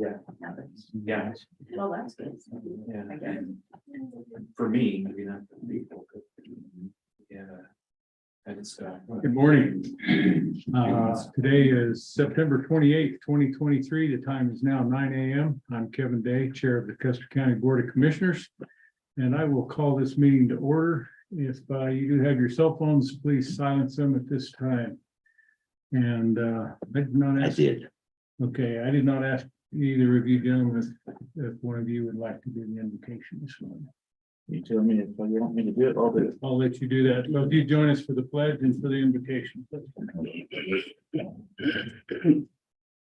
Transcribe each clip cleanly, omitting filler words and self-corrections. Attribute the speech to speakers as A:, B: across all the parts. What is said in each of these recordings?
A: Yeah. Yeah.
B: Well, that's good.
A: Yeah.
B: I guess.
A: For me, maybe not for people. Yeah. And it's,
C: Good morning. Today is September 28th, 2023. The time is now 9 a.m. I'm Kevin Day, Chair of the Custer County Board of Commissioners. And I will call this meeting to order. If you do have your cell phones, please silence them at this time. And I did not ask.
D: I did.
C: Okay, I did not ask either of you gentlemen if one of you would like to do the invocation this morning.
D: You tell me if you want me to do it, I'll do it.
C: I'll let you do that. So if you join us for the pledge and for the invocation.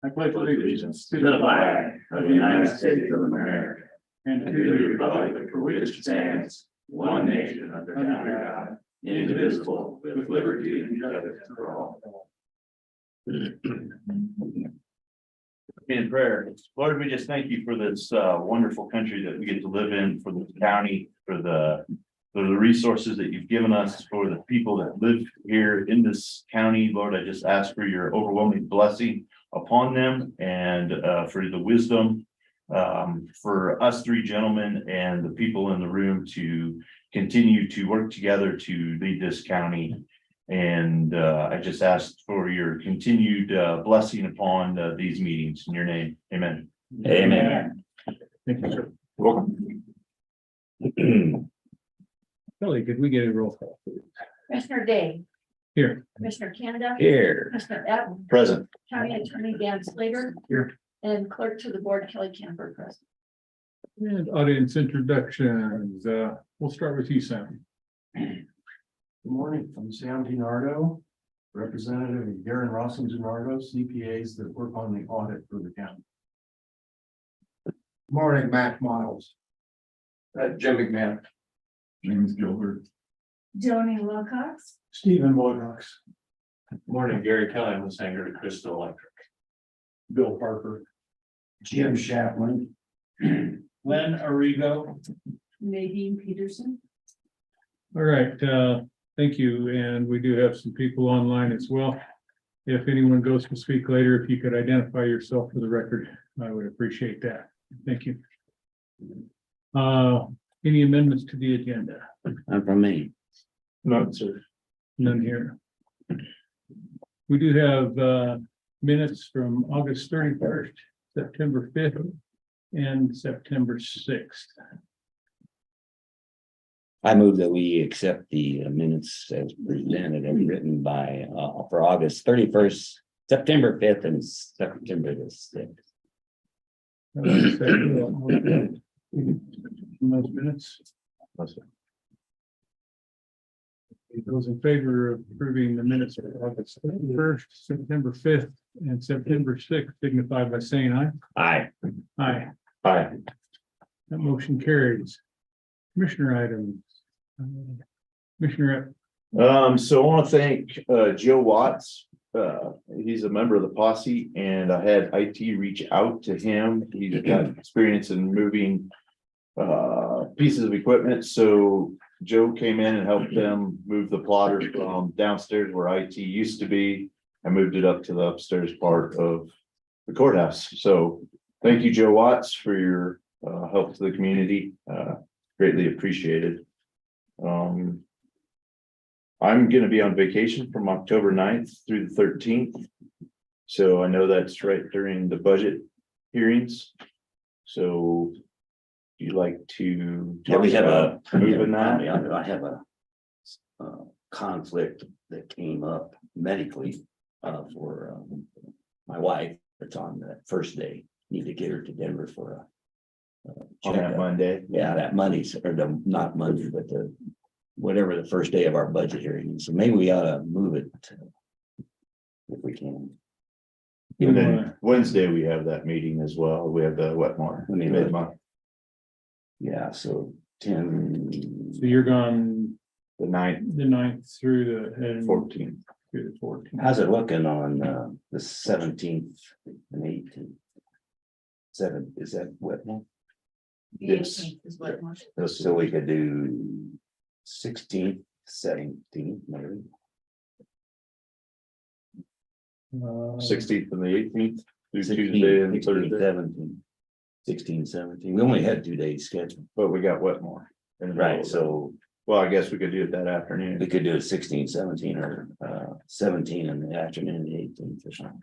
D: I pledge allegiance to the flag of the United States of America and to the republic for which it stands, one nation under God, indivisible, with liberty and justice for all. In prayer, Lord, we just thank you for this wonderful country that we get to live in, for the county, for the resources that you've given us, for the people that live here in this county. Lord, I just ask for your overwhelming blessing upon them and for the wisdom for us three gentlemen and the people in the room to continue to work together to lead this county. And I just asked for your continued blessing upon these meetings in your name. Amen.
C: Amen. Thank you, sir.
D: Welcome.
C: Kelly, could we get a roll call, please?
B: Commissioner Day,
C: Here.
B: Commissioner Canada,
D: Here.
B: Commissioner Evans,
D: Present.
B: County Attorney Dan Slater.
C: Here.
B: And Clerk to the Board Kelly Camper present.
C: And audience introductions. We'll start with you, Sam.
E: Good morning, I'm Sam DiNardo, representative of Darren Ross and DiNardo, CPAs that work on the audit for the county. Morning, Matt Miles. Jim McMahon. James Gilbert.
B: Joni Wilcox.
E: Stephen Woodrocks.
A: morning, Gary Kelly, I'm the singer to Crystal Electric.
E: Bill Parker. Jim Chapman.
C: Len Arrigo.
B: Nadine Peterson.
C: All right, thank you. And we do have some people online as well. If anyone goes to speak later, if you could identify yourself for the record, I would appreciate that. Thank you. Any amendments to the agenda?
D: Not from me.
C: None, sir. None here. We do have minutes from August 31st, September 5th, and September 6th.
D: I move that we accept the minutes as presented and written by for August 31st, September 5th, and September the 6th.
C: Those minutes. Those in favor of approving the minutes of August 1st, September 5th, and September 6th signify by saying aye.
D: Aye.
C: Aye.
D: Aye.
C: That motion carries. Commissioner items. Commissioner.
F: So I want to thank Joe Watts. He's a member of the posse, and I had IT reach out to him. He's got experience in moving pieces of equipment. So Joe came in and helped them move the plotter from downstairs where IT used to be. I moved it up to the upstairs part of the courthouse. So thank you, Joe Watts, for your help to the community. Greatly appreciated. I'm gonna be on vacation from October 9th through the 13th. So I know that's right during the budget hearings. So you'd like to
D: Yeah, we
F: talk
D: have
F: about moving that?
D: I have a conflict that came up medically for my wife. It's on the first day. Need to get her to Denver for a
F: On that
D: checkup.
F: Monday?
D: Yeah, that Monday's or the not Monday, but the whatever the first day of our budget hearing. So maybe we ought to move it if we can.
F: And then Wednesday, we have that meeting as well. We have the Wetmore.
D: I mean,
F: mid-month,
D: Yeah, so 10.
C: So you're gone
F: the 9th,
C: the 9th through the
F: 14th.
C: through the 14th.
D: How's it looking on the 17th and 18th? Is that Wetmore?
B: The
F: Yes.
B: 18th is what it was.
D: So we could do 16th, 17th, maybe.
F: 16th and the 18th. Do
G: 16,
F: Tuesday and
G: 16,
F: Thursday,
G: 17. 16, 17. We only had 2 days scheduled.
F: but we got Wetmore. in the middle
G: Right,
F: of
G: so
F: that. Well, I guess we could do it that afternoon.
G: we could do it 16, 17, or 17 in the afternoon, the 18th or something.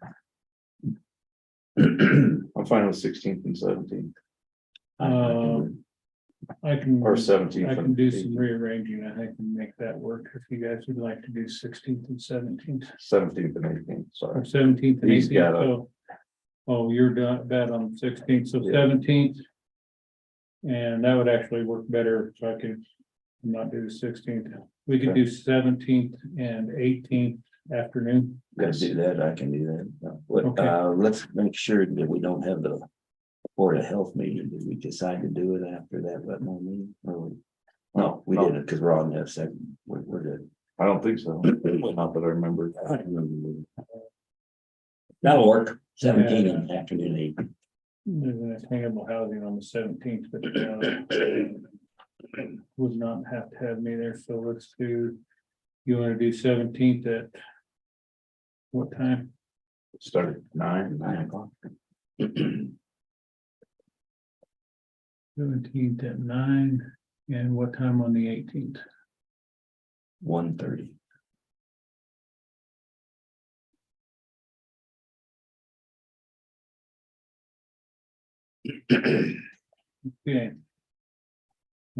F: I'm fine with 16th and 17th,
C: I can.
F: or 17th.
C: I can do some rearranging. I think and make that work if you guys would like to do 16th and 17th.
F: 17th and 18th, sorry.
C: Or 17th and
F: He's
C: 18th,
F: got a-
C: so. Oh, you're done, bad on the 16th, so
F: Yeah.
C: 17th. And that would actually work better, so I could not do the 16th. We could do 17th and 18th afternoon.
G: Gotta do that, I can do that. What,
C: Okay.
G: let's make sure that we don't have the Board of Health meeting. Did we decide to do it after that Wetmore meeting? No, we
F: No.
G: didn't, because we're on that second, we're good.
F: I don't think so. Not that I remember.
G: I don't remember. That'll work, 17 in the afternoon, 8.
C: There's an attainable housing on the 17th, but would not have to have me there, so let's do. You wanna do 17th at what time?
F: Start at 9.
G: 9 o'clock.
C: 17th at 9, and what time on the 18th?
G: 1:30.
C: Okay.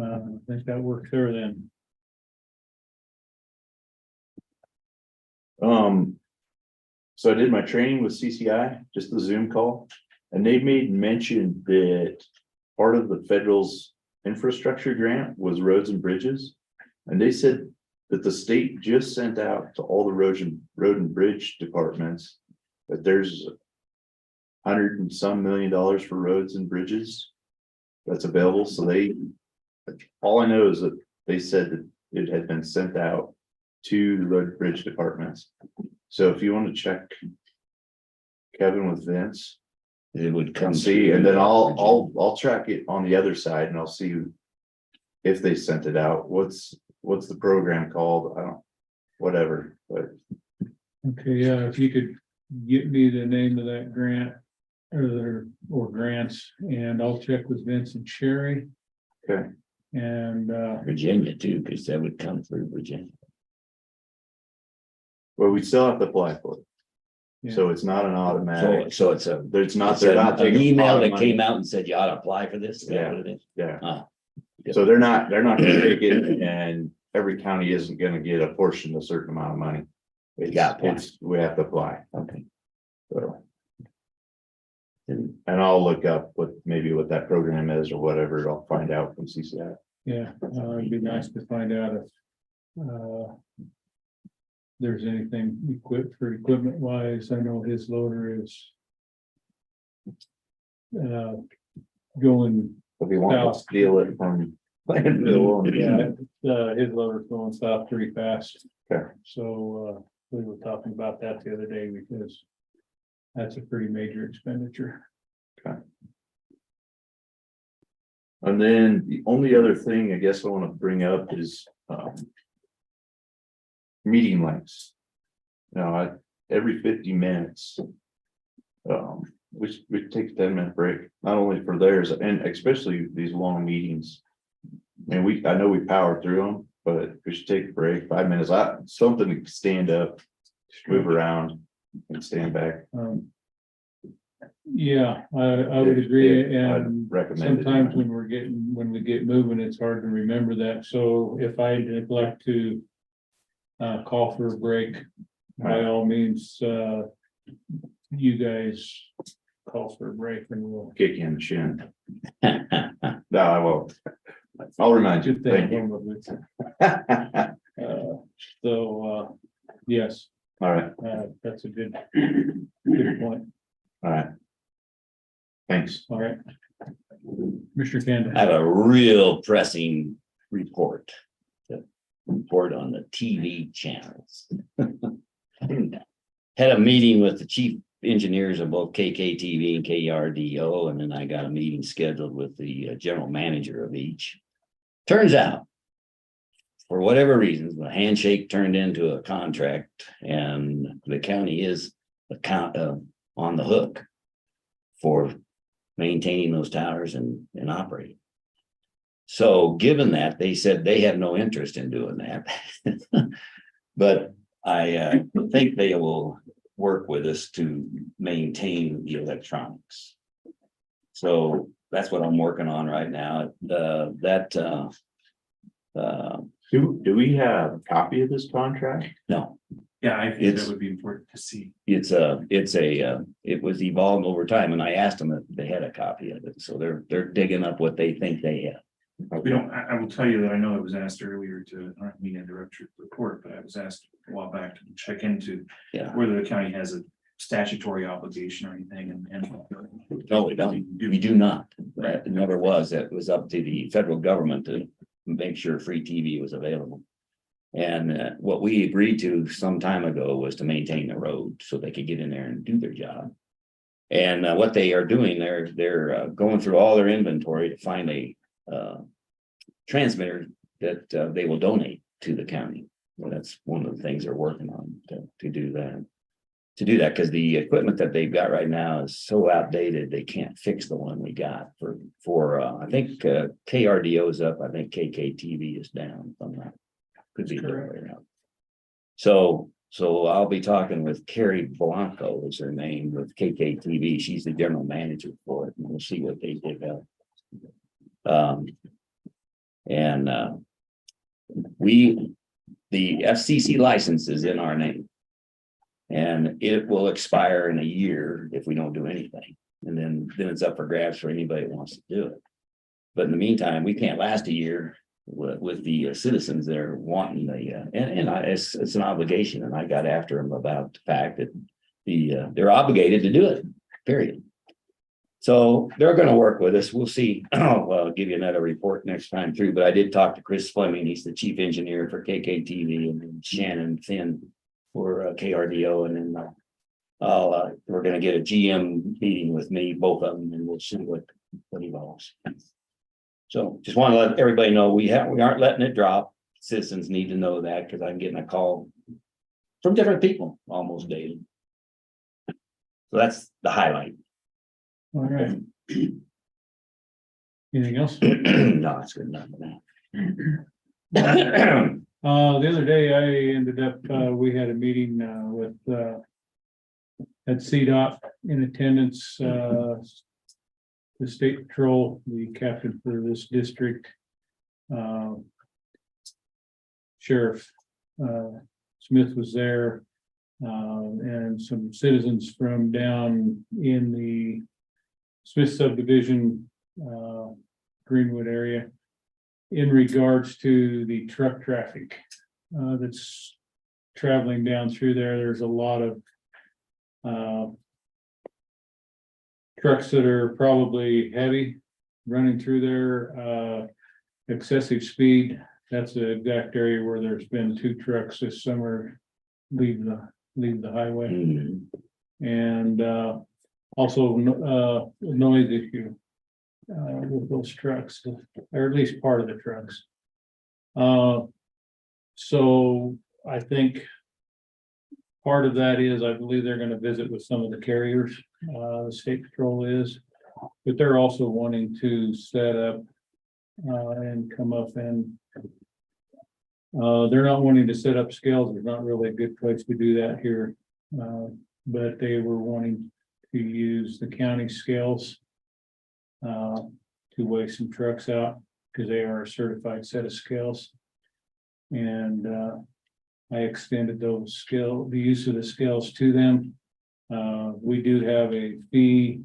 C: I think that works there then.
F: So I did my training with CCI, just the Zoom call, and they made mention that part of the federal's infrastructure grant was roads and bridges. And they said that the state just sent out to all the road and bridge departments that there's $100 and some million for roads and bridges that's available. So all I know is that they said that it had been sent out to the road and bridge departments. So if you want to check Kevin with Vince
G: It would come.
F: and see, and then I'll track it on the other side and I'll see if they sent it out. What's the program called? I don't, whatever, but
C: Okay, yeah, if you could get me the name of that grant or grants, and I'll check with Vince and Sherry.
F: Okay.
C: And
G: Virginia too, because that would come through Virginia.
F: well, we still have to apply for it.
C: Yeah.
F: So it's not an automatic,
G: So it's a.
F: there's not,
G: It's
F: they're not
G: an
F: taking.
G: email that
F: money.
G: came out and said you ought to apply for this. Is that
F: Yeah.
G: what it is?
F: Yeah.
G: Ah,
F: So they're not gonna take it, and every county isn't gonna get a portion, a certain amount of money. We have to apply,
G: okay.
F: so. And I'll look up what that program is or whatever, I'll find out from CCI.
C: yeah, it'd be nice to find out if there's anything equipment wise. I know his loader is going,
F: If you want to steal it from Landville.
C: yeah, his loader's going south pretty fast.
F: Okay.
C: So we were talking about that the other day because that's a pretty major expenditure.
F: And then the only other thing I guess I want to bring up is meeting lengths. Now, every 50 minutes, we take a 10-minute break, not only for theirs and especially these long meetings. And I know we power through them, but we should take a break, 5 minutes, something to stand up, move around and stand back.
C: Yeah, I would agree,
F: I'd
C: and
F: recommend it.
C: sometimes when we get moving, it's hard to remember that, so if I neglect to call for a break, by all means, you guys call for a break and we'll.
F: Kick you in the shin. No, I won't. I'll remind you.
C: Good
F: Thank
C: thing.
F: you.
C: Yes,
F: All right,
C: that's a good point,
F: all right. Thanks.
C: all right. Mr. Candace.
G: I have a real pressing report. The report on the TV channels. Had a meeting with the chief engineers of both KKTV and KRDO, and then I got a meeting scheduled with the general manager of each. Turns out, for whatever reasons, the handshake turned into a contract, and the county is on the hook for maintaining those towers and operating. So given that, they said they have no interest in doing that. But I think they will work with us to maintain the electronics. So that's what I'm working on right now.
F: Do we have a copy of this contract?
G: No,
A: Yeah, I think
G: It's-
A: that would be important to see.
G: it was evolving over time, and I asked them if they had a copy of it, so they're digging up what they think they have.
A: We don't, I will tell you that I know I was asked earlier to, I don't mean to interrupt your report, but I was asked a while back to check into
G: Yeah,
A: whether the county has a statutory obligation or anything and.
G: no, we don't, we do not, it never was, it was up to the federal government to make sure free TV was available. And what we agreed to some time ago was to maintain the road so they could get in there and do their job. And what they are doing, they're going through all their inventory to find a transmitter that they will donate to the county. Well, that's one of the things they're working on to do that. To do that, because the equipment that they've got right now is so outdated, they can't fix the one we got for I think KRDO is up, I think KKTV is down. If I'm not, could be the other way around. So I'll be talking with Carrie Blanco is her name with KKTV. She's the general manager for it, and we'll see what they dig up. The FCC license is in our name. And it will expire in a year if we don't do anything. And then it's up for grabs for anybody that wants to do it. But in the meantime, we can't last a year with the citizens that are wanting it's an obligation. And I got after them about the fact that they're obligated to do it, period. So they're going to work with us. We'll see. I'll give you another report next time through. But I did talk to Chris Fleming. He's the chief engineer for KKTV, and then Shannon Finn for KRDO. And then we're going to get a GM meeting with me, both of them, and we'll see what evolves. So just want to let everybody know we aren't letting it drop. Citizens need to know that, because I'm getting a call from different people almost daily. So that's the highlight.
C: All right. Anything else?
G: No, it's good enough for
C: The other day I ended up, we had a meeting, with, at CDOT in attendance, the state patrol, the captain for this district, Sheriff, Smith was there, and some citizens from down in the Smith subdivision, Greenwood area, in regards to the truck traffic that's traveling down through there. There's a lot of trucks that are probably heavy running through there, excessive speed. That's the exact area where there's been 2 trucks this summer leave the highway.
G: that.
C: And also noise issue with those trucks, or at least part of the trucks. So I think part of that is, I believe they're going to visit with some of the carriers, the state patrol is, but they're also wanting to set up and come up and they're not wanting to set up scales. There's not really a good place to do that here. But they were wanting to use the county scales to weigh some trucks out, because they are a certified set of scales. And I extended the use of the scales to them. We do have a fee.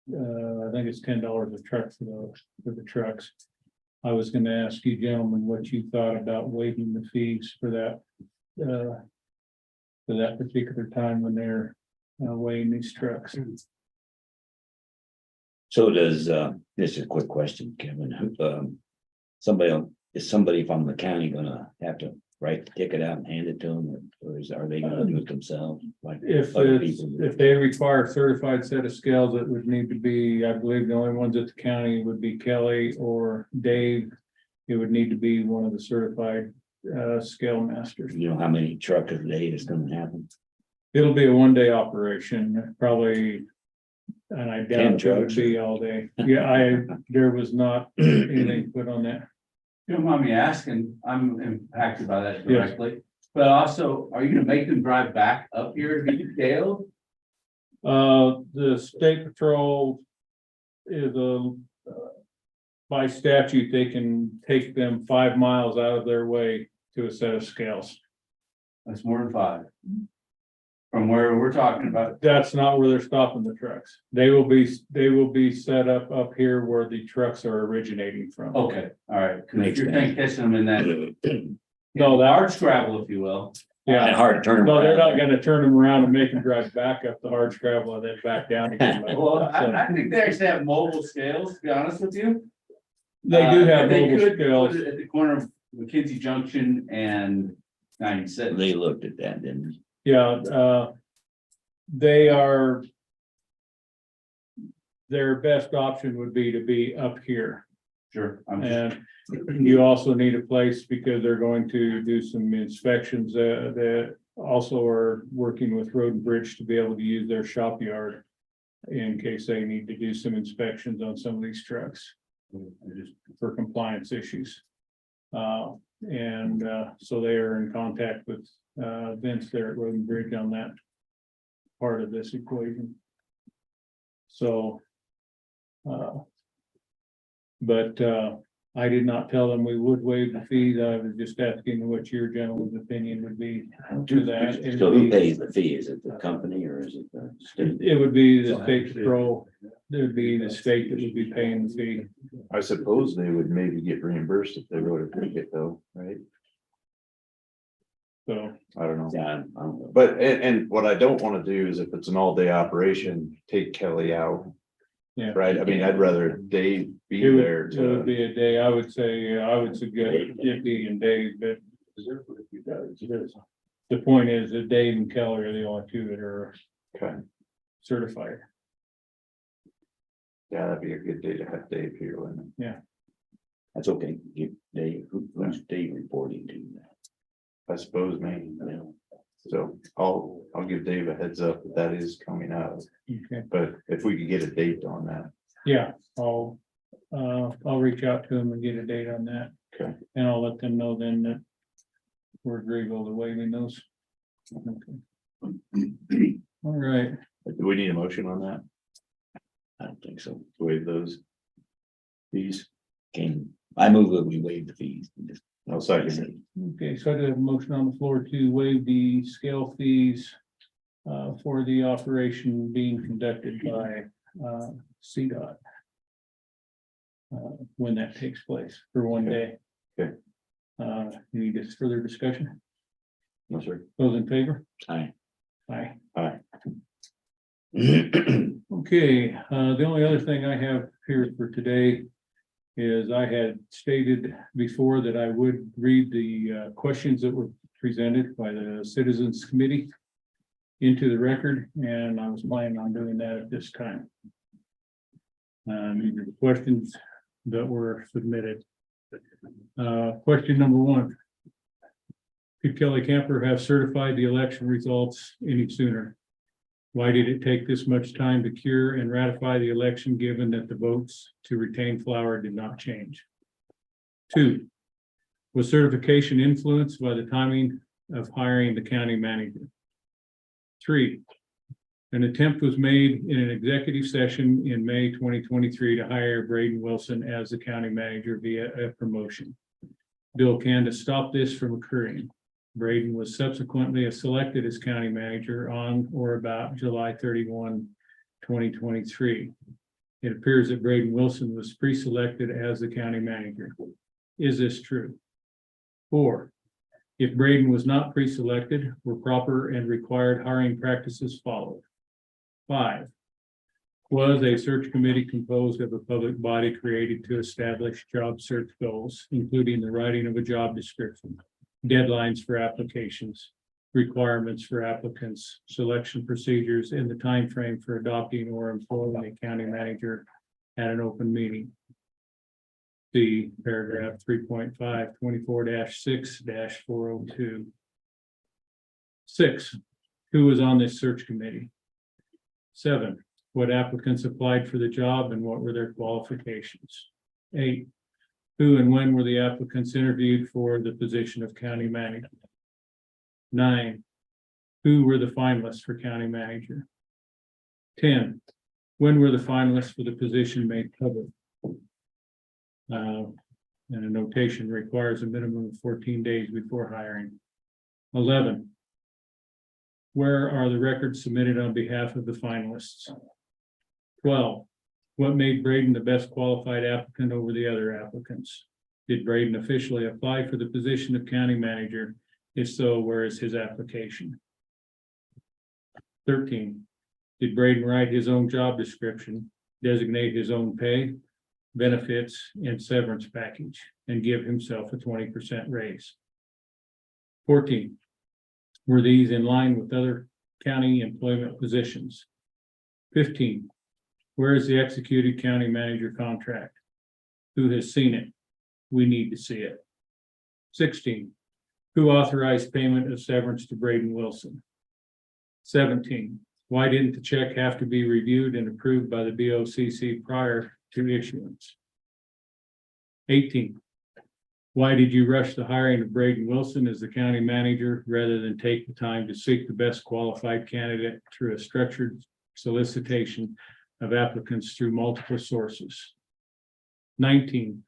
C: I think it's $10 a truck for the trucks. I was going to ask you gentlemen what you thought about waiving the fees for that particular time when they're weighing these trucks.
G: So does, this is a quick question, Kevin, is somebody from the county gonna have to write the ticket out and hand it to them, or are they gonna do it themselves? Like other people do?
C: If they require a certified set of scales, it would need to be, I believe the only ones at the county would be Kelly or Dave. It would need to be one of the certified scale masters.
G: You know how many truck a day is gonna happen?
C: It'll be a 1-day operation, probably And I
G: 10
C: doubt it would
G: trucks.
C: be all day. Yeah, there was not anything put on that.
H: You don't mind me asking, I'm impacted by that directly, but also, are you gonna make them drive back up here to be detailed?
C: The state patrol is by statute, they can take them 5 miles out of their way to a set of scales.
H: That's more than 5. From where we're talking about,
C: That's not where they're stopping the trucks. They will be set up here where the trucks are originating from.
H: okay, all right, cause
G: Makes
H: you're
G: sense.
H: catching them in that.
C: No, that-
H: Hard scrabble, if you will.
G: And
C: Yeah,
G: hard to turn them
C: no, they're not
G: around.
C: gonna turn them around and make them drive back up the hard scrabble and then back down again.
H: Well, I think they actually have mobile scales, to be honest with you.
C: They do have
H: They
C: mobile
H: could
C: scales.
H: put it at the corner of McKenzie Junction and 96.
G: They looked at that, didn't they?
C: Yeah, they are. Their best option would be to be up here.
H: Sure, I'm just,
C: And you also need a place because they're going to do some inspections, that also are working with Road and Bridge to be able to use their shop yard. In case they need to do some inspections on some of these trucks for compliance issues. So they are in contact with Vince there at Road and Bridge on that part of this equation. So. But I did not tell them we would waive the fees. I was just asking what your gentleman's opinion would be to that. It'd
G: So who
C: be-
G: pays the fee? Is it the company or is it the state?
C: It would be the state patrol. It would be the state that would be paying the fee.
F: I suppose they would maybe get reimbursed if they wrote a ticket though, right?
C: So,
F: I don't know.
G: Yeah, I don't know.
F: But, and what I don't wanna do is if it's an all-day operation, take Kelly out.
C: yeah.
F: Right, I mean, I'd rather Dave be
C: It would,
F: there
C: it would
F: to,
C: be a day. I would say, I would suggest Dippy and Dave, but the point is that Dave and Kelly are the only two that are
F: okay,
C: certified.
F: yeah, that'd be a good day to have Dave here, wouldn't it?
G: That's okay. Give Dave, who's Dave reporting to?
F: I suppose maybe,
G: Well,
F: so I'll give Dave a heads up that is coming out,
C: Okay.
F: but if we could get a date on that.
C: Yeah, I'll reach out to them and get a date on that.
F: Okay.
C: And I'll let them know then that we're agreeable to waiving those. Okay. All right,
F: Do we need a motion on that,
G: I don't think so.
F: to waive those fees?
G: I move that we waive the fees.
F: I'll second it.
C: okay, so I do have a motion on the floor to waive the scale fees for the operation being conducted by CDOT. When that takes place for one day.
F: Okay.
C: Any further discussion?
F: No, sir.
C: Those in favor?
G: Aye.
C: Aye.
F: Aye.
C: Okay, the only other thing I have here for today is I had stated before that I would read the questions that were presented by the Citizens Committee into the record, and I was planning on doing that at this time. These are the questions that were submitted. Question number 1. Could Kelly Camper have certified the election results any sooner? Why did it take this much time to cure and ratify the election, given that the votes to retain Flower did not change? 2, was certification influenced by the timing of hiring the county manager? 3, an attempt was made in an executive session in May 2023 to hire Braden Wilson as the county manager via a promotion. Bill Candace stopped this from occurring. Braden was subsequently selected as county manager on or about July 31, 2023. It appears that Braden Wilson was pre-selected as the county manager. Is this true? 4, if Braden was not pre-selected, were proper and required hiring practices followed? 5, was a search committee composed of a public body created to establish job search goals, including the writing of a job description, deadlines for applications, requirements for applicants, selection procedures, and the time frame for adopting or employing a county manager at an open meeting? See paragraph 3.5, 24-6-402. 6, who was on this search committee? 7, What applicants applied for the job and what were their qualifications? 8, who and when were the applicants interviewed for the position of county manager? 9, who were the finalists for county manager? 10, when were the finalists for the position made public? And a notation requires a minimum of 14 days before hiring. 11, where are the records submitted on behalf of the finalists? 12, what made Braden the best qualified applicant over the other applicants? Did Braden officially apply for the position of county manager? If so, where is his application? 13, did Braden write his own job description, designate his own pay, benefits, and severance package, and give himself a 20% raise? 14, were these in line with other county employment positions? 15, where is the executed county manager contract? Who has seen it? We need to see it. 16, who authorized payment of severance to Braden Wilson? 17, why didn't the check have to be reviewed and approved by the BOCC prior to issuance? 18, why did you rush the hiring of Braden Wilson as the county manager rather than take the time to seek the best qualified candidate through a structured solicitation of applicants through multiple sources? 19,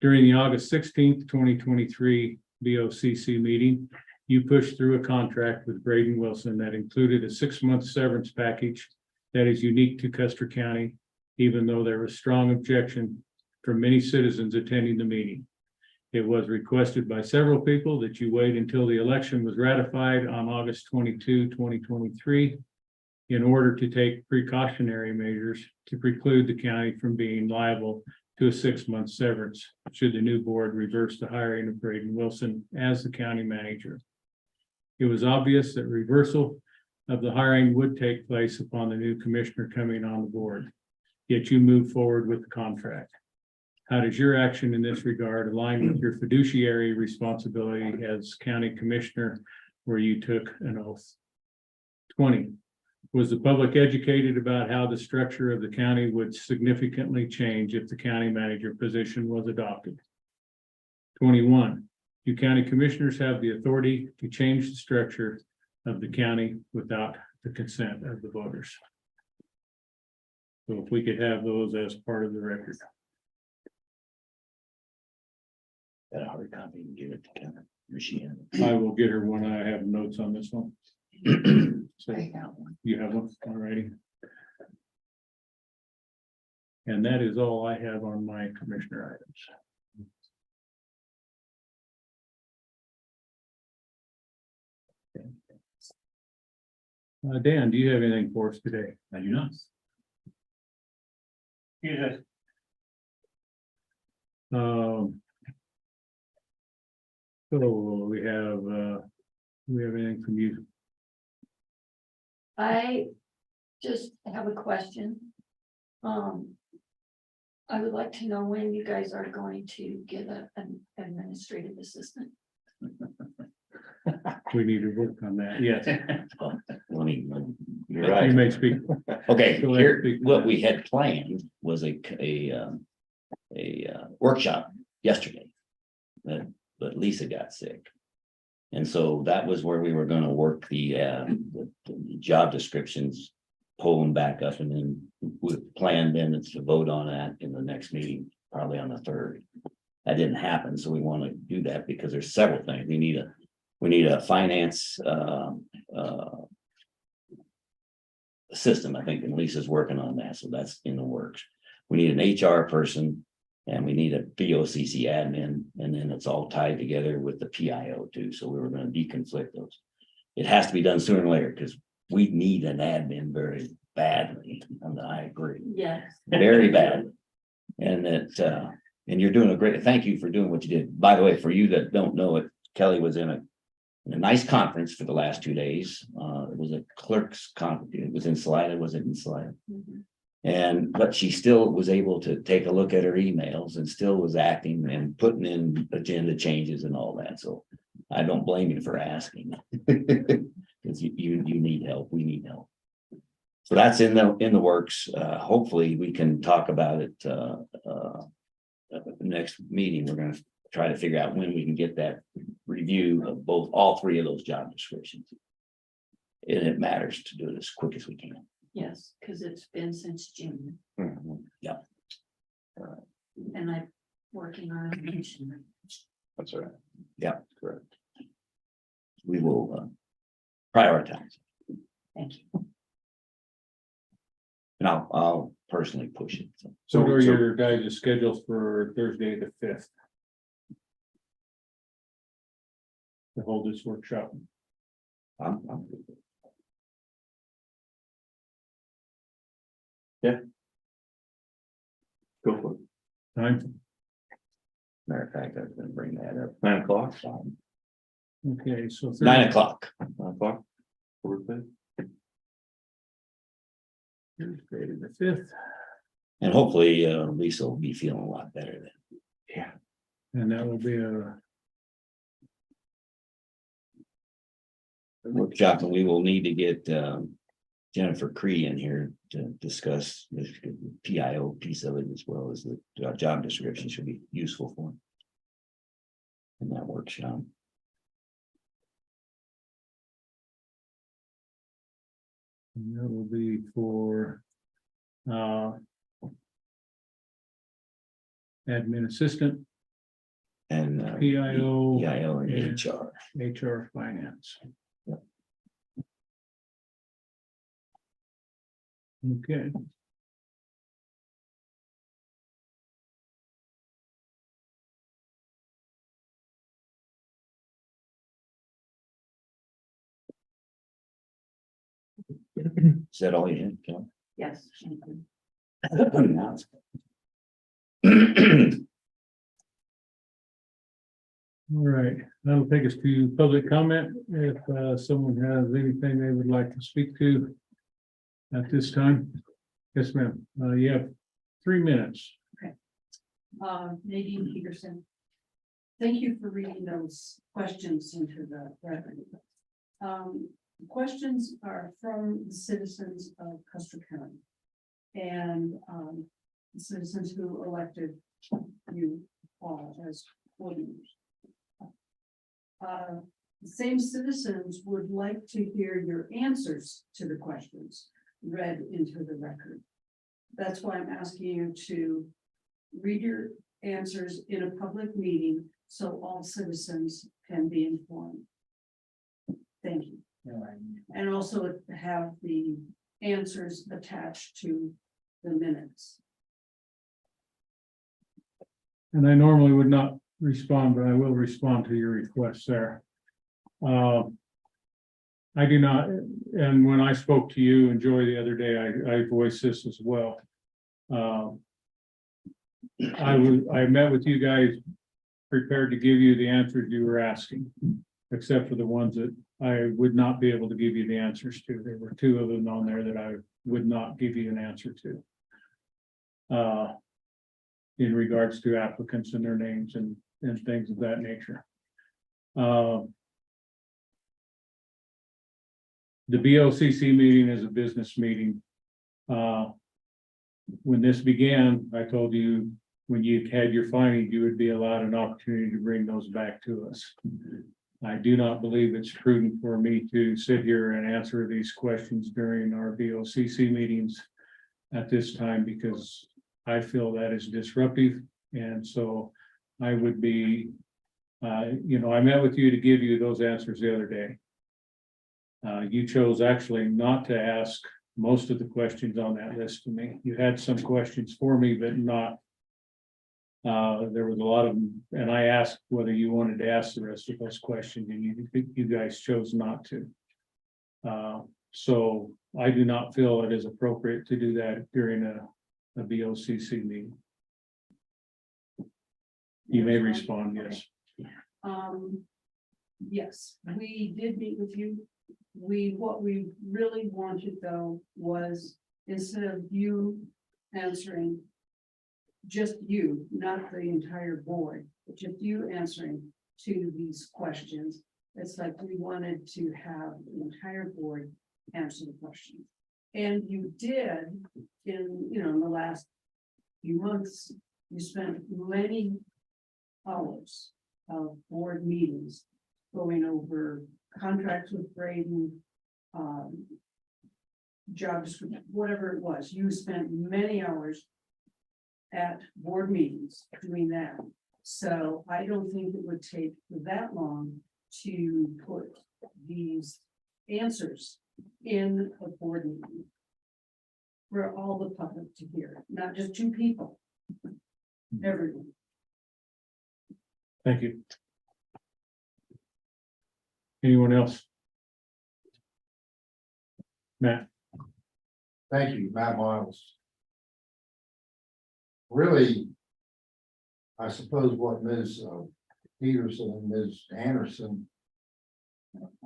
C: during the August 16th, 2023 BOCC meeting, you pushed through a contract with Braden Wilson that included a 6-month severance package that is unique to Custer County, even though there was strong objection from many citizens attending the meeting. It was requested by several people that you wait until the election was ratified on August 22, 2023, in order to take precautionary measures to preclude the county from being liable to a 6-month severance should the new board reverse the hiring of Braden Wilson as the county manager. It was obvious that reversal of the hiring would take place upon the new commissioner coming on the board, yet you moved forward with the contract. How does your action in this regard align with your fiduciary responsibility as county commissioner where you took an oath? 20, was the public educated about how the structure of the county would significantly change if the county manager position was adopted? 21, do county commissioners have the authority to change the structure of the county without the consent of the voters? So if we could have those as part of the record.
G: Got a hard copy and give it to Kevin. Machine.
C: I will get her one. I have notes on this one. So
B: I got one.
C: you have one already. And that is all I have on my commissioner items. Dan, do you have anything for us today?
A: I do not.
C: Yeah. So we have anything from you?
I: I just have a question. I would like to know when you guys are going to get an administrative assistant.
C: We need to work on that. Yes.
G: Let me, you're
C: You
G: right.
C: may speak.
G: Okay,
C: Go ahead,
G: here,
C: speak to
G: what
C: that.
G: we had planned was a workshop yesterday. But Lisa got sick. And so that was where we were gonna work the job descriptions, pull them back up, and then we planned then to vote on that in the next meeting, probably on the 3rd. That didn't happen, so we want to do that because there's several things. We need a finance system, I think, and Lisa's working on that, so that's in the works. We need an HR person, and we need a BOCC admin, and then it's all tied together with the PIO too, so we were gonna deconflict those. It has to be done sooner or later, because we need an admin very badly, and I agree,
I: Yes.
G: very badly. And that, and you're doing a great, thank you for doing what you did. By the way, for you that don't know it, Kelly was in a nice conference for the last 2 days. It was a clerk's conference, it was in Salida, was it in Salida? But she still was able to take a look at her emails and still was acting and putting in agenda changes and all that. So I don't blame you for asking. Because you need help. We need help. So that's in the works. Hopefully we can talk about it, at the next meeting. We're gonna try to figure out when we can get that review of all three of those job descriptions. And it matters to do it as quick as we can.
I: Yes, because it's been since June
G: Yeah,
I: and I'm working on a mission.
F: That's all right.
G: yeah, correct. We will prioritize.
I: Thank you.
G: And I'll personally push it. So
C: So what are your guys' schedules for Thursday, the 5th? To hold this workshop.
G: I'm good.
F: Go for it.
C: Time,
G: Matter of fact, I was gonna bring that up.
F: 9 o'clock.
C: okay, so.
G: 9 o'clock.
F: 9 o'clock. Thursday.
C: Thursday, the 5th,
G: And hopefully Lisa will be feeling a lot better then.
F: Yeah.
C: and that will be a
G: Workshop, and we will need to get Jennifer Cree in here to discuss the PIO piece of it, as well as the job description should be useful for him in that workshop.
C: And that will be for admin assistant,
G: And
C: PIO,
G: PIO and
C: and
G: HR.
C: HR finance.
G: Yep.
C: Okay.
G: Is that all you had, Kelly?
I: Yes. thank you.
C: All right, that'll take us to public comment. If someone has anything they would like to speak to at this time. Yes, ma'am. You have 3 minutes.
B: Nadine Peterson. Thank you for reading those questions into the record. The questions are from the citizens of Custer County. And the citizens who elected you all as coordinators. The same citizens would like to hear your answers to the questions read into the record. That's why I'm asking you to read your answers in a public meeting so all citizens can be informed. Thank you. And also have the answers attached to the minutes.
C: And I normally would not respond, but I will respond to your request there. I do not, and when I spoke to you and Joy the other day, I voiced this as well. I met with you guys prepared to give you the answers you were asking, except for the ones that I would not be able to give you the answers to. There were 2 of them on there that I would not give you an answer to. In regards to applicants and their names and things of that nature. The BOCC meeting is a business meeting. When this began, I told you, when you had your findings, you would be allowed an opportunity to bring those back to us. I do not believe it's prudent for me to sit here and answer these questions during our BOCC meetings at this time, because I feel that is disruptive. And so I would be, I met with you to give you those answers the other day. You chose actually not to ask most of the questions on that list to me. You had some questions for me, but not. There was a lot of them, and I asked whether you wanted to ask the rest of those questions, and you guys chose not to. So I do not feel it is appropriate to do that during a BOCC meeting. You may respond, yes.
B: Yes, we did meet with you. What we really wanted though was, instead of you answering, just you, not the entire board, but just you answering to these questions. It's like we wanted to have the entire board answer the question. And you did in, in the last few months, you spent many hours of board meetings going over contracts with Braden, job description, whatever it was. You spent many hours at board meetings doing that. So I don't think it would take that long to put these answers in a board meeting for all the public to hear, not just two people. Everyone.
C: Thank you. Anyone else? Matt?
E: Thank you, Matt Miles. Really, I suppose what Ms. Peterson and Ms. Anderson,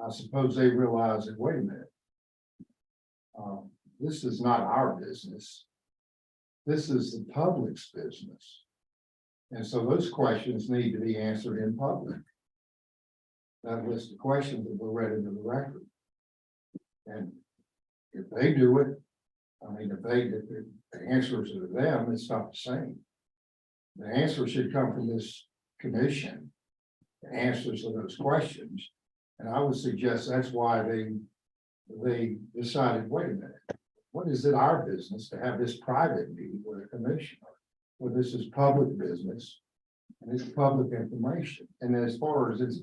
E: I suppose they realize that, wait a minute. This is not our business. This is the public's business. And so those questions need to be answered in public. That list of questions that were read into the record. And if they do it, I mean, if the answers are to them, it's not the same. The answer should come from this commission, the answers to those questions. And I would suggest that's why they decided, wait a minute, what is it our business to have this private meeting with a commissioner? Well, this is public business and it's public information. And as far as this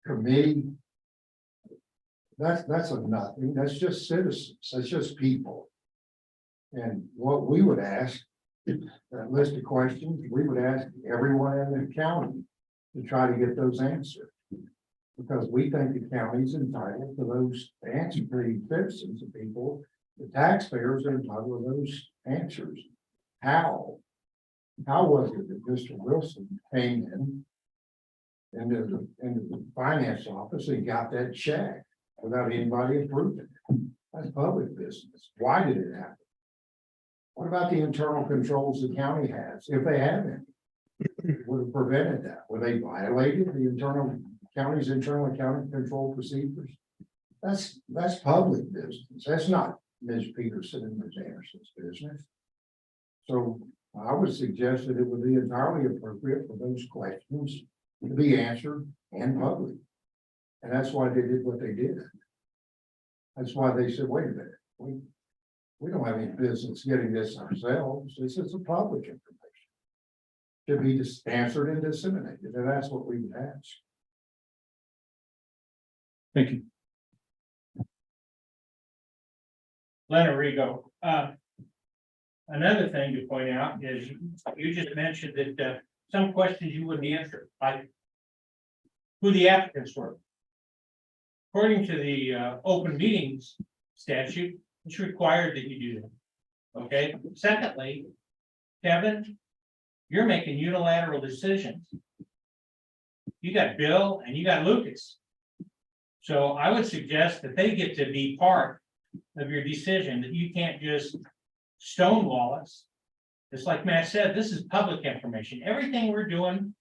E: committee, that's a nothing. That's just citizens. That's just people. And what we would ask, that list of questions, we would ask everyone in the county to try to get those answered. Because we think the county's entitled to those answers, the citizens and people, the taxpayers are entitled to those answers. How was it that Mr. Wilson came into the finance office and got that check without anybody approving it? That's public business. Why did it happen? What about the internal controls the county has, if they have any? Would have prevented that. Were they violated the county's internal accounting control procedures? That's public business. That's not Ms. Peterson and Ms. Anderson's business. So I would suggest that it would be entirely appropriate for those questions to be answered in public. And that's why they did what they did. That's why they said, wait a minute, we don't have any business getting this ourselves. This is a public information. Should be just answered and disseminated, and that's what we would ask.
C: Thank you.
J: Leonard Rigo. Another thing to point out is you just mentioned that some questions you wouldn't answer, like who the applicants were. According to the open meetings statute, it's required that you do that. Okay, secondly, Kevin, you're making unilateral decisions. You got Bill and you got Lucas. So I would suggest that they get to be part of your decision, that you can't just stonewall us. It's like Matt said, this is public information. Everything we're doing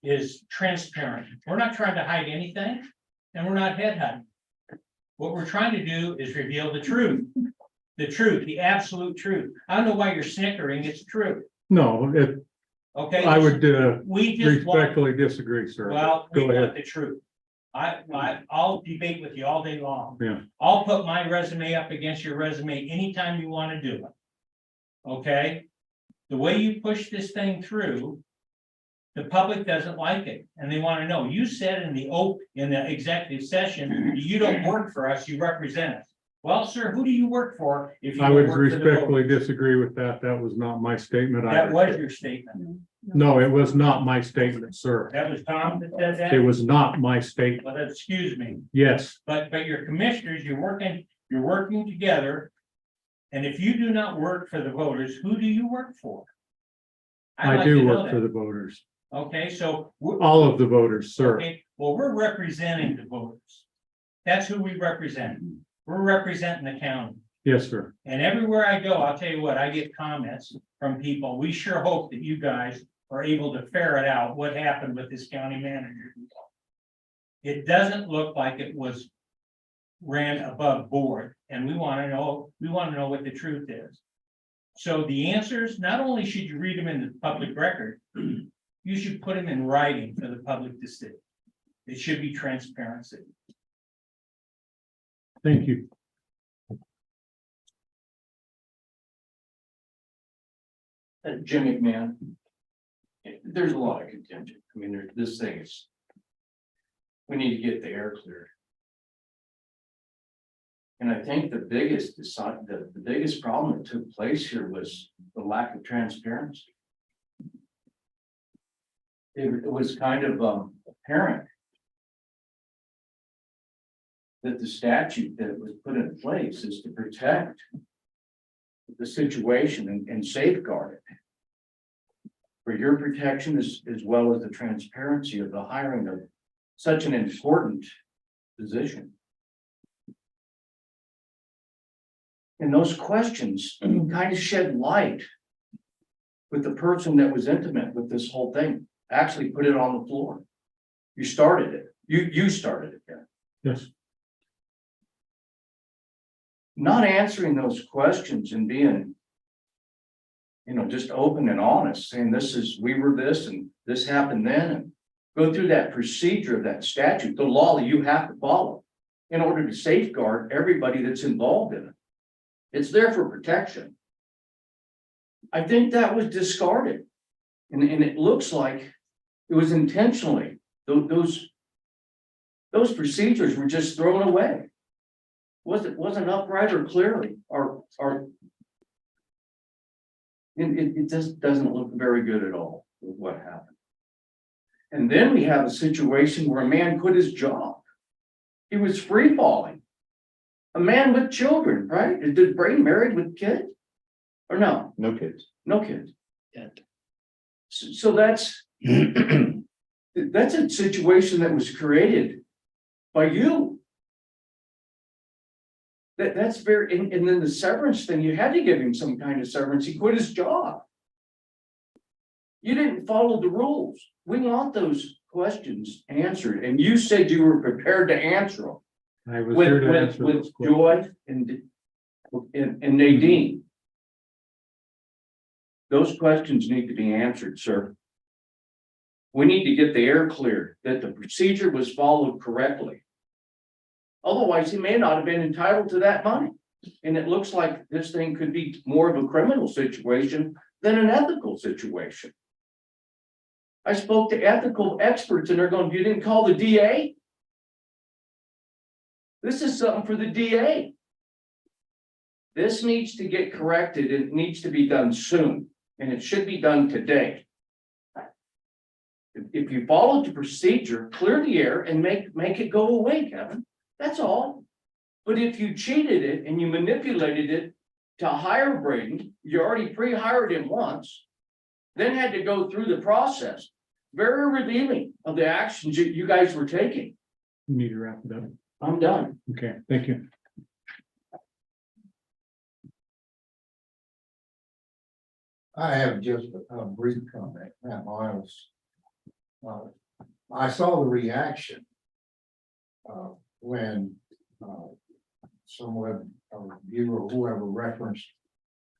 J: is transparent. We're not trying to hide anything, and we're not headhunting. What we're trying to do is reveal the truth, the absolute truth. I don't know why you're snickering, it's true.
C: No,
J: Okay.
C: I would
J: We just want,
C: respectfully disagree, sir.
J: well, we
C: Go
J: want
C: ahead.
J: the truth. I'll debate with you all day long.
C: Yeah.
J: I'll put my resume up against your resume anytime you want to do it. Okay? The way you push this thing through, the public doesn't like it, and they want to know. You said in the executive session, you don't work for us, you represent us. Well, sir, who do you work for if you
C: I
J: don't
C: would
J: work for the
C: respectfully
J: voters?
C: disagree with that. That was not my statement.
J: That
C: either.
J: was your statement.
C: No, it was not my statement, sir.
J: That was Tom that said that?
C: It was not my statement.
J: Well, excuse me,
C: Yes,
J: but your commissioners, you're working together. And if you do not work for the voters, who do you work for? I'd
C: I
J: like
C: do
J: to know
C: work for
J: that.
C: the voters,
J: Okay, so.
C: all of the voters, sir.
J: Okay, well, we're representing the voters. That's who we represent. We're representing the county.
C: Yes, sir.
J: And everywhere I go, I'll tell you what, I get comments from people. We sure hope that you guys are able to ferret out what happened with this county manager. It doesn't look like it was ran above board, and we want to know what the truth is. So the answers, not only should you read them in the public record, you should put them in writing for the public to see. It should be transparency.
C: Thank you.
K: Jim McMahon. There's a lot of contention. I mean, this thing is. We need to get the air cleared. And I think the biggest problem that took place here was the lack of transparency. It was kind of apparent that the statute that was put in place is to protect the situation and safeguard it. For your protection as well as the transparency of the hiring of such an important position. And those questions kind of shed light with the person that was intimate with this whole thing, actually put it on the floor. You started it. You started it there.
C: Yes.
K: Not answering those questions and being, just open and honest, saying we were this and this happened then, and go through that procedure of that statute, the law that you have to follow in order to safeguard everybody that's involved in it. It's there for protection. I think that was discarded. And it looks like it was intentionally, those procedures were just thrown away. Wasn't upright or clearly, it just doesn't look very good at all with what happened. And then we have a situation where a man quit his job. He was free falling. A man with children, right? Did Brady married with kids? Or no?
F: No kids.
K: No kids. So that's that's a situation that was created by you. That's very, and then the severance thing, you had to give him some kind of severance. He quit his job. You didn't follow the rules. We want those questions answered, and you said you were prepared to answer them.
C: I was here to answer
K: With
C: those questions.
K: Joy and Nadine. Those questions need to be answered, sir. We need to get the air cleared, that the procedure was followed correctly. Otherwise, he may not have been entitled to that money. And it looks like this thing could be more of a criminal situation than an ethical situation. I spoke to ethical experts and they're going, you didn't call the DA? This is something for the DA. This needs to get corrected. It needs to be done soon, and it should be done today. If you follow the procedure, clear the air and make it go away, Kevin. That's all. But if you cheated it and you manipulated it to hire Braden, you already pre-hired him once, then had to go through the process. Very revealing of the actions you guys were taking.
C: You need to wrap it up.
K: I'm done.
C: Okay, thank you.
E: I have just a brief comment, Matt Miles. I saw the reaction when someone, a viewer or whoever referenced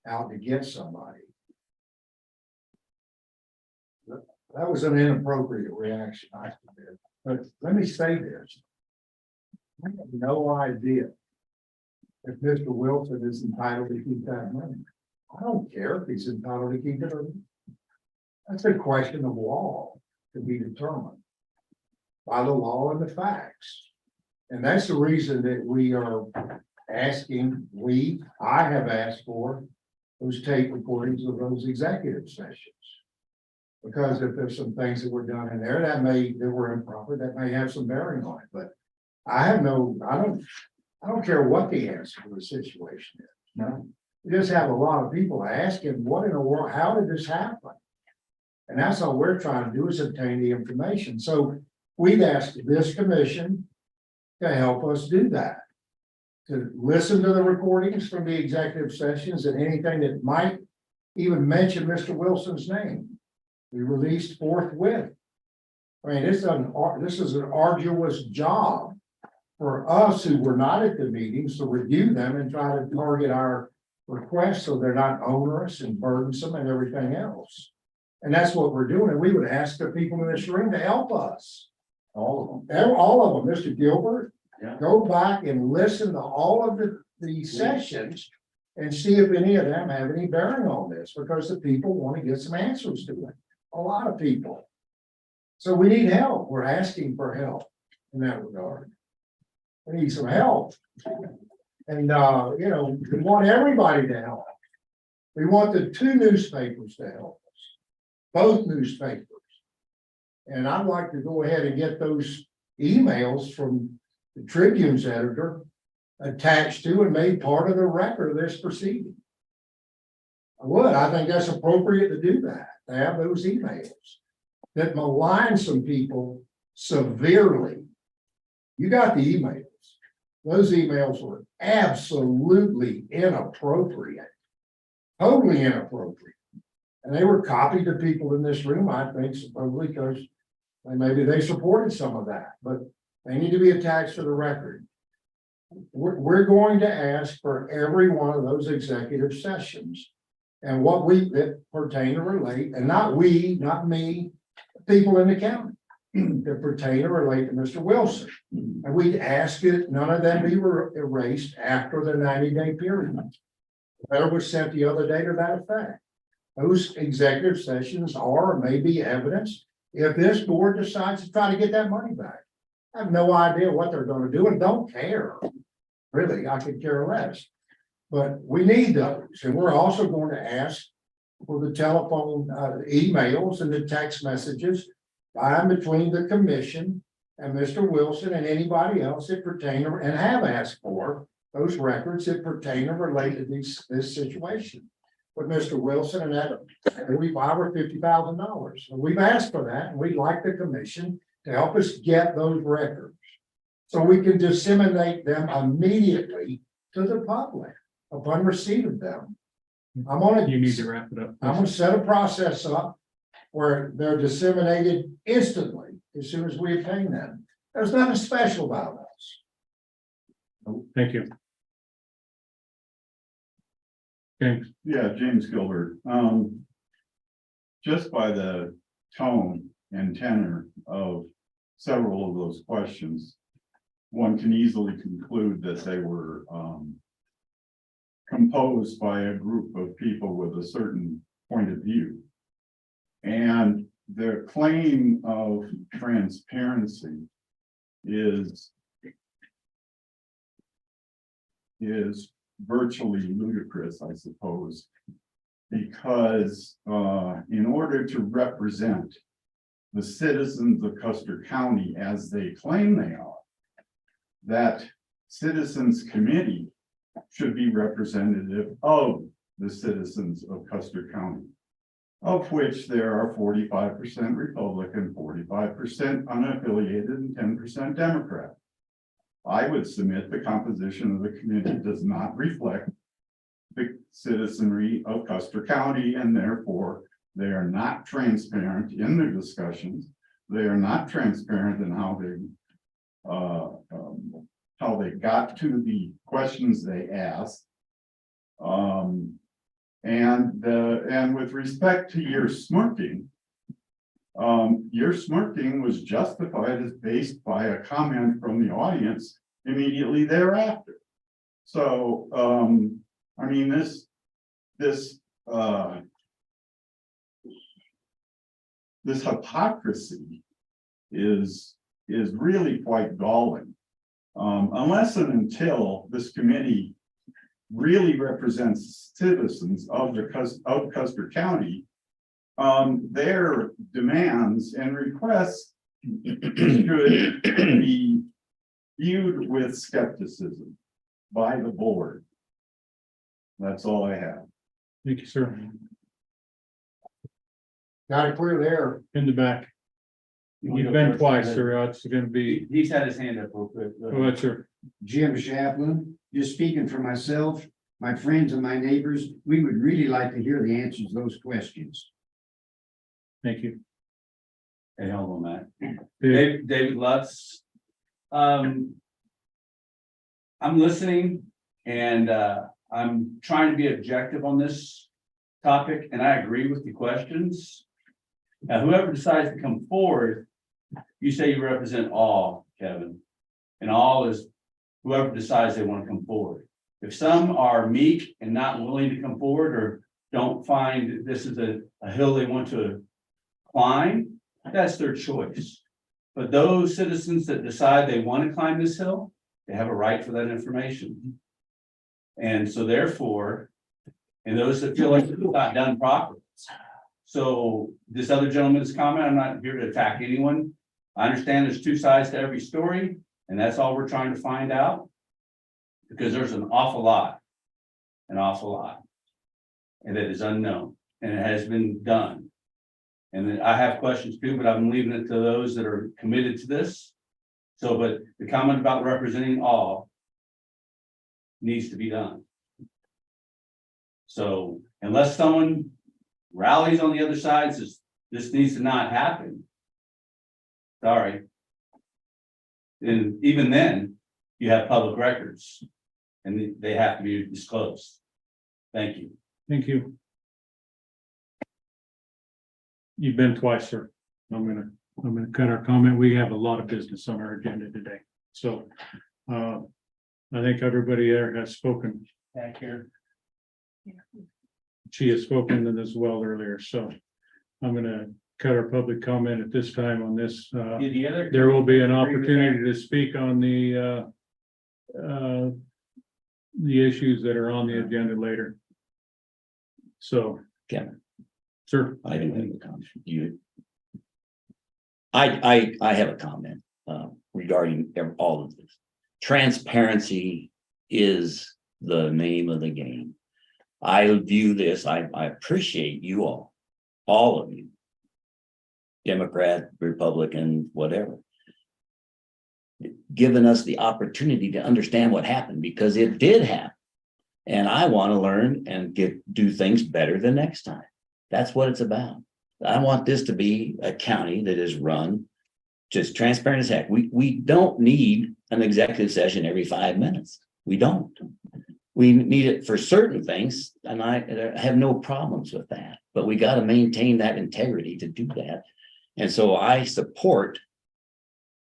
E: out to get somebody. That was an inappropriate reaction, I did. But let me say this. I have no idea if Mr. Wilson is entitled to keep that money. I don't care if he's entitled to keep it or not. That's a question of law to be determined by the law and the facts. And that's the reason that we are asking, I have asked for those tape recordings of those executive sessions. Because if there's some things that were done in there that were improper, that may have some bearing on it, but I don't care what the answer to the situation is. No, you just have a lot of people asking, what in the world, how did this happen? And that's all we're trying to do is obtain the information. So we've asked this commission to help us do that. To listen to the recordings from the executive sessions and anything that might even mention Mr. Wilson's name. We released forthwith. I mean, this is an arduous job for us who were not at the meetings to review them and try to target our requests so they're not onerous and burdensome and everything else. And that's what we're doing. And we would ask the people in this room to help us.
K: All of them.
E: All of them, Mr. Gilbert.
K: Yeah.
E: Go back and listen to all of the sessions and see if any of them have any bearing on this, because the people want to get some answers to it. A lot of people. So we need help. We're asking for help in that regard. We need some help. And, you know, we want everybody to help. We want the two newspapers to help us, both newspapers. And I'd like to go ahead and get those emails from the Tribune's editor attached to and made part of the record of this proceeding. I think that's appropriate to do that, to have those emails that malign some people severely. You got the emails. Those emails were absolutely inappropriate, totally inappropriate. And they were copied to people in this room, I think, supposedly because maybe they supported some of that, but they need to be attached to the record. We're going to ask for every one of those executive sessions and what that pertain to relate, and not we, not me, people in the county that pertain to relate to Mr. Wilson. And we'd ask it, none of them be erased after the 90-day period. The letter was sent the other day to that effect. Those executive sessions are or may be evidence if this board decides to try to get that money back. I have no idea what they're going to do and don't care. Really, I could care less. But we need those. And we're also going to ask for the telephone emails and the text messages by and between the commission and Mr. Wilson and anybody else that pertain to, and have asked for those records that pertain or relate to this situation with Mr. Wilson, and that we over $50,000. And we've asked for that, and we'd like the commission to help us get those records so we can disseminate them immediately to the public upon receipt of them.
C: You need to wrap it up.
E: I'm gonna set a process up where they're disseminated instantly as soon as we obtain them. There's nothing special about us.
C: Thank you. James,
A: Yeah, James Gilbert. Just by the tone and tenor of several of those questions, one can easily conclude that they were composed by a group of people with a certain point of view. And their claim of transparency is virtually ludicrous, I suppose, because in order to represent the citizens of Custer County as they claim they are, that citizens committee should be representative of the citizens of Custer County, of which there are 45% Republican, 45% unaffiliated, and 10% Democrat. I would submit the composition of the committee does not reflect the citizenry of Custer County, and therefore they are not transparent in their discussions. They are not transparent in how they got to the questions they asked. And with respect to your smirking was justified as based by a comment from the audience immediately thereafter. So, I mean, this hypocrisy is really quite galling. Unless and until this committee really represents citizens of Custer County, their demands and requests should be viewed with skepticism by the board. That's all I have.
C: thank you, sir.
E: Got it clear there.
C: In the back. You've been twice, sir. It's gonna be,
H: He's had his hand up real quick. Go
C: go
H: ahead.
C: ahead, sir.
L: Jim Chaplin, just speaking for myself, my friends and my neighbors, we would really like to hear the answers to those questions.
C: Thank you.
H: Hey, hold on, Matt.
C: Dave,
H: David Lutz. I'm listening and I'm trying to be objective on this topic, and I agree with the questions. Now, whoever decides to come forward, you say you represent all, Kevin. And all is whoever decides they want to come forward. If some are meek and not willing to come forward or don't find this is a hill they want to climb, that's their choice. But those citizens that decide they want to climb this hill, they have a right for that information. And so therefore, and those that feel like it's not done properly. So this other gentleman's comment, I'm not here to attack anyone. I understand there's two sides to every story, and that's all we're trying to find out. Because there's an awful lot. And that is unknown, and it has been done. And then I have questions too, but I'm leaving it to those that are committed to this. So, but the comment about representing all needs to be done. So unless someone rallies on the other side, says this needs to not happen. Sorry. And even then, you have public records and they have to be disclosed. Thank you.
C: Thank you. You've been twice, sir. I'm gonna cut our comment. We have a lot of business on our agenda today. So I think everybody there has spoken back here. She has spoken as well earlier, so I'm gonna cut our public comment at this time on this. There will be an opportunity to speak on the issues that are on the agenda later. So,
G: Kevin,
C: sir.
G: I do have a comment. I have a comment regarding all of this. Transparency is the name of the game. I view this, I appreciate you all of you, Democrat, Republican, whatever, giving us the opportunity to understand what happened, because it did happen. And I want to learn and do things better the next time. That's what it's about. I want this to be a county that is run just transparent as heck. We don't need an executive session every 5 minutes. We don't. We need it for certain things, and I have no problems with that. But we got to maintain that integrity to do that. And so I support,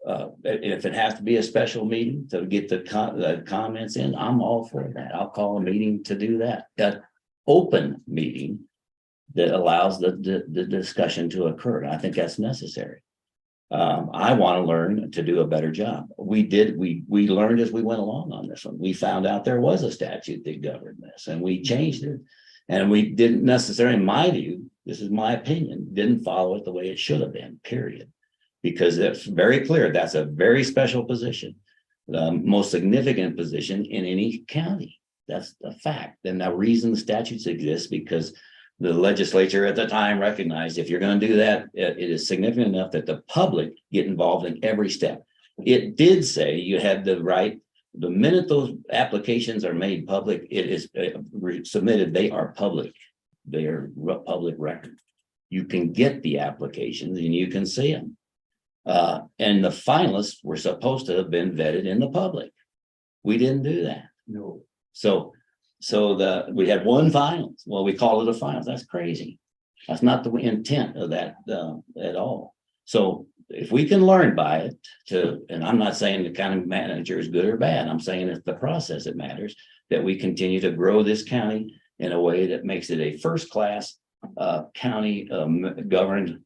G: if it has to be a special meeting to get the comments in, I'm all for that. I'll call a meeting to do that. That open meeting that allows the discussion to occur. I think that's necessary. I want to learn to do a better job. We learned as we went along on this one. We found out there was a statute that governed this, and we changed it. And we didn't necessarily, in my view, this is my opinion, didn't follow it the way it should have been, period. Because it's very clear, that's a very special position, the most significant position in any county. That's a fact. And the reason the statutes exist, because the legislature at the time recognized if you're going to do that, it is significant enough that the public get involved in every step. It did say you had the right, the minute those applications are made public, it is submitted, they are public. They are public record. You can get the applications and you can see them. And the finalists were supposed to have been vetted in the public. We didn't do that.
H: No.
G: So we had one finals. Well, we call it a finals. That's crazy. That's not the intent of that at all. So if we can learn by it and I'm not saying the county manager is good or bad. I'm saying it's the process that matters, that we continue to grow this county in a way that makes it a first-class county governed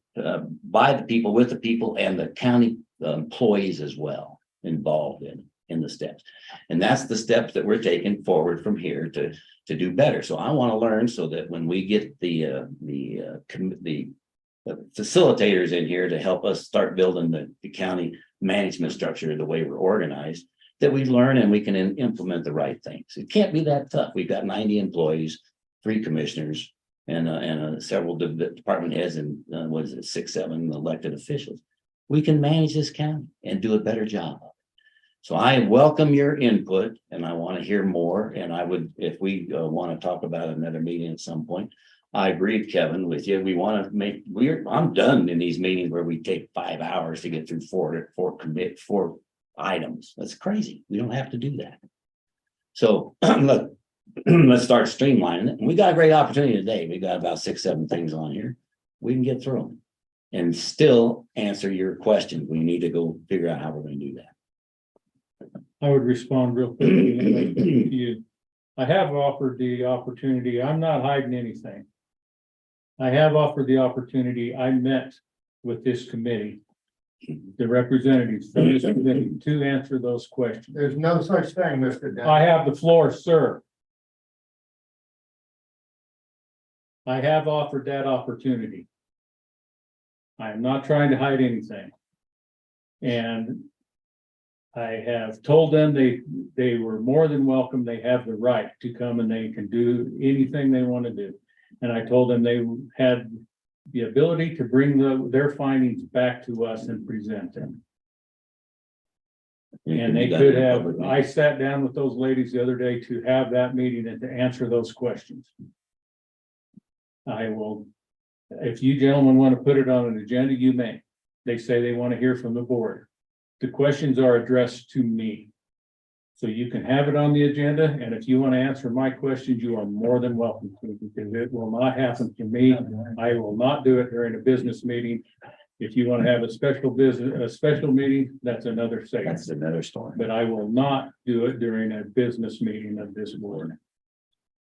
G: by the people, with the people, and the county employees as well involved in the steps. And that's the steps that we're taking forward from here to do better. So I want to learn so that when we get the facilitators in here to help us start building the county management structure the way we're organized, that we learn and we can implement the right things. It can't be that tough. We've got 90 employees, 3 commissioners, and several department heads, and 6, 7 elected officials. We can manage this county and do a better job. So I welcome your input, and I want to hear more. And I would, if we want to talk about another meeting at some point, I agree, Kevin, with you. We want to make I'm done in these meetings where we take 5 hours to get through 4 items. That's crazy. We don't have to do that. So look, let's start streamlining it. And we got a great opportunity today. We got about 6, 7 things on here. We can get through them and still answer your questions. We need to go figure out how we're going to do that.
C: I would respond real quickly. to you. I have offered the opportunity. I'm not hiding anything. I have offered the opportunity. I met with this committee, the representatives from this committee, to answer those questions.
E: There's no such thing, Mr. Dennis.
C: I have the floor, sir. I have offered that opportunity. I am not trying to hide anything. And I have told them they were more than welcome. They have the right to come and they can do anything they want to do. And I told them they had the ability to bring their findings back to us and present them. And they could have, I sat down with those ladies the other day to have that meeting and to answer those questions. I will, if you gentlemen want to put it on an agenda, you may. They say they want to hear from the board. The questions are addressed to me. So you can have it on the agenda, and if you want to answer my questions, you are more than welcome to, because it will not happen to me. I will not do it during a business meeting. If you want to have a special meeting, that's another thing.
G: That's another story.
C: But I will not do it during a business meeting of this board.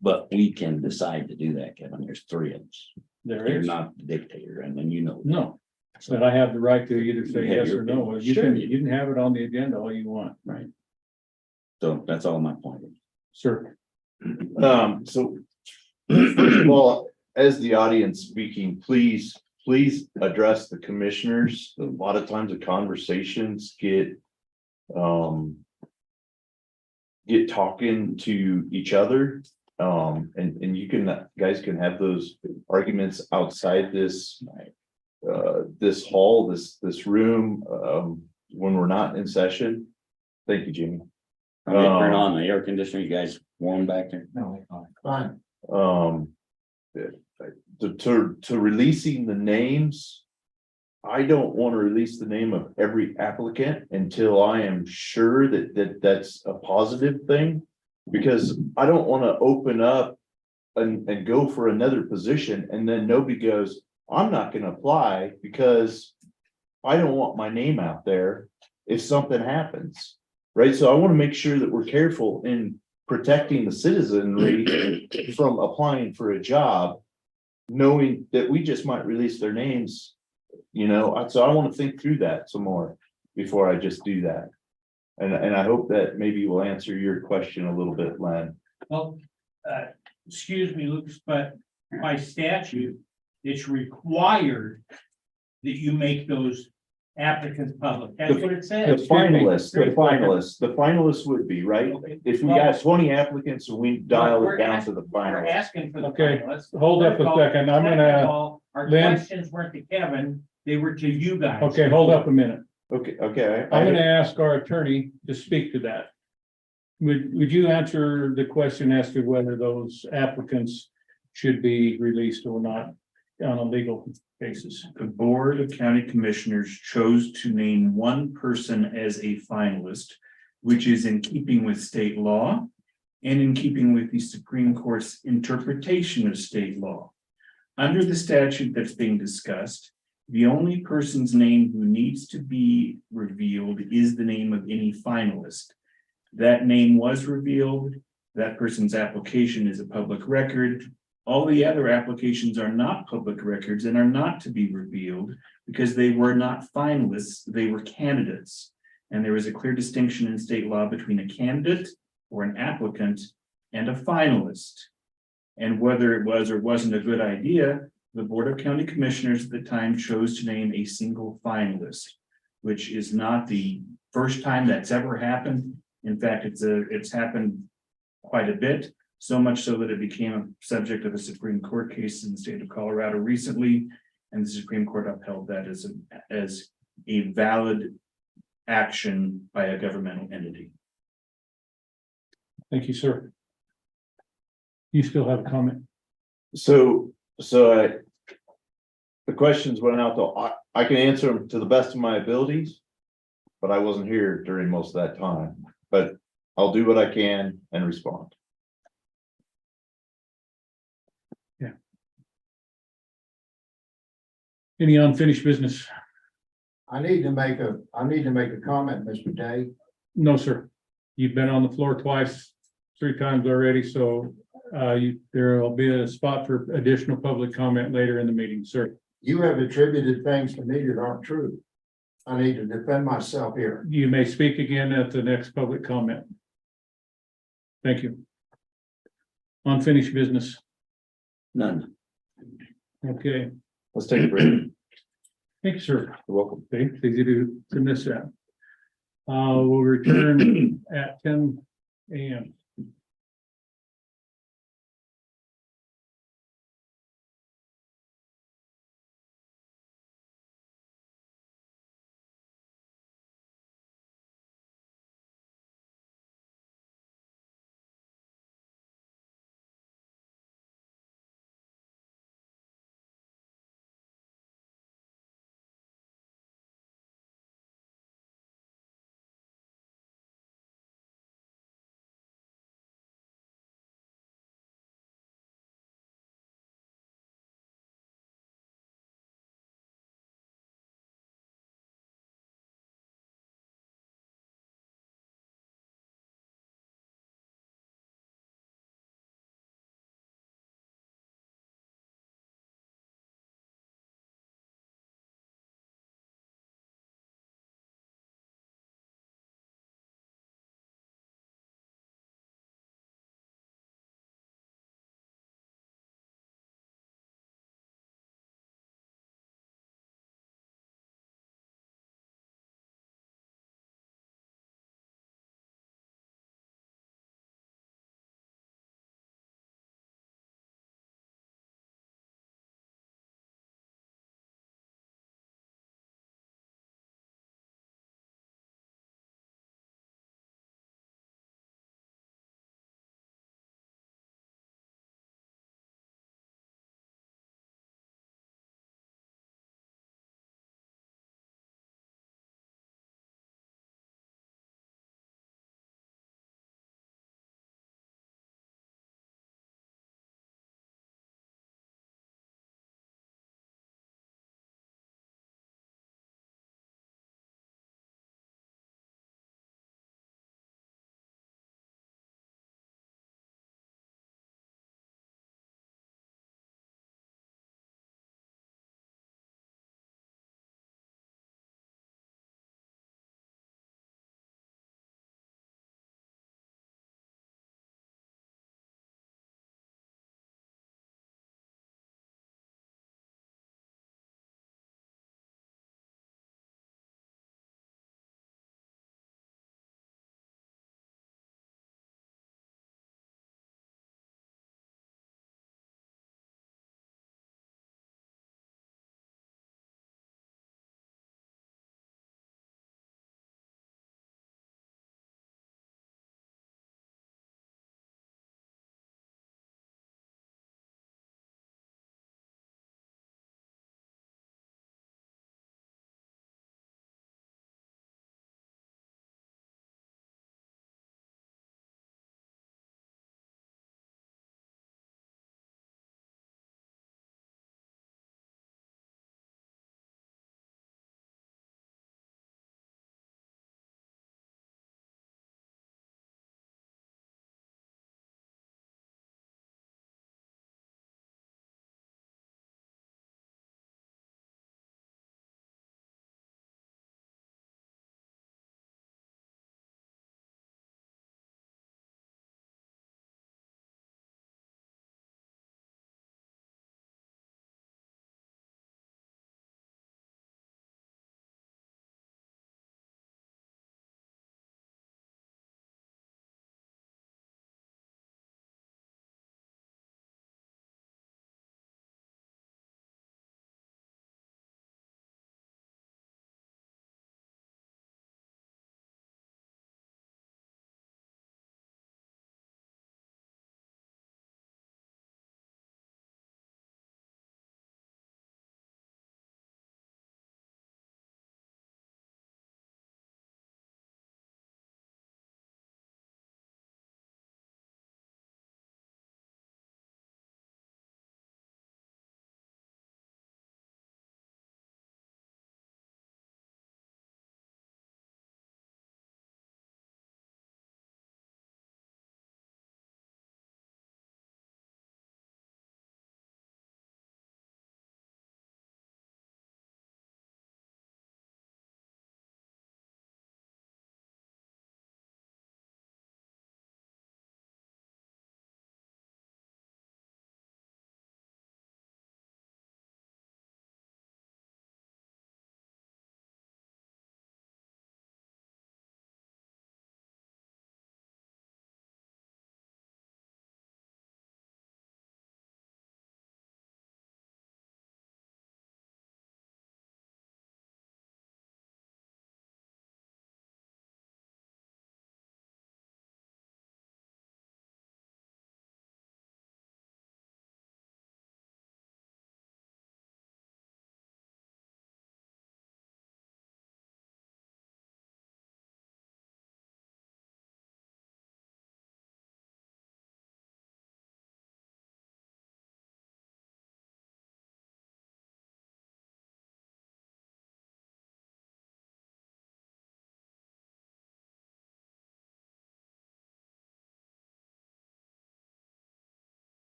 G: But we can decide to do that, Kevin. There's 3 of us.
C: There
G: You're
C: is,
G: not the dictator, and then you know.
C: no, but I have the right to either say
G: You have
C: yes
G: your
C: or no.
G: opinion.
C: You
G: Sure.
C: can have it on the agenda all you want,
G: Right. So that's all my point.
C: sir.
F: So first of all, as the audience speaking, please address the commissioners. A lot of times the conversations get talking to each other. And you guys can have those arguments outside this hall, this room, when we're not in session. Thank you, Jimmy.
G: I'm gonna turn on the air conditioner. You guys warm back there?
E: No, fine.
F: To releasing the names. I don't want to release the name of every applicant until I am sure that that's a positive thing. Because I don't want to open up and go for another position and then nobody goes, I'm not gonna apply because I don't want my name out there if something happens. Right, so I want to make sure that we're careful in protecting the citizenry from applying for a job. Knowing that we just might release their names, so I want to think through that some more before I just do that. And I hope that maybe will answer your question a little bit, Len.
J: Well, excuse me, Lucas, but by statute, it's required that you make those applicants public. That's what it
F: The
J: says.
F: finalists would be, right?
J: Okay.
F: If we got 20 applicants and we dial
J: We're
F: it down
J: asking-
F: to the
J: We're
F: finalists.
J: asking for the
C: Okay,
J: finalists.
C: hold up a
J: First of all-
C: second. I'm
J: second of
C: gonna,
J: all, Our
C: Lynn?
J: questions weren't to Kevin, they were to you guys.
C: okay, hold up a minute.
F: Okay.
C: I'm gonna ask our attorney to speak to that. Would you answer the question as to whether those applicants should be released or not on a legal basis?
M: The Board of County Commissioners chose to name one person as a finalist, which is in keeping with state law and in keeping with the Supreme Court's interpretation of state law. Under the statute that's being discussed, the only person's name who needs to be revealed is the name of any finalist. That name was revealed. That person's application is a public record. All the other applications are not public records and are not to be revealed because they were not finalists, they were candidates. And there is a clear distinction in state law between a candidate or an applicant and a finalist. And whether it was or wasn't a good idea, the Board of County Commissioners at the time chose to name a single finalist, which is not the first time that's ever happened. In fact, it's happened quite a bit. So much so that it became a subject of a Supreme Court case in the state of Colorado recently, and the Supreme Court upheld that as a valid action by a governmental entity.
C: Thank you, sir. You still have a comment?
F: So the questions went out though. I can answer them to the best of my abilities, but I wasn't here during most of that time. But I'll do what I can and respond.
C: Any unfinished business?
E: I need to make a comment, Mr. Day.
C: No, sir. You've been on the floor twice, 3 times already, so there will be a spot for additional public comment later in the meeting, sir.
E: You have attributed things to me that aren't true. I need to defend myself here.
C: You may speak again at the next public comment. Thank you. Unfinished business.
G: None.
C: Okay,
F: Let's take a break.
C: thank you, sir.
F: You're welcome.
C: Okay, it's easy to miss that. We'll return at 10 a.m.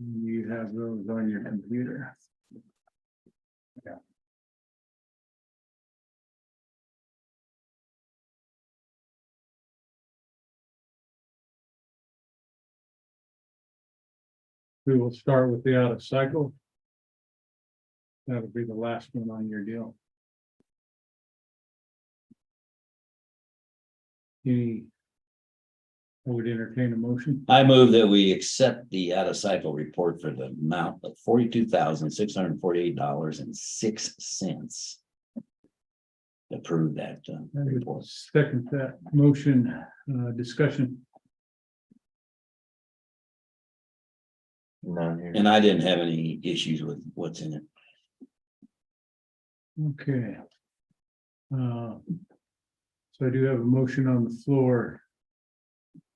C: You have those on your computer. We will start with the out of cycle. That'll be the last one on your deal. I would entertain a motion.
G: I move that we accept the out of cycle report for the amount of $42,648.06. Approve that
C: I would
G: report.
C: second that motion, discussion.
F: None here.
G: And I didn't have any issues with what's in it.
C: Okay. So I do have a motion on the floor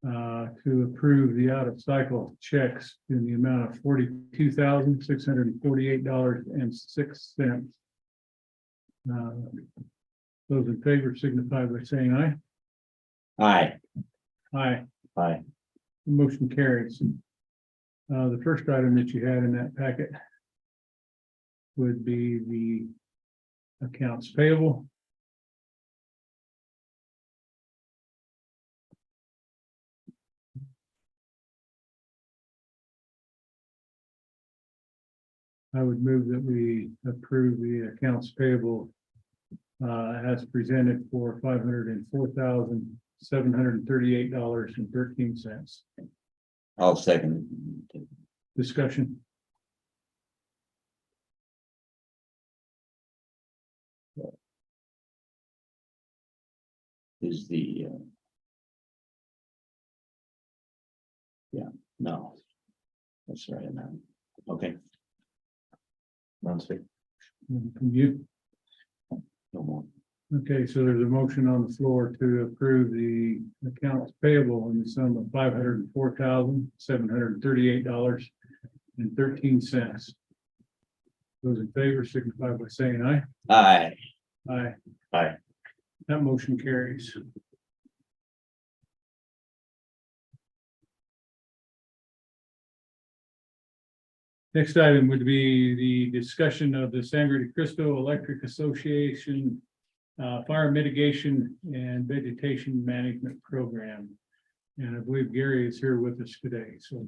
C: to approve the out of cycle checks in the amount of $42,648.06. Those in favor signify by saying aye.
G: Aye.
C: Aye.
F: Aye.
C: The motion carries. The first item that you had in that packet would be the accounts payable. I would move that we approve the accounts payable as presented for $504,738.13.
G: I'll second.
C: Discussion.
G: Is the yeah, no. That's right now. Okay,
F: None speak.
C: From you.
G: no more.
C: Okay, so there's a motion on the floor to approve the accounts payable in the sum of $504,738.13. Those in favor signify by saying aye.
G: Aye.
C: Aye.
F: Aye.
C: That motion carries. Next item would be the discussion of the Sangre de Cristo Electric Association Fire Mitigation and Vegetation Management Program. And I believe Gary is here with us today, so.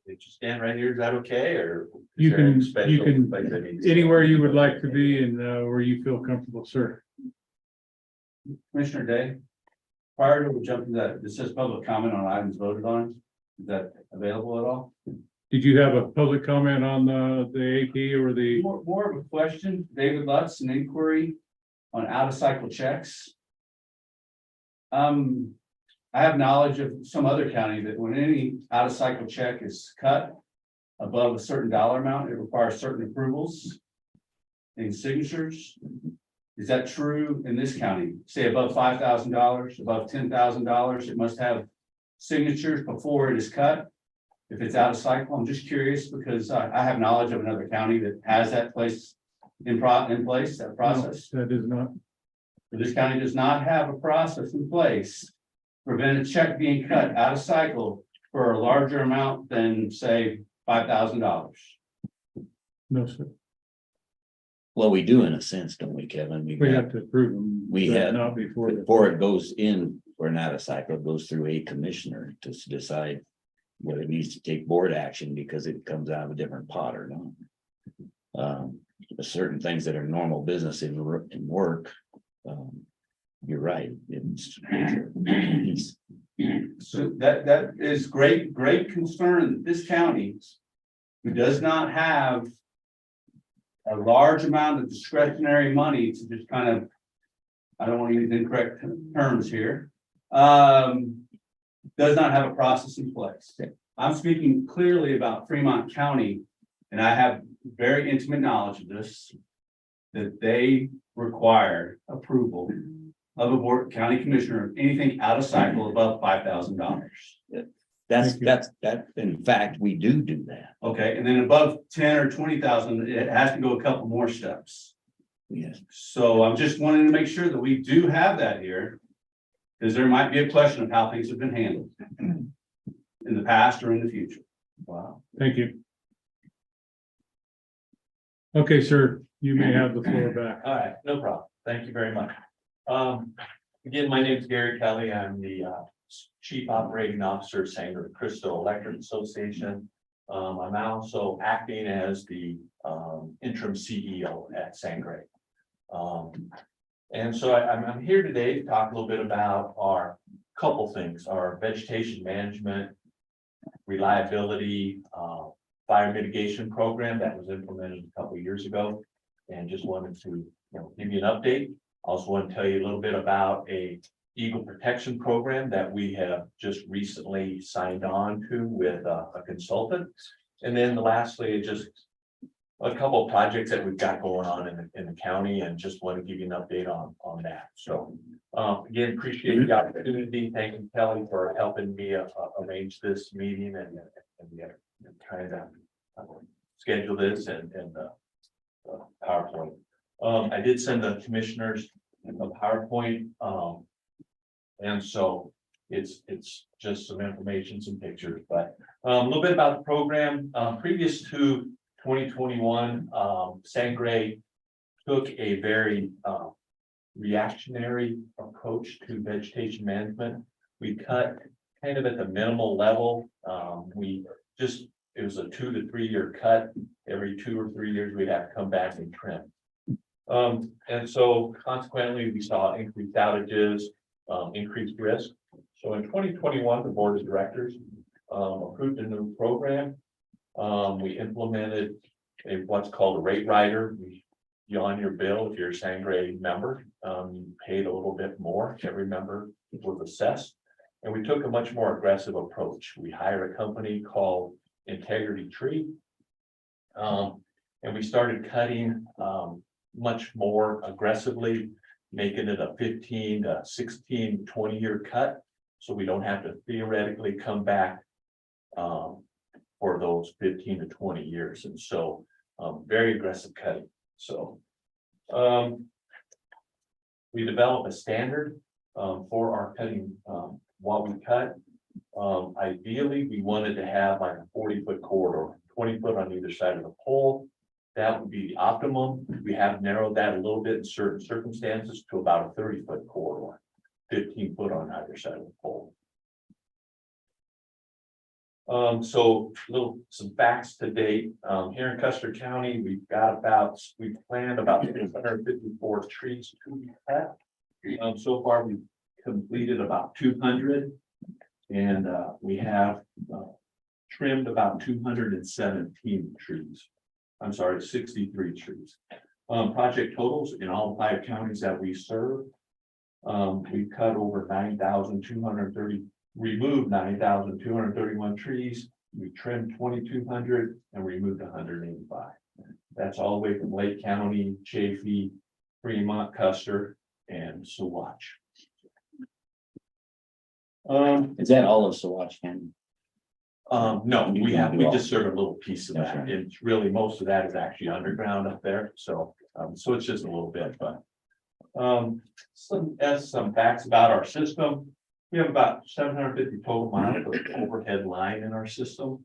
D: Did you stand right here? Is that okay, or?
C: You
D: is there any
C: can,
D: special
C: you can,
D: place I need to
C: anywhere you would like to be and where you feel comfortable, sir.
H: Commissioner Day, prior to jumping that, this says public comment on items voted on. Is that available at all?
C: Did you have a public comment on the AP or the?
H: More of a question, David Lutz, an inquiry on out of cycle checks. I have knowledge of some other county that when any out of cycle check is cut above a certain dollar amount, it requires certain approvals and signatures. Is that true in this county? Say above $5,000, above $10,000, it must have signatures before it is cut. If it's out of cycle, I'm just curious because I have knowledge of another county that has that place in place, that process.
C: No, that is not.
H: But this county does not have a process in place to prevent a check being cut out of cycle for a larger amount than, say, $5,000.
C: No, sir.
G: Well, we do in a sense, don't we, Kevin?
C: We have to approve them.
G: We
C: but
G: have-
C: Not before.
G: Before it goes in for an out of cycle, it goes through a commissioner to decide whether it needs to take board action because it comes out of a different pot or not. Certain things that are normal business in work. You're right.
H: So that is great concern that this county, who does not have a large amount of discretionary money to just kind of, I don't want to use incorrect terms here, does not have a process in place. I'm speaking clearly about Fremont County, and I have very intimate knowledge of this, that they require approval of a board county commissioner of anything out of cycle above $5,000.
G: That, in fact, we do that.
H: Okay, and then above 10 or 20,000, it has to go a couple more steps.
G: Yes.
H: So I'm just wanting to make sure that we do have that here. Because there might be a question of how things have been handled. And in the past or in the future.
D: Wow.
C: Thank you. Okay, sir, you may have the floor back.
N: All right, no problem. Thank you very much. Again, my name is Gary Kelly. I'm the Chief Operating Officer, Sangre Crystal Electric Association. I'm also acting as the interim CEO at Sangre. And so I'm here today to talk a little bit about our couple things, our vegetation management, reliability, fire mitigation program that was implemented a couple of years ago. And just wanted to, give you an update. Also want to tell you a little bit about a eagle protection program that we have just recently signed on to with a consultant. And then lastly, just a couple of projects that we've got going on in the county, and just want to give you an update on that. So again, appreciate the opportunity. Thank you, Kelly, for helping me arrange this meeting and kind of schedule this and PowerPoint. I did send the commissioners a PowerPoint, and so it's just some information, some pictures, but a little bit about the program. Previous to 2021, Sangre took a very reactionary approach to vegetation management. We cut kind of at the minimal level. It was a 2 to 3 year cut. Every 2 or 3 years, we'd have to come back and trim. And so consequently, we saw increased outages, increased risk. So in 2021, the board of directors approved a new program. We implemented what's called a rate rider. On your bill, if you're a Sangre member, you paid a little bit more. Every member was assessed. And we took a much more aggressive approach. We hired a company called Integrity Tree. And we started cutting much more aggressively, making it a 15 to 16, 20 year cut. So we don't have to theoretically come back for those 15 to 20 years. And so very aggressive cutting. So we developed a standard for our cutting while we cut. Ideally, we wanted to have like a 40-foot corridor, 20 foot on either side of the pole. That would be the optimum. We have narrowed that a little bit in certain circumstances to about a 30-foot corridor, 15 foot on either side of the pole. So some facts to date. Here in Custer County, we've planned about 654 trees to be cut. So far, we've completed about 200, and we have trimmed about 217 trees. I'm sorry, 63 trees. Project totals in all 5 counties that we serve. We've cut over 9,230, removed 9,231 trees. We trimmed 2,200 and removed 185. That's all the way from Lake County, Chaffee, Fremont, Custer, and Saguache.
G: Is that all of Saguache County?
N: No, we just serve a little piece of that. It's really, most of that is actually underground up there. So, so it's just a little bit, but some facts about our system. We have about 750 total miles of overhead line in our system.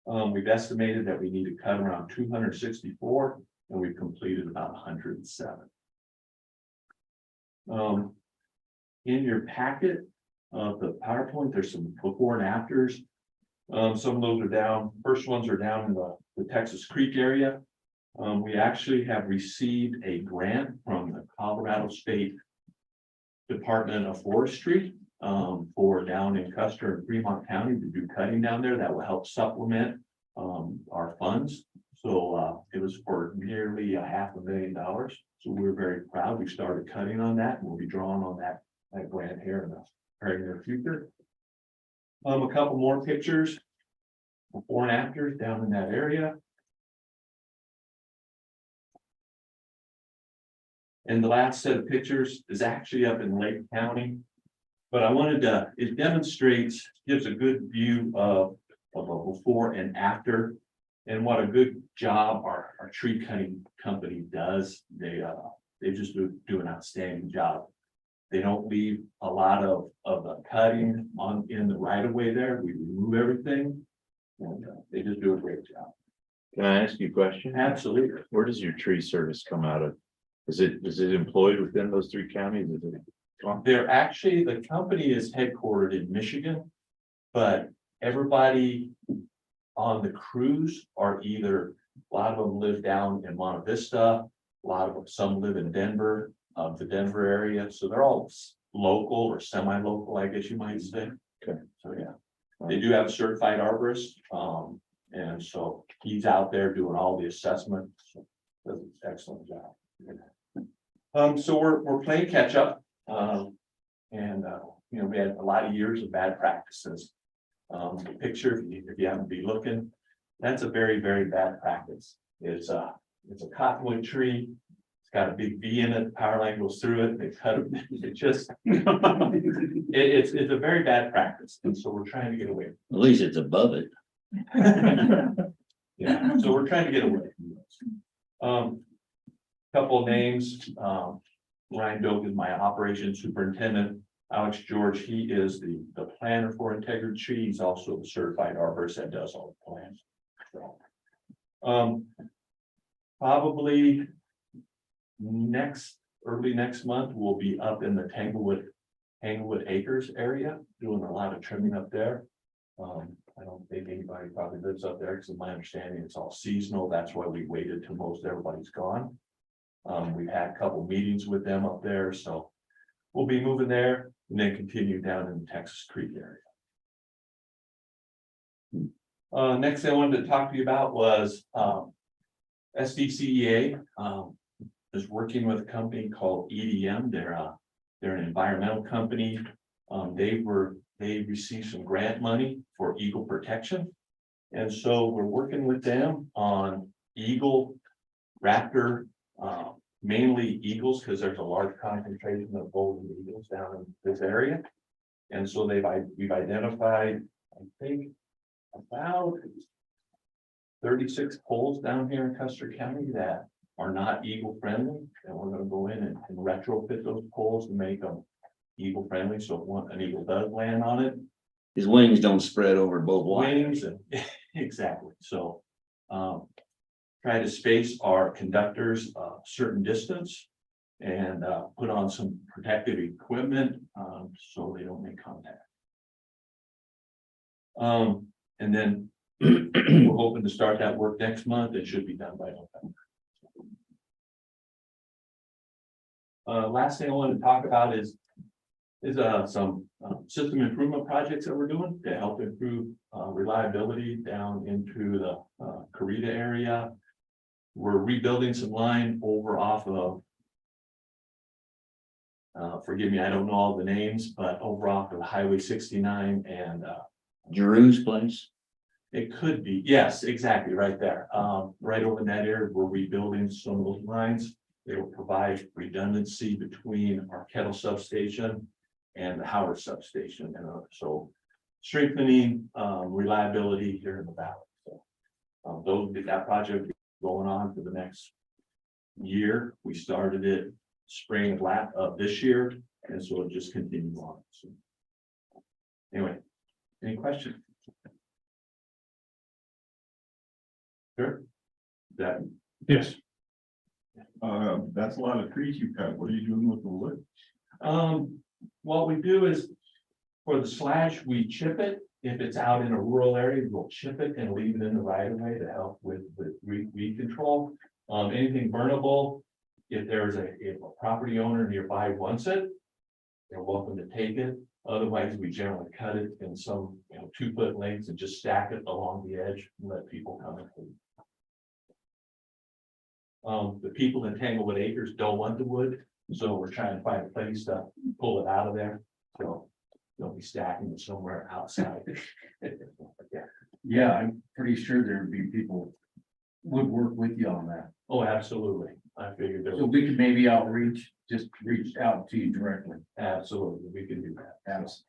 N: We've estimated that we need to cut around 264, and we've completed about 107. In your packet of the PowerPoint, there's some before and afters. Some of those are down. First ones are down in the Texas Creek area. We actually have received a grant from the Colorado State Department of Forestry for down in Custer and Fremont County to do cutting down there. That will help supplement our funds. So it was for nearly $500,000. So we're very proud. We started cutting on that, and we'll be drawing on that grant here in the very near future. A couple more pictures, before and afters down in that area. And the last set of pictures is actually up in Lake County. But I wanted to, it demonstrates, gives a good view of a before and after, and what a good job our tree cutting company does. They just do an outstanding job. They don't leave a lot of the cutting in the right of way there. We remove everything. And they just do a great job.
F: Can I ask you a question?
N: Absolutely.
F: Where does your tree service come out of? Is it employed within those three counties? Is it?
N: They're actually, the company is headquartered in Michigan, but everybody on the crews are either, a lot of them live down in Monte Vista, a lot of them, some live in Denver, the Denver area, so they're all local or semi-local, I guess you might say.
F: Okay.
N: So, yeah, they do have a certified arborist, and so he's out there doing all the assessment, so does an excellent job. So we're playing catch up. You know, we had a lot of years of bad practices. The picture, if you happen to be looking, that's a very, very bad practice. It's a cottonwood tree. It's got a big V in it, the power line goes through it, they cut it, it just, it's a very bad practice, and so we're trying to get away.
G: At least it's above it.
N: Yeah, so we're trying to get away from those. Couple of names, Ryan Doak is my operations superintendent. Alex George, he is the planner for Integrity Tree. He's also the certified arborist that does all the plans. So, probably early next month, we'll be up in the Tanglewood Acres area, doing a lot of trimming up there. I don't think anybody probably lives up there, because in my understanding, it's all seasonal. That's why we waited till most everybody's gone. We've had a couple meetings with them up there, so we'll be moving there and then continue down in the Texas Creek area. Next thing I wanted to talk to you about was SDCEA is working with a company called EDM. They're an environmental company. They received some grant money for eagle protection. And so we're working with them on eagle, raptor, mainly eagles, because there's a large concentration of golden eagles down in this area. And so we've identified, I think, about 36 poles down here in Custer County that are not eagle friendly. And we're going to go in and retrofit those poles to make them eagle friendly. So if an eagle does land on it,
G: His wings don't spread over both wings.
N: wings and exactly. So try to space our conductors a certain distance and put on some protective equipment so they don't make contact. And then we're hoping to start that work next month. It should be done by November. Last thing I wanted to talk about is some system improvement projects that we're doing to help improve reliability down into the Carita area. We're rebuilding some line over off of, forgive me, I don't know all the names, but over off of Highway 69 and
G: Drew's place.
N: it could be, yes, exactly, right there. Right over in that area, we're rebuilding some of those lines. They will provide redundancy between our Kettle substation and the Howard substation, and so strengthening reliability here in the valley. So that project going on for the next year. We started it spring of this year, and so it just continues on. So anyway, any questions? Sure. That
C: Yes.
A: That's a lot of trees you cut. What are you doing with the wood?
N: what we do is for the slash, we chip it. If it's out in a rural area, we'll chip it and leave it in the right of way to help with weed control. Anything burnable, if a property owner nearby wants it, they're welcome to take it. Otherwise, we generally cut it in some 2-foot lengths and just stack it along the edge and let people come and. The people in Tanglewood Acres don't want the wood, so we're trying to find a place to pull it out of there. So they'll be stacking it somewhere outside.
K: Yeah, I'm pretty sure there'd be people would work with you on that.
N: Oh, absolutely. I figured there
K: So
N: would
K: we could maybe just reach out to you directly.
N: absolutely, we can do that.
K: That's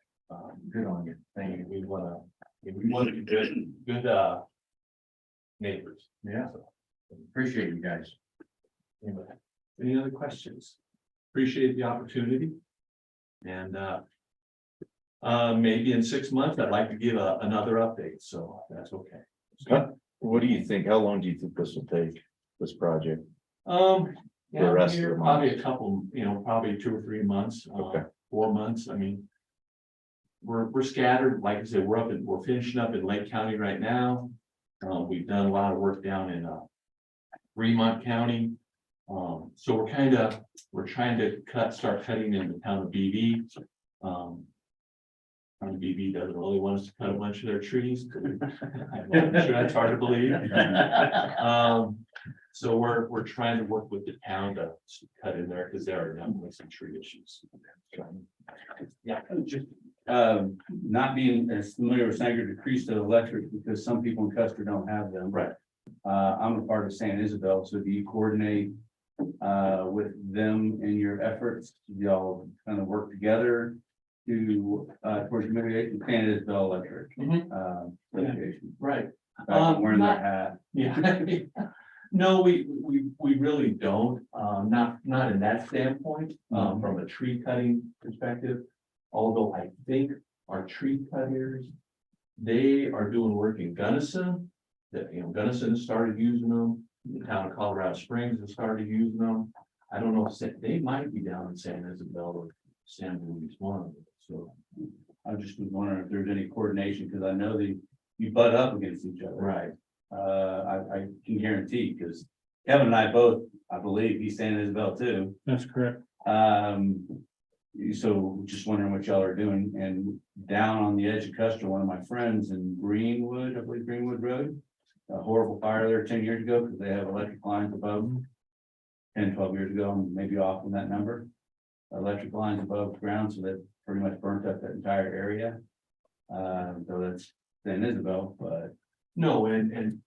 K: good on you. Thank you.
N: We wanna be good neighbors.
K: Yeah, appreciate you guys.
N: Anyway, any other questions? Appreciate the opportunity. And maybe in 6 months, I'd like to give another update, so that's okay.
F: What do you think? How long do you think this will take, this project? The
N: Yeah,
F: rest of
N: here,
F: the
N: probably a couple, probably 2 or 3 months,
F: Okay.
N: 4 months, I mean. We're scattered, like I said, we're finishing up in Lake County right now. We've done a lot of work down in Fremont County. So we're trying to start cutting in the town of BB. Town of BB doesn't really want us to cut a bunch of their trees. I'm sure that's hard to believe. So we're trying to work with the town to cut in there because there are definitely some tree issues.
H: Yeah, just, not being as familiar with Sangre de Cristo Electric, because some people in Custer don't have them.
N: Right.
H: I'm a part of San Isabel, so do you coordinate with them in your efforts? Do y'all kind of work together to towards mitigation? San Isabel Electric litigation.
N: Right.
H: Wearing their hat.
N: Yeah. No, we really don't, not in that standpoint, from a tree cutting perspective. Although I think our tree cutters, they are doing work in Gunnison. That, Gunnison has started using them, the town of Colorado Springs has started using them. I don't know if they might be down in San Isabel or San Luis one, so.
H: I just was wondering if there's any coordination, because I know you butt up against each other.
N: Right.
H: I can guarantee, because Kevin and I both, I believe, he's San Isabel too.
C: That's correct.
H: So just wondering what y'all are doing, and down on the edge of Custer, one of my friends in Greenwood, I believe Greenwood Road. A horrible fire there 10 years ago, because they have electric lines above them. 10, 12 years ago, and maybe off on that number. Electric lines above ground, so that pretty much burnt up that entire area. So that's San Isabel, but
N: No,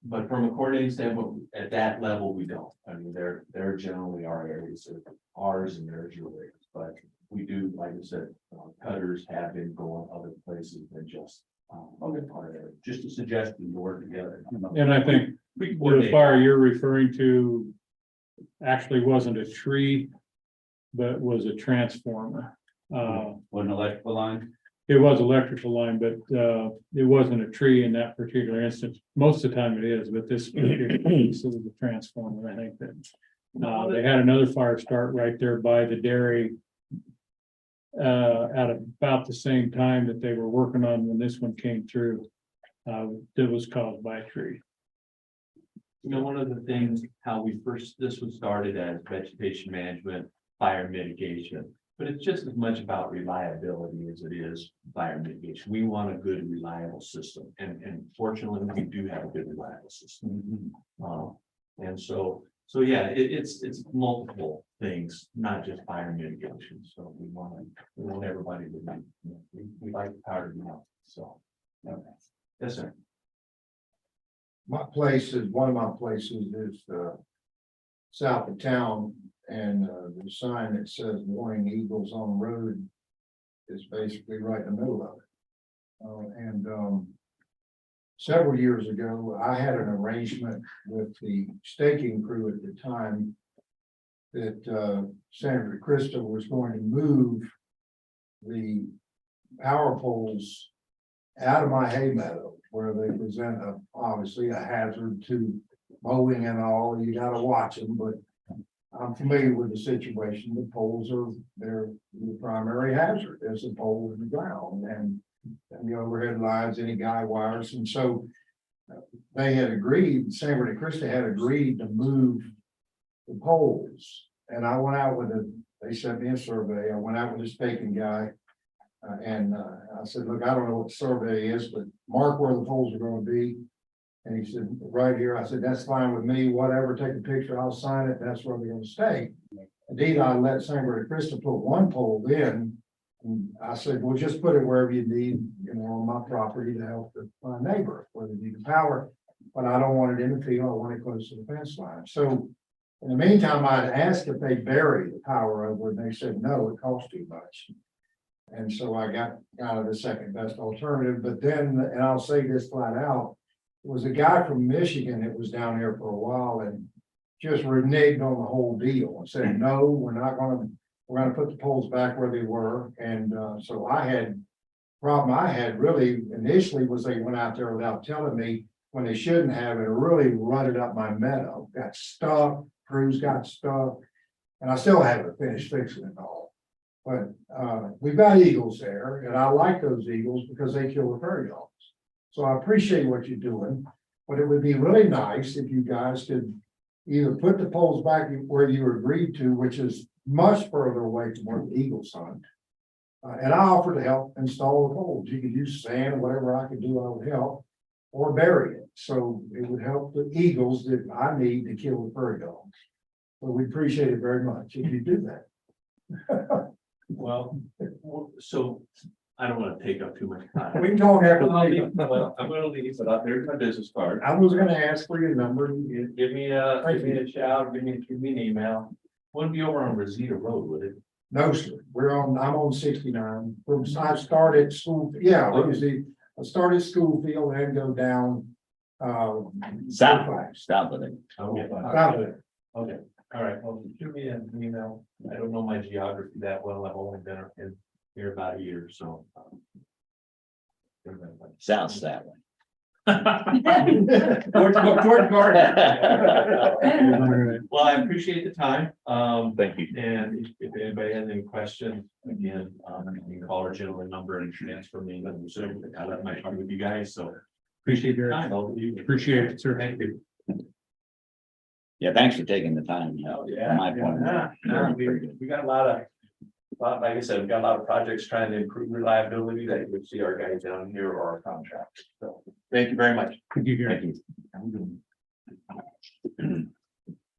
N: but from a coordinating standpoint, at that level, we don't. I mean, they're generally our areas, so ours and theirs are areas, but we do, like I said, cutters have been going other places than just. Our area.
H: just a suggestion to work together.
C: And I think
N: We
C: the
N: coordinate.
C: fire you're referring to actually wasn't a tree, but was a transformer.
H: What, an electrical line?
C: It was electrical line, but it wasn't a tree in that particular instance. Most of the time it is, but this particular piece was a transformer. I think that they had another fire start right there by the dairy at about the same time that they were working on when this one came through. That was caused by a tree.
N: One of the things, how this was started as vegetation management, fire mitigation, but it's just as much about reliability as it is fire mitigation. We want a good, reliable system, and fortunately, we do have a good, reliable system. And so yeah, it's multiple things, not just fire mitigation. So we want everybody to know, we like the power to be out, so. Okay. Yes, sir.
E: My place is, one of my places is south of town, and the sign that says warning eagles on the road is basically right in the middle of it. Several years ago, I had an arrangement with the staking crew at the time that Senator Krista was going to move the power poles out of my hay meadow, where they present obviously a hazard to mowing and all. You gotta watch them, but I'm familiar with the situation. The poles they're the primary hazard. There's a pole in the ground and the overhead lines, any guy wires. And so they had agreed, Sangre de Cristo had agreed to move the poles. And I went out they sent me a survey. I went out with a staking guy. And I said, look, I don't know what the survey is, but mark where the poles are going to be. And he said, right here. I said, that's fine with me, whatever, take a picture, I'll sign it, that's where they're going to stay. Indeed, I let Sangre de Cristo put one pole in. And I said, well, just put it wherever you need, on my property to help my neighbor, where they need the power. But I don't want it in the field, I want it close to the fence line. So in the meantime, I'd asked if they bury the power over, and they said, no, it costs too much. And so I got kind of the second best alternative, but then, and I'll say this flat out, it was a guy from Michigan that was down here for a while and just reneged on the whole deal and said, no, we're not we're gonna put the poles back where they were, and, so problem I had really initially was they went out there without telling me when they shouldn't have, it really rutted up my meadow, got stuck, crews got stuck. And I still haven't finished fixing it all. But, we've got eagles there, and I like those eagles because they kill the prairie dogs. So I appreciate what you're doing, but it would be really nice if you guys could either put the poles back where you agreed to, which is much further away from where the eagles hunt. And I offer to help install the poles. You could use sand or whatever I could do, I would help. Or bury it, so it would help the eagles that I need to kill the prairie dogs. So we appreciate it very much if you do that.
N: Well, so I don't want to take up too much time.
E: We can talk after.
N: Well, I'm gonna leave, but there's my business card.
E: I was gonna ask for your number. You
N: Give me a shout, give me an email. Wouldn't be over on Rosita Road, would it?
E: No, sir. I'm on 69. I started school, yeah, obviously, I started Schoolfield and go down.
G: Stop with it.
N: Okay.
E: South of it.
N: Okay, all right, well, shoot me an email. I don't know my geography that well. I've only been in here about a year, so.
G: South that way.
N: Towards Garden. Well, I appreciate the time.
F: Thank you.
N: And if anybody has any questions, again, you can call our general number and transfer me. So I left my card with you guys, so appreciate your time.
C: Appreciate it, sir.
N: Thank you.
G: Yeah, thanks for taking the time.
N: Oh,
G: From my point of view.
N: We got a lot of, like I said, we've got a lot of projects trying to improve reliability that you'll see our guys down here or our contractors. So thank you very much.
C: Thank you, Gary.
G: Thank you.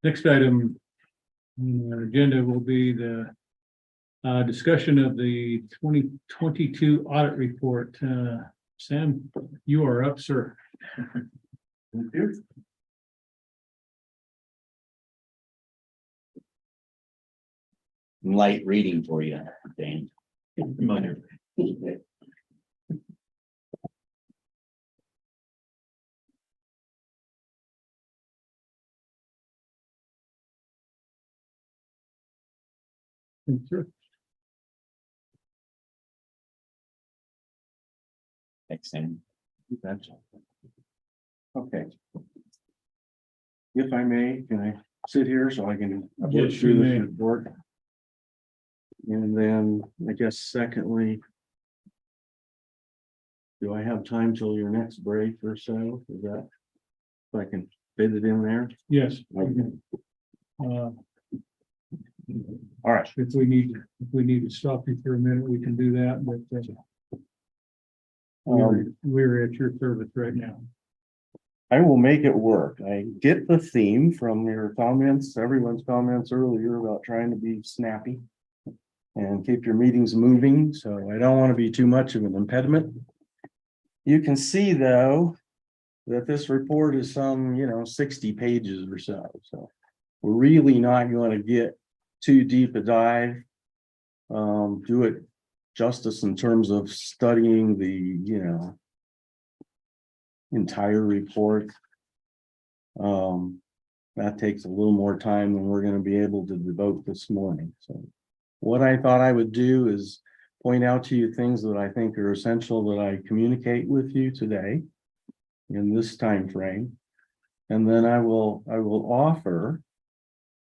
C: Next item on our agenda will be the discussion of the 2022 audit report. Sam, you are up, sir.
N: Thank you.
G: Light reading for you, Dane.
C: Thanks, sir.
G: Thanks, Sam.
O: Okay. If I may, can I sit here so I can
C: Yes,
O: look
C: you
O: through
C: may.
O: this report? And then I guess secondly, do I have time till your next break or so? Is that, if I can fit it in there?
C: Yes.
O: All right.
C: If we need to stop you for a minute, we can do that, but we're at your service right now.
O: I will make it work. I get the theme from your comments, everyone's comments earlier about trying to be snappy and keep your meetings moving, so I don't want to be too much of an impediment. You can see, though, that this report is some, 60 pages or so, so we're really not going to get too deep a dive. Do it justice in terms of studying the, entire report. That takes a little more time than we're going to be able to devote this morning. So what I thought I would do is point out to you things that I think are essential that I communicate with you today in this time frame. And then I will offer,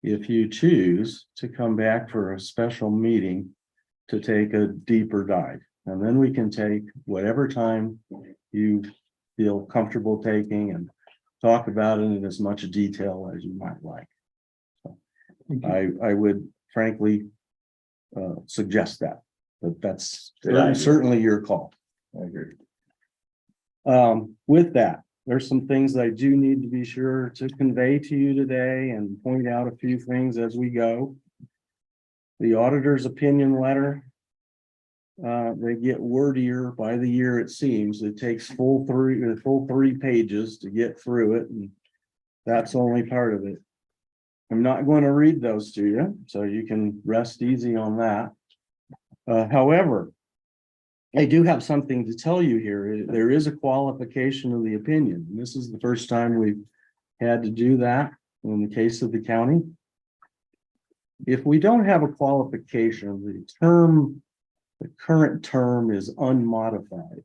O: if you choose, to come back for a special meeting to take a deeper dive. And then we can take whatever time you feel comfortable taking and talk about it in as much detail as you might like. So I would frankly suggest that, but that's certainly your call.
F: I agree.
O: With that, there's some things I do need to be sure to convey to you today and point out a few things as we go. The auditor's opinion letter, they get wordier by the year, it seems. It takes full three pages to get through it, and that's only part of it. I'm not going to read those to you, so you can rest easy on that. However, I do have something to tell you here. There is a qualification of the opinion. And this is the first time we've had to do that in the case of the county. if we don't have a qualification, the current term is unmodified.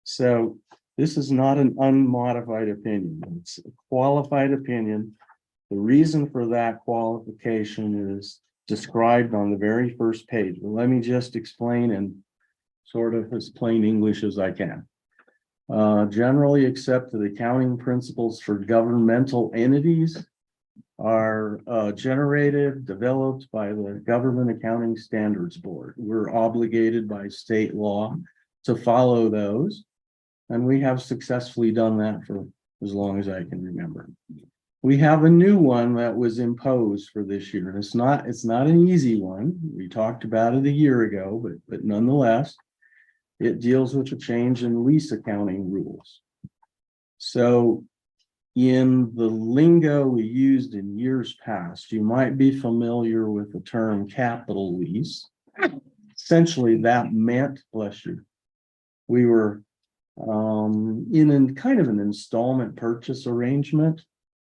O: So this is not an unmodified opinion, it's a qualified opinion. The reason for that qualification is described on the very first page. But let me just explain in sort of as plain English as I can. Generally accepted accounting principles for governmental entities are generated, developed by the Government Accounting Standards Board. We're obligated by state law to follow those. And we have successfully done that for as long as I can remember. We have a new one that was imposed for this year. And it's not an easy one. We talked about it a year ago, but nonetheless, it deals with a change in lease accounting rules. So in the lingo we used in years past, you might be familiar with the term capital lease. Essentially, that meant, bless you, we were in kind of an installment purchase arrangement,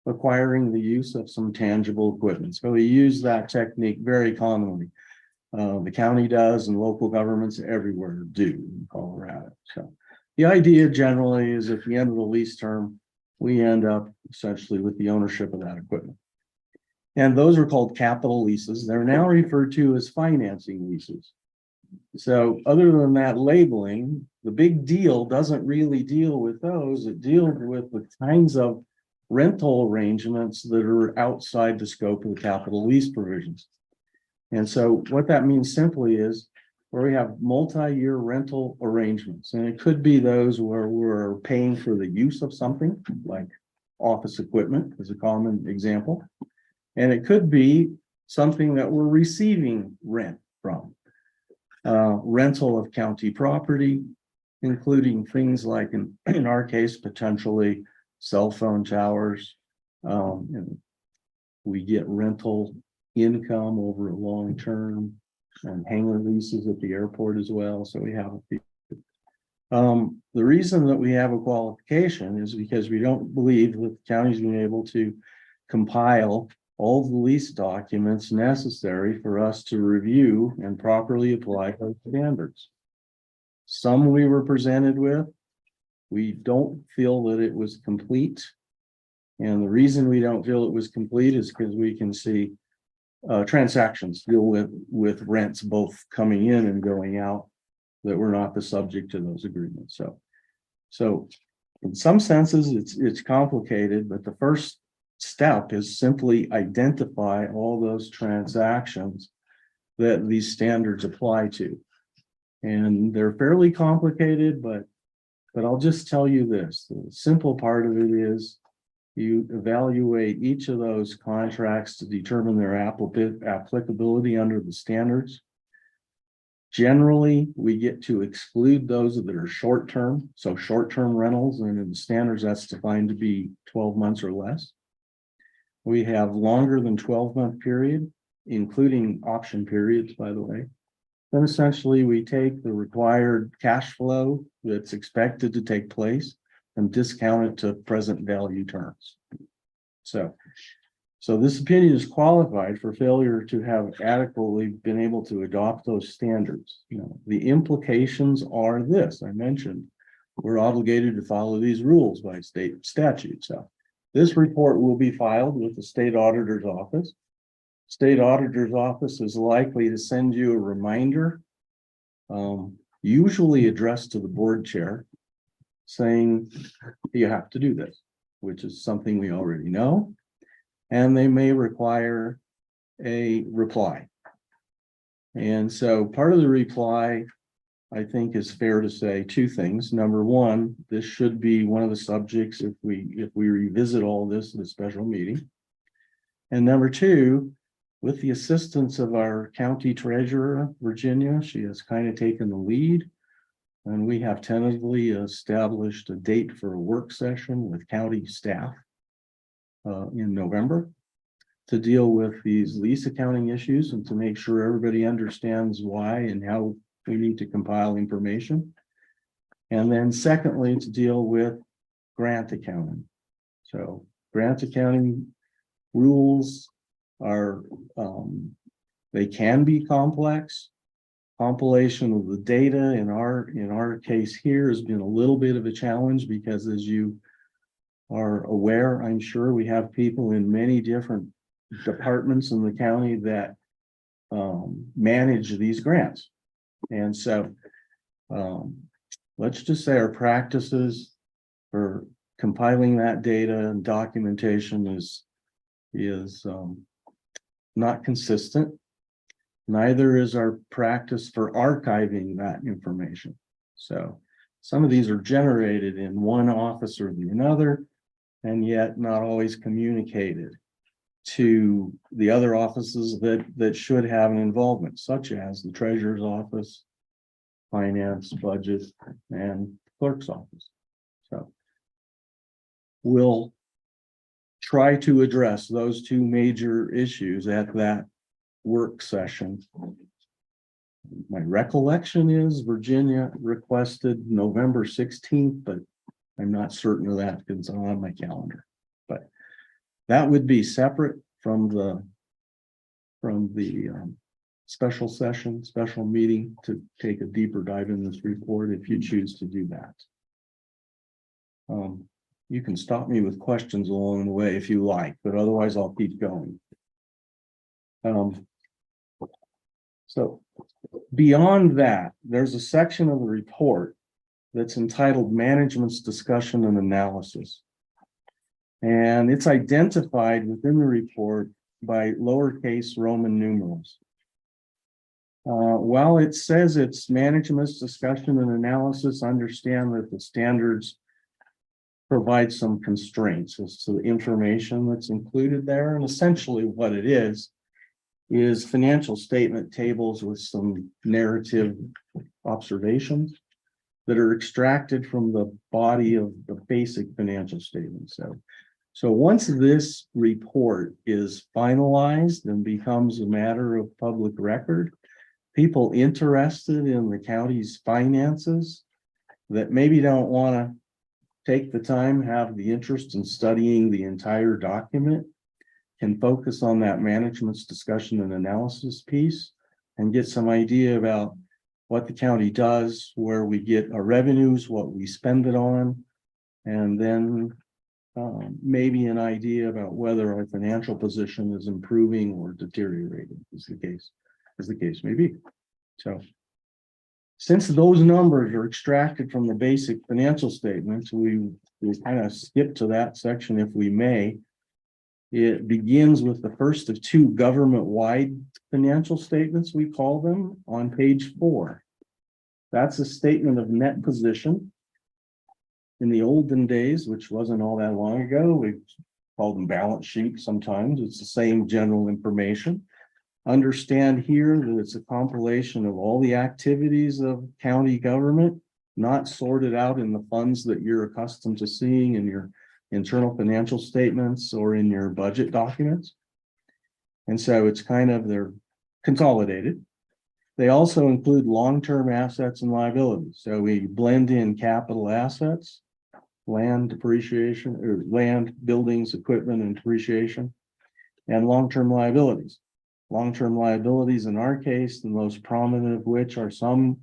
O: acquiring the use of some tangible equipment. So we use that technique very commonly. The county does, and local governments everywhere do in Colorado. So the idea generally is at the end of the lease term, we end up essentially with the ownership of that equipment. And those are called capital leases. They're now referred to as financing leases. So other than that labeling, the big deal doesn't really deal with those. It deals with the kinds of rental arrangements that are outside the scope of the capital lease provisions. And so what that means simply is where we have multi-year rental arrangements, and it could be those where we're paying for the use of something like office equipment is a common example. And it could be something that we're receiving rent from. Rental of county property, including things like in our case, potentially cell phone towers. And we get rental income over a long term and hangar leases at the airport as well. So we have the reason that we have a qualification is because we don't believe that the county's been able to compile all the lease documents necessary for us to review and properly apply those standards. Some we were presented with, we don't feel that it was complete. And the reason we don't feel it was complete is because we can see transactions deal with rents both coming in and going out that were not the subject to those agreements. So in some senses, it's complicated, but the first step is simply identify all those transactions that these standards apply to. And they're fairly complicated, but I'll just tell you this, the simple part of it is you evaluate each of those contracts to determine their applicability under the standards. Generally, we get to exclude those that are short-term, so short-term rentals, and in the standards that's defined to be 12 months or less. We have longer than 12-month period, including option periods, by the way. Then essentially we take the required cash flow that's expected to take place and discount it to present value terms. So this opinion is qualified for failure to have adequately been able to adopt those standards. You know, the implications are this, I mentioned, we're obligated to follow these rules by state statute. So this report will be filed with the state auditor's office. State auditor's office is likely to send you a reminder, usually addressed to the board chair, saying you have to do this, which is something we already know. And they may require a reply. And so part of the reply, I think, is fair to say two things. Number one, this should be one of the subjects if we revisit all this in a special meeting. And number two, with the assistance of our county treasurer, Virginia, she has kind of taken the lead. And we have tentatively established a date for a work session with county staff in November to deal with these lease accounting issues and to make sure everybody understands why and how we need to compile information. And then secondly, to deal with grant accounting. So grant accounting rules are They can be complex. Compilation of the data in our case here has been a little bit of a challenge because as you are aware, I'm sure we have people in many different departments in the county that manage these grants. And so let's just say our practices for compiling that data and documentation is not consistent. Neither is our practice for archiving that information. So some of these are generated in one office or the another, and yet not always communicated to the other offices that should have an involvement, such as the treasurer's office, finance, budget, and clerk's office. So we'll try to address those two major issues at that work session. My recollection is Virginia requested November 16th, but I'm not certain of that because it's on my calendar. But that would be separate from the special session, special meeting to take a deeper dive in this report if you choose to do that. You can stop me with questions along the way if you like, but otherwise I'll keep going. So beyond that, there's a section of the report that's entitled Management's Discussion and Analysis. And it's identified within the report by lowercase Roman numerals. While it says it's management's discussion and analysis, understand that the standards provide some constraints as to the information that's included there. And essentially what it is financial statement tables with some narrative observations that are extracted from the body of the basic financial statement. So once this report is finalized and becomes a matter of public record, people interested in the county's finances that maybe don't want to take the time, have the interest in studying the entire document, can focus on that management's discussion and analysis piece and get some idea about what the county does, where we get our revenues, what we spend it on, and then maybe an idea about whether our financial position is improving or deteriorating, as the case may be. So since those numbers are extracted from the basic financial statements, we kind of skip to that section if we may. It begins with the first of two government-wide financial statements, we call them, on page 4. That's a statement of net position. In the olden days, which wasn't all that long ago, we called them balance sheets sometimes. It's the same general information. Understand here that it's a compilation of all the activities of county government, not sorted out in the funds that you're accustomed to seeing in your internal financial statements or in your budget documents. And so it's kind of, they're consolidated. They also include long-term assets and liabilities. So we blend in capital assets, land depreciation, or land, buildings, equipment, and depreciation, and long-term liabilities. Long-term liabilities in our case, the most prominent of which are some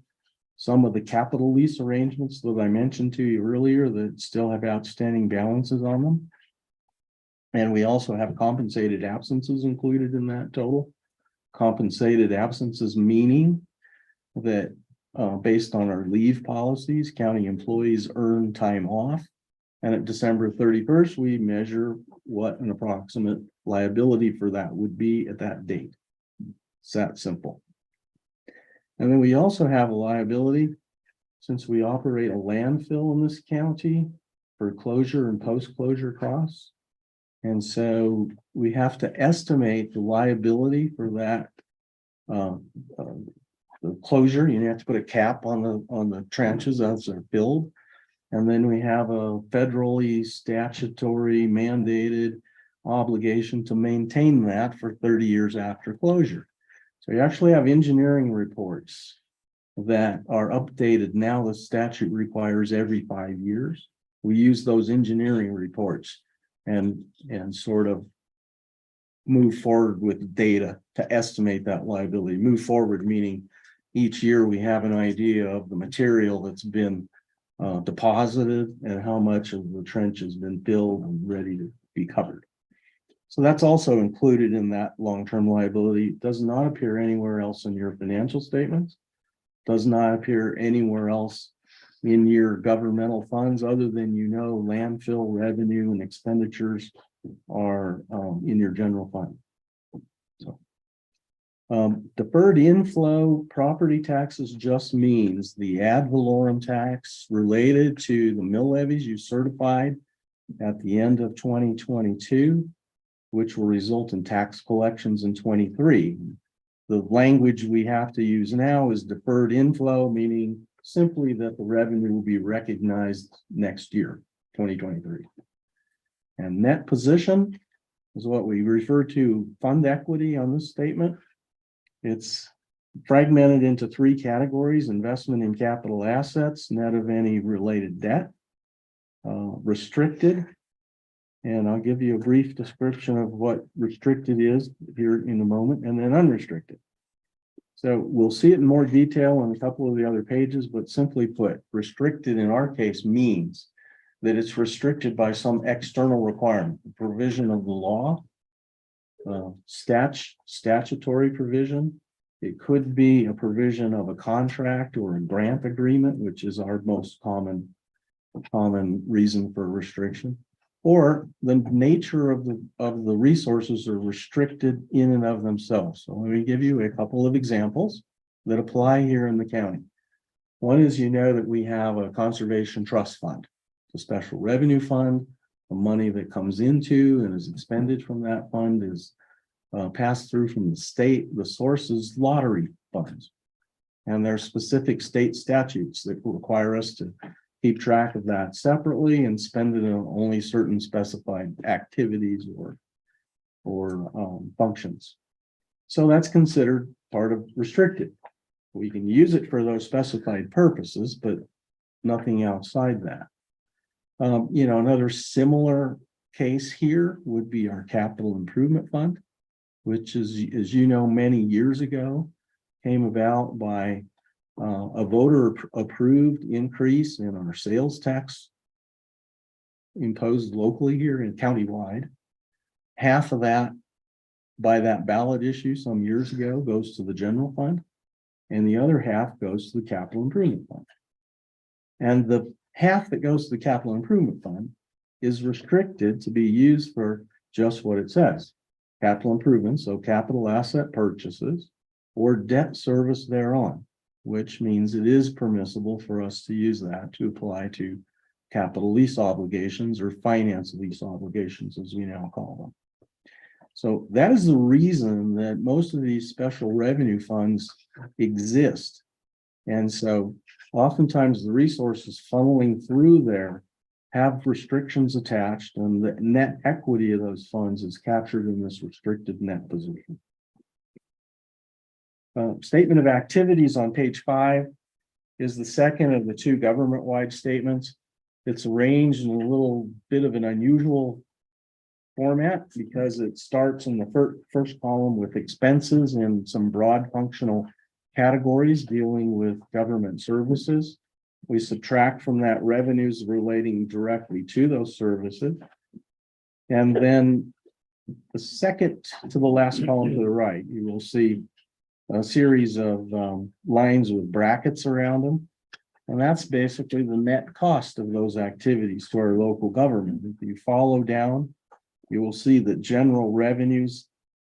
O: of the capital lease arrangements that I mentioned to you earlier that still have outstanding balances on them. And we also have compensated absences included in that total. Compensated absences meaning that based on our leave policies, county employees earn time off. And at December 31st, we measure what an approximate liability for that would be at that date. It's that simple. And then we also have a liability, since we operate a landfill in this county, for closure and post-closure costs. And so we have to estimate the liability for that the closure. You have to put a cap on the trenches as they're filled. And then we have a federally statutory mandated obligation to maintain that for 30 years after closure. So you actually have engineering reports that are updated. Now the statute requires every 5 years. We use those engineering reports and sort of move forward with data to estimate that liability. Move forward meaning each year we have an idea of the material that's been deposited and how much of the trench has been filled and ready to be covered. So that's also included in that long-term liability. It does not appear anywhere else in your financial statements. Does not appear anywhere else in your governmental funds other than, landfill revenue and expenditures are in your general fund. So deferred inflow property taxes just means the ad valorem tax related to the mill levies you certified at the end of 2022, which will result in tax collections in 23. The language we have to use now is deferred inflow, meaning simply that the revenue will be recognized next year, 2023. And net position is what we refer to fund equity on this statement. It's fragmented into 3 categories: investment in capital assets, net of any related debt, restricted, and I'll give you a brief description of what restricted is here in a moment, and then unrestricted. So we'll see it in more detail on a couple of the other pages, but simply put, restricted in our case means that it's restricted by some external requirement, the provision of the law, statutory provision. It could be a provision of a contract or a grant agreement, which is our most common reason for restriction, or the nature of the resources are restricted in and of themselves. So let me give you a couple of examples that apply here in the county. One is, that we have a conservation trust fund, a special revenue fund. The money that comes into and is expended from that fund is passed through from the state. The source is lottery funds, and there are specific state statutes that require us to keep track of that separately and spend it on only certain specified activities or functions. So that's considered part of restricted. We can use it for those specified purposes, but nothing outside that. Another similar case here would be our capital improvement fund, which is, as many years ago, came about by a voter approved increase in our sales tax imposed locally here and countywide. Half of that, by that ballot issue some years ago, goes to the general fund, and the other half goes to the capital improvement fund. And the half that goes to the capital improvement fund is restricted to be used for just what it says: capital improvements, so capital asset purchases or debt service thereon, which means it is permissible for us to use that to apply to capital lease obligations or finance lease obligations, as we now call them. So that is the reason that most of these special revenue funds exist. And so oftentimes the resources funneling through there have restrictions attached, and the net equity of those funds is captured in this restricted net position. Statement of activities on page 5 is the second of the 2 government-wide statements. It's arranged in a little bit of an unusual format because it starts in the first column with expenses and some broad functional categories dealing with government services. We subtract from that revenues relating directly to those services. And then the second to the last column to the right, you will see a series of lines with brackets around them. And that's basically the net cost of those activities to our local government. If you follow down, you will see that general revenues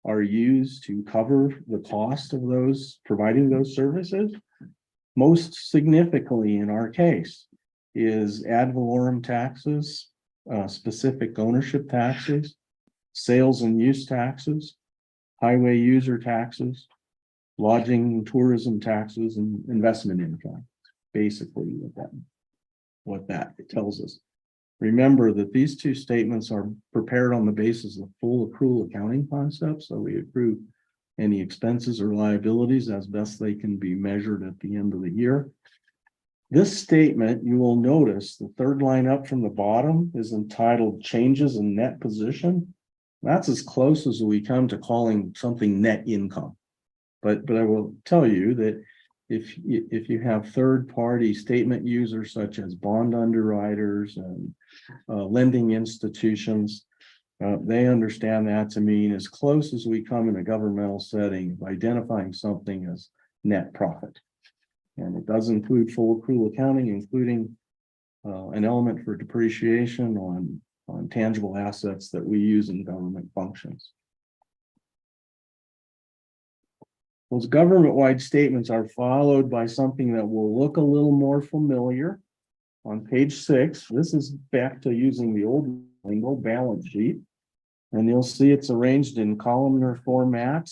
O: are used to cover the cost of those providing those services. Most significantly in our case is ad valorem taxes, specific ownership taxes, sales and use taxes, highway user taxes, lodging and tourism taxes, and investment income. Basically what that tells us. Remember that these 2 statements are prepared on the basis of full accrual accounting concepts. So we accrue any expenses or liabilities as best they can be measured at the end of the year. This statement, you will notice the 3rd line up from the bottom is entitled changes in net position. That's as close as we come to calling something net income. But I will tell you that if you have third-party statement users such as bond underwriters and lending institutions, they understand that to mean as close as we come in a governmental setting of identifying something as net profit. And it does include full accrual accounting, including an element for depreciation on tangible assets that we use in government functions. Those government-wide statements are followed by something that will look a little more familiar. On page 6, this is back to using the old lingo balance sheet. And you'll see it's arranged in columnar format.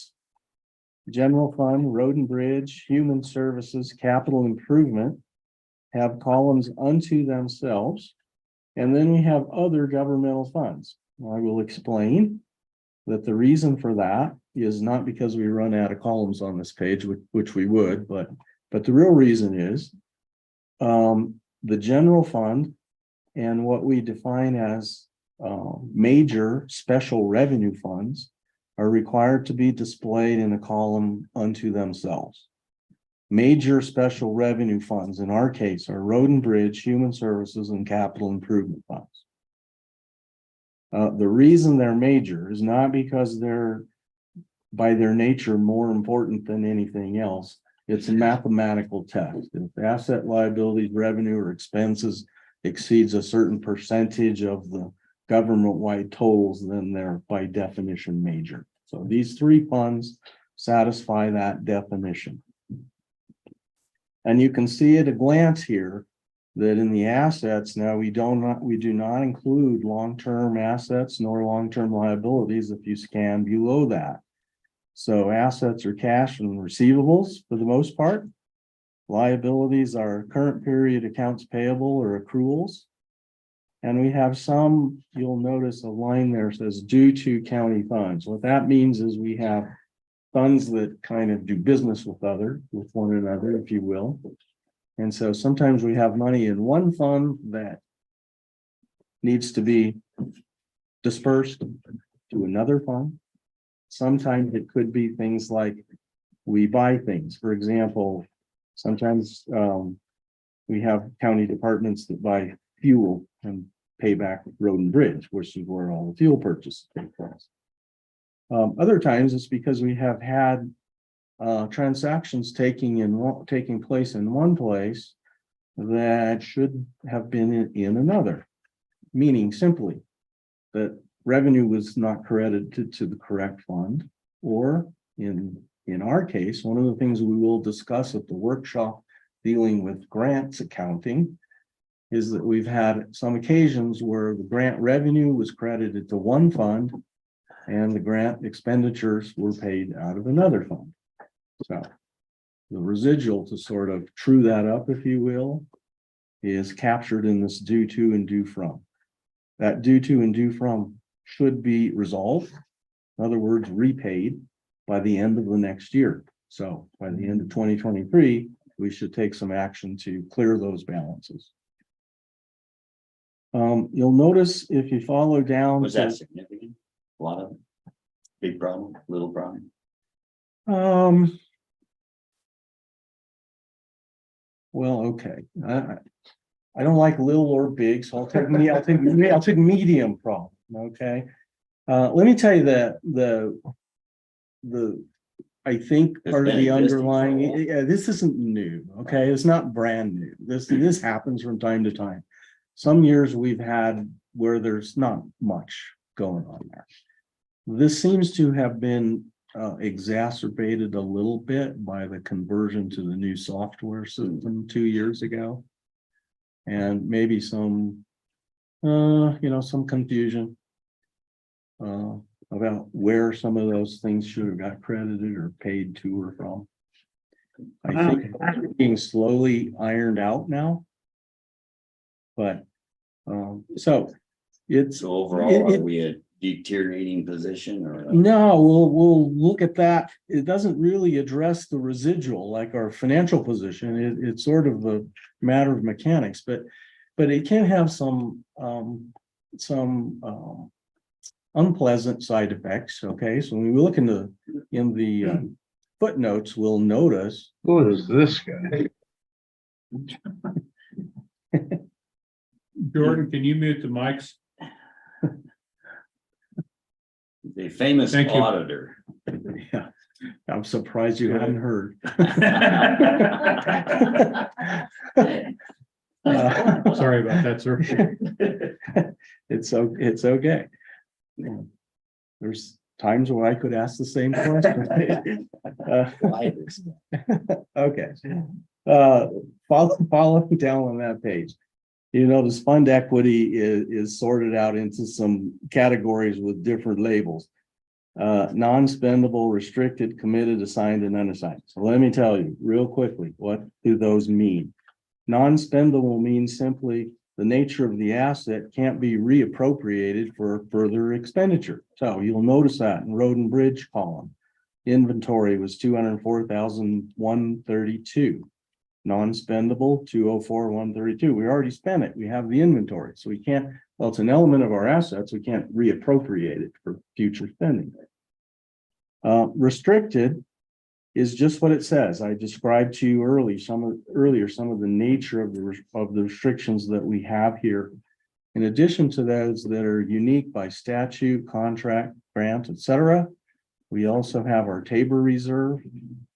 O: General fund, road and bridge, human services, capital improvement have columns unto themselves. And then we have other governmental funds. I will explain that the reason for that is not because we run out of columns on this page, which we would, but the real reason is the general fund and what we define as major special revenue funds are required to be displayed in a column unto themselves. Major special revenue funds in our case are road and bridge, human services, and capital improvement funds. The reason they're major is not because they're by their nature more important than anything else. It's a mathematical test. If asset liabilities, revenue, or expenses exceeds a certain percentage of the government-wide totals, then they're by definition major. So these three funds satisfy that definition. And you can see at a glance here that in the assets, now we do not include long-term assets nor long-term liabilities if you scan below that. So assets are cash and receivables for the most part. Liabilities are current period accounts payable or accruals. And we have some, you'll notice a line there says due to county funds. What that means is we have funds that kind of do business with one another, if you will. And so sometimes we have money in one fund that needs to be dispersed to another fund. Sometimes it could be things like we buy things. For example, sometimes we have county departments that buy fuel and pay back road and bridge, which is where all the fuel purchases take place. Other times it's because we have had transactions taking place in one place that should have been in another, meaning simply that revenue was not credited to the correct fund, or in our case, one of the things we will discuss at the workshop dealing with grants accounting is that we've had some occasions where the grant revenue was credited to one fund and the grant expenditures were paid out of another fund. So the residual, to sort of true that up, if you will, is captured in this due to and due from. That due to and due from should be resolved. In other words, repaid by the end of the next year. So by the end of 2023, we should take some action to clear those balances. You'll notice if you follow down.
G: Was that significant? A lot of big problem, little problem?
O: Well, okay. I don't like little or big, so I'll take medium problem. Okay. Let me tell you that I think part of the underlying, this isn't new. Okay, it's not brand new. This happens from time to time. Some years we've had where there's not much going on there. This seems to have been exacerbated a little bit by the conversion to the new software system 2 years ago, and maybe some some confusion about where some of those things should have got credited or paid to or from. I think it's being slowly ironed out now. But so it's
G: overall, are we a deteriorating position or?
O: No, we'll look at that. It doesn't really address the residual like our financial position. It's sort of a matter of mechanics, but it can have some unpleasant side effects, okay? So when we look in the footnotes, we'll notice.
E: Who is this guy?
C: Jordan, can you mute the mics?
G: The famous
C: Thank you.
G: auditor.
O: Yeah, I'm surprised you hadn't heard.
C: Sorry about that, sir.
O: It's okay. There's times where I could ask the same question. Okay. Following down on that page. You notice fund equity is sorted out into some categories with different labels. Non-spendable, restricted, committed, assigned, and unassigned. So let me tell you real quickly, what do those mean? Non-spendable means simply the nature of the asset can't be reappropriated for further expenditure. So you'll notice that in road and bridge column. Inventory was 204,132. Non-spendable 204,132. We already spent it. We have the inventory. So we can't, well, it's an element of our assets. We can't reappropriate it for future spending. Restricted is just what it says. I described to you earlier some of the nature of the restrictions that we have here. In addition to those that are unique by statute, contract, grant, etc., we also have our Tabor Reserve,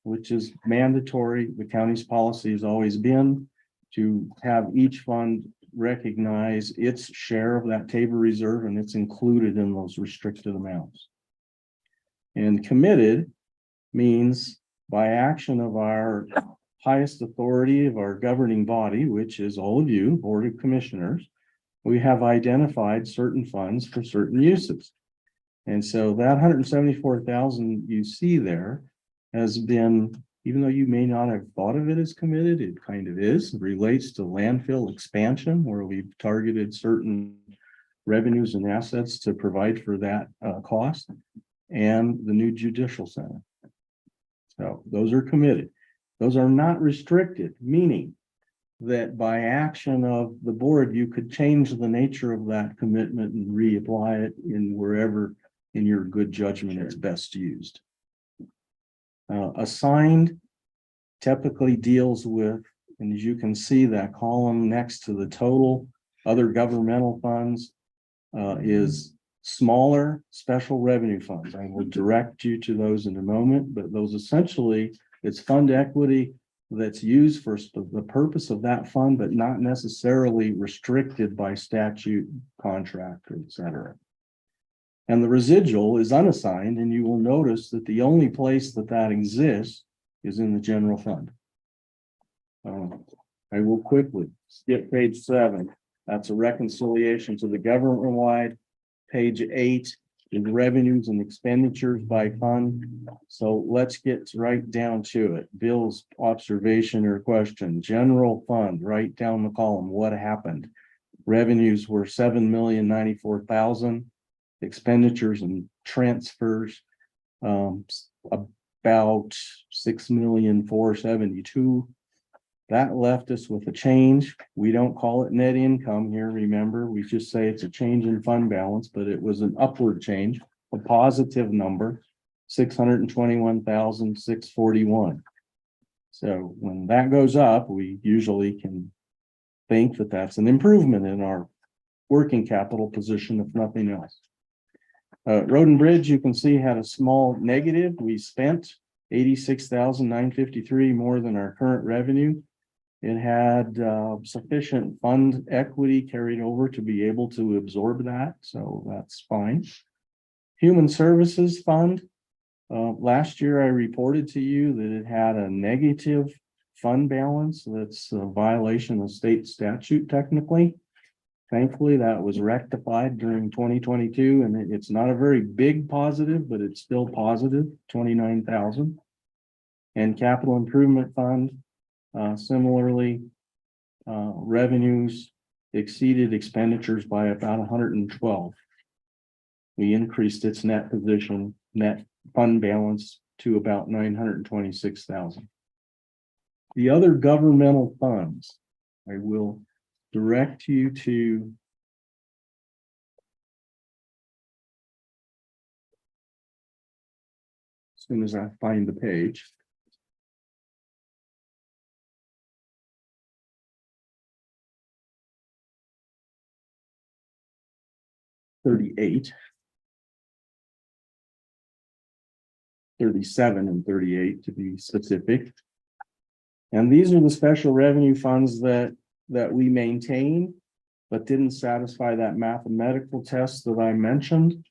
O: which is mandatory. The county's policy has always been to have each fund recognize its share of that Tabor Reserve, and it's included in those restricted amounts. And committed means by action of our highest authority of our governing body, which is all of you, Board of Commissioners, we have identified certain funds for certain uses. And so that 174,000 you see there has been, even though you may not have thought of it as committed, it kind of is. It relates to landfill expansion, where we've targeted certain revenues and assets to provide for that cost, and the new judicial center. So those are committed. Those are not restricted, meaning that by action of the board, you could change the nature of that commitment and reapply it in wherever in your good judgment it's best used. Assigned typically deals with, and as you can see, that column next to the total other governmental funds is smaller special revenue funds. I will direct you to those in a moment, but those essentially, it's fund equity that's used for the purpose of that fund, but not necessarily restricted by statute, contract, or et cetera. And the residual is unassigned, and you will notice that the only place that exists is in the general fund. I will quickly skip page 7. That's a reconciliation to the government-wide. Page 8 is revenues and expenditures by fund. So let's get right down to it. Bill's observation or question. General fund, right down the column. What happened? Revenues were $7,094,000. Expenditures and transfers about $6,472,000. That left us with a change. We don't call it net income here, remember, we just say it's a change in fund balance, but it was an upward change, a positive number, $621,641. So when that goes up, we usually can think that that's an improvement in our working capital position, if nothing else. Road and bridge, you can see, had a small negative. We spent $86,953 more than our current revenue. It had sufficient fund equity carried over to be able to absorb that, so that's fine. Human Services Fund, last year I reported to you that it had a negative fund balance. That's a violation of state statute technically. Thankfully, that was rectified during 2022, and it's not a very big positive, but it's still positive, 29,000. And Capital Improvement Fund, similarly, revenues exceeded expenditures by about 112. We increased its net position, net fund balance to about 926,000. The other governmental funds, I will direct you to soon as I find the page. $38. 37 and 38 to be specific. And these are the special revenue funds that we maintain, but didn't satisfy that mathematical test that I mentioned.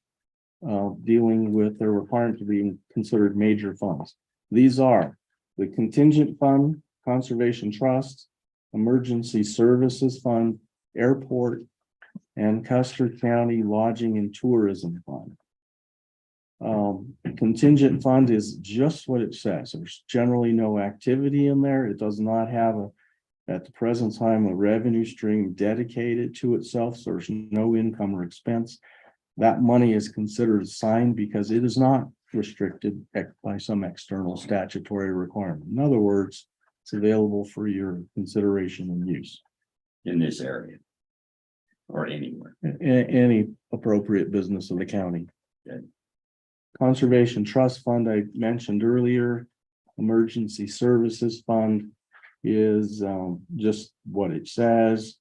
O: Dealing with their requirement to be considered major funds. These are the contingent fund, conservation trust, emergency services fund, airport, and Custer County Lodging and Tourism Fund. Contingent fund is just what it says. There's generally no activity in there. It does not have at the present time, a revenue stream dedicated to itself. So there's no income or expense. That money is considered assigned because it is not restricted by some external statutory requirement. In other words, it's available for your consideration and use.
G: In this area. Or anywhere.
O: Any appropriate business of the county.
G: Good.
O: Conservation Trust Fund I mentioned earlier, Emergency Services Fund is just what it says.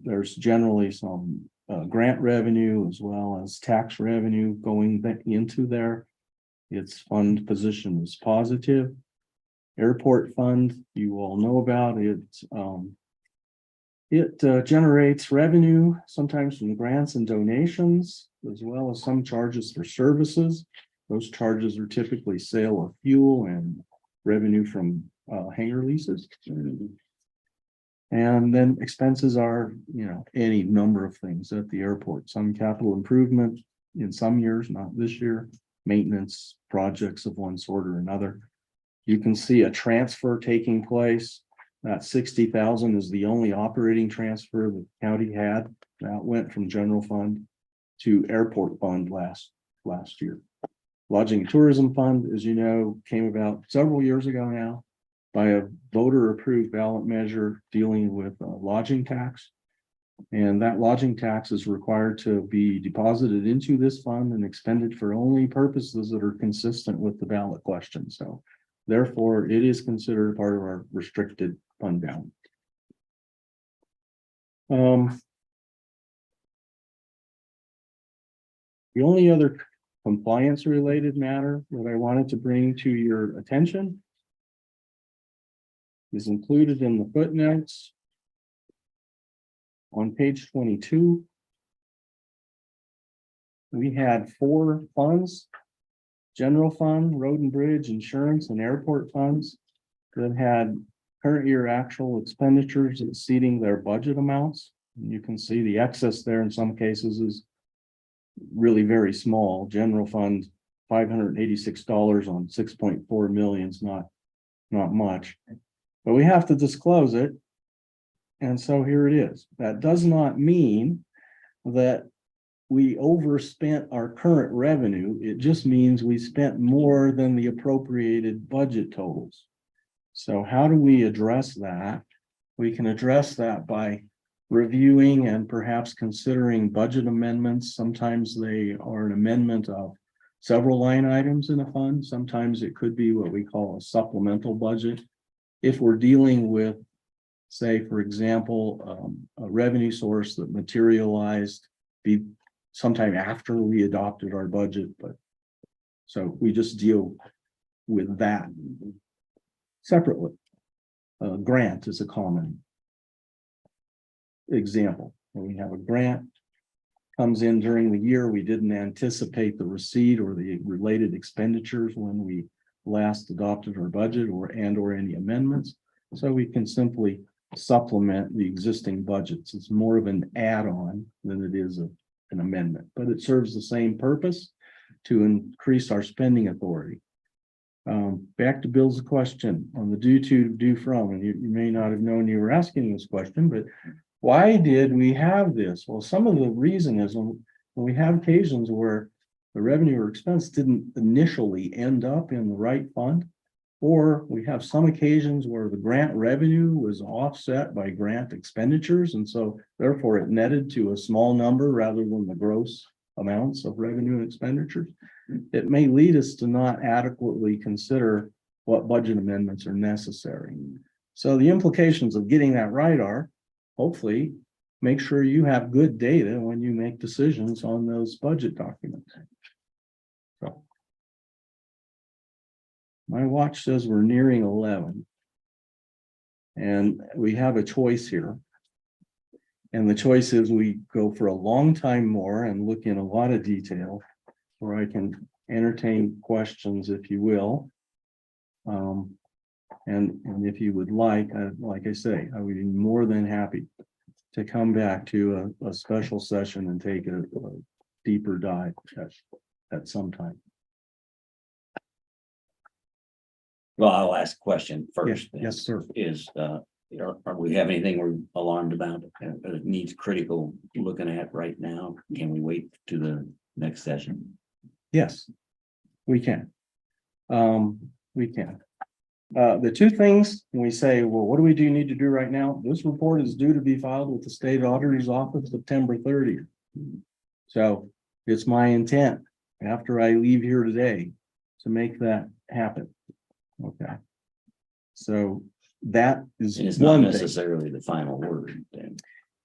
O: There's generally some grant revenue as well as tax revenue going back into there. Its fund position is positive. Airport Fund, you all know about it. It generates revenue sometimes from grants and donations, as well as some charges for services. Those charges are typically sale of fuel and revenue from hangar leases. And then expenses are, any number of things at the airport, some capital improvement in some years, not this year, maintenance projects of one sort or another. You can see a transfer taking place. That 60,000 is the only operating transfer the county had. That went from general fund to airport fund last year. Lodging and tourism fund, as you know, came about several years ago now by a voter approved ballot measure dealing with lodging tax. And that lodging tax is required to be deposited into this fund and expended for only purposes that are consistent with the ballot question. So therefore, it is considered part of our restricted fund balance. The only other compliance related matter that I wanted to bring to your attention is included in the footnotes on page 22. We had 4 funds: general fund, road and bridge, insurance, and airport funds that had current year actual expenditures exceeding their budget amounts. And you can see the excess there in some cases is really very small. General fund, $586 on 6.4 million is not much, but we have to disclose it. And so here it is. That does not mean that we overspent our current revenue. It just means we spent more than the appropriated budget totals. So how do we address that? We can address that by reviewing and perhaps considering budget amendments. Sometimes they are an amendment of several line items in a fund. Sometimes it could be what we call a supplemental budget. If we're dealing with, say, for example, a revenue source that materialized sometime after we adopted our budget, but so we just deal with that separately. Grant is a common example. When we have a grant comes in during the year, we didn't anticipate the receipt or the related expenditures when we last adopted our budget or any amendments. So we can simply supplement the existing budgets. It's more of an add-on than it is an amendment, but it serves the same purpose to increase our spending authority. Back to Bill's question on the due to, due from, and you may not have known you were asking this question, but why did we have this? Well, some of the reason is when we have occasions where the revenue or expense didn't initially end up in the right fund, or we have some occasions where the grant revenue was offset by grant expenditures, and so therefore it netted to a small number rather than the gross amounts of revenue and expenditures. it may lead us to not adequately consider what budget amendments are necessary. So the implications of getting that right are, hopefully, make sure you have good data when you make decisions on those budget documents. So my watch says we're nearing 11. And we have a choice here. And the choice is we go for a long time more and look in a lot of detail, where I can entertain questions, if you will. And if you would like I say, I would be more than happy to come back to a special session and take a deeper dive at some time.
G: Well, I'll ask a question
O: Yes,
G: first. then.
O: yes, sir.
G: Is, are we have anything we're alarmed about that needs critical looking at right now? Can we wait to the next session?
O: Yes, we can. We can. The two things, when we say, well, what do we need to do right now? This report is due to be filed with the state auditor's office September 30th. So it's my intent, after I leave here today, to make that happen. Okay. So that is
G: And it's not
O: one thing.
G: necessarily the final word then.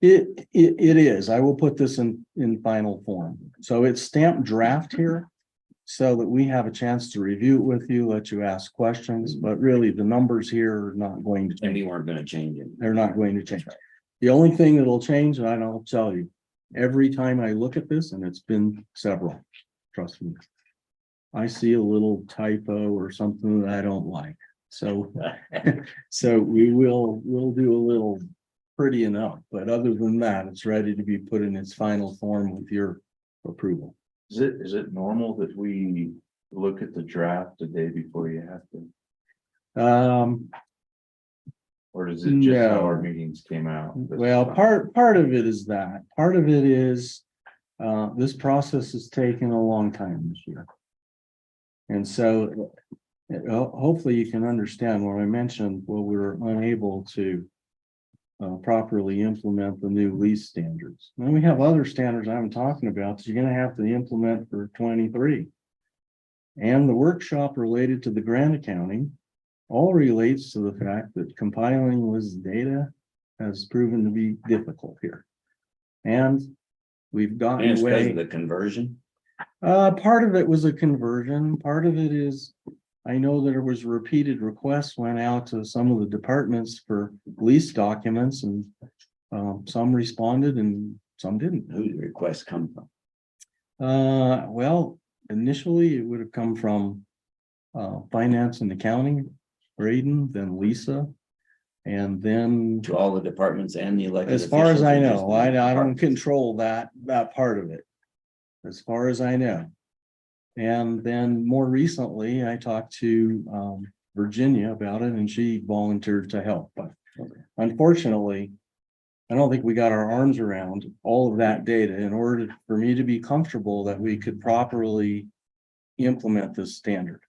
O: It is. I will put this in final form. So it's stamped draft here, so that we have a chance to review it with you, let you ask questions, but really the numbers here are not going to
G: And we
O: change.
G: weren't gonna change it.
O: They're not going to change. The only thing that'll change, and I'll tell you, every time I look at this, and it's been several, trust me, I see a little typo or something that I don't like. So, so we'll do a little pretty enough, but other than that, it's ready to be put in its final form with your approval.
F: Is it normal that we look at the draft the day before you have to? Or is it just how our
O: No.
F: meetings came out?
O: Well, part of it is that. Part of it is this process has taken a long time this year. And so hopefully you can understand when I mentioned, well, we were unable to properly implement the new lease standards. And we have other standards I'm talking about that you're going to have to implement for 23. And the workshop related to the grant accounting all relates to the fact that compiling this data has proven to be difficult here. And we've
G: And
O: gotten
G: it's because
O: away.
G: of the conversion.
O: Part of it was a conversion. Part of it is, I know that there was repeated requests went out to some of the departments for lease documents, and some responded and some didn't.
G: Who the requests come from?
O: Well, initially it would have come from finance and accounting, Braden, then Lisa, and then
G: To all the departments and the elected.
O: as far as
G: officials,
O: I
G: or just
O: know,
G: the
O: I don't
G: departments?
O: control that part of it. As far as I know. And then more recently, I talked to Virginia about it, and she volunteered to help, but unfortunately, I don't think we got our arms around all of that data in order for me to be comfortable that we could properly implement this standard.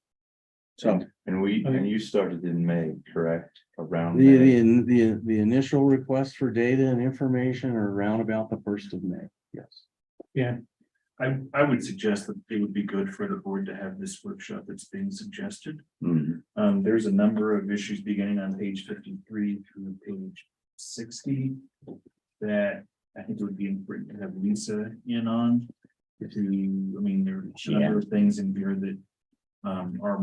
O: So
F: And you started in May, correct? Around
O: the
F: May.
O: the initial request for data and information are around about the 1st of May. Yes.
M: Yeah, I would suggest that it would be good for the board to have this workshop that's being suggested.
G: Mhm.
M: There's a number of issues beginning on page 53 through page 60 that I think it would be important to have Lisa in on. There are a number of things in here that are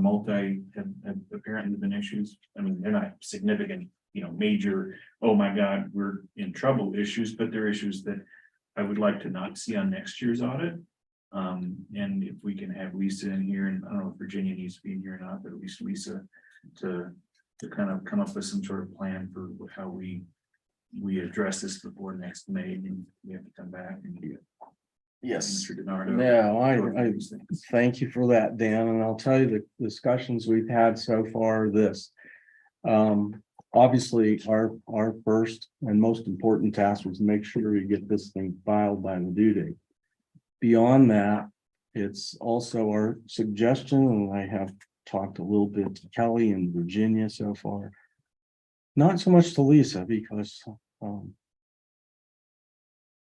M: have apparently been issues. I mean, they're not significant, major, oh my God, we're in trouble issues, but they're issues that I would like to not see on next year's audit. And if we can have Lisa in here, and I don't know if Virginia needs to be in here or not, but at least Lisa to kind of come up with some sort of plan for how we address this before next May, and we have to come back and do it.
O: Yes.
M: Mr. DiNardo.
O: No, I thank you for that, Dan, and I'll tell you the discussions we've had so far are this. Obviously, our first and most important task was to make sure we get this thing filed by the due date. Beyond that, it's also our suggestion, and I have talked a little bit to Kelly and Virginia so far. Not so much to Lisa, because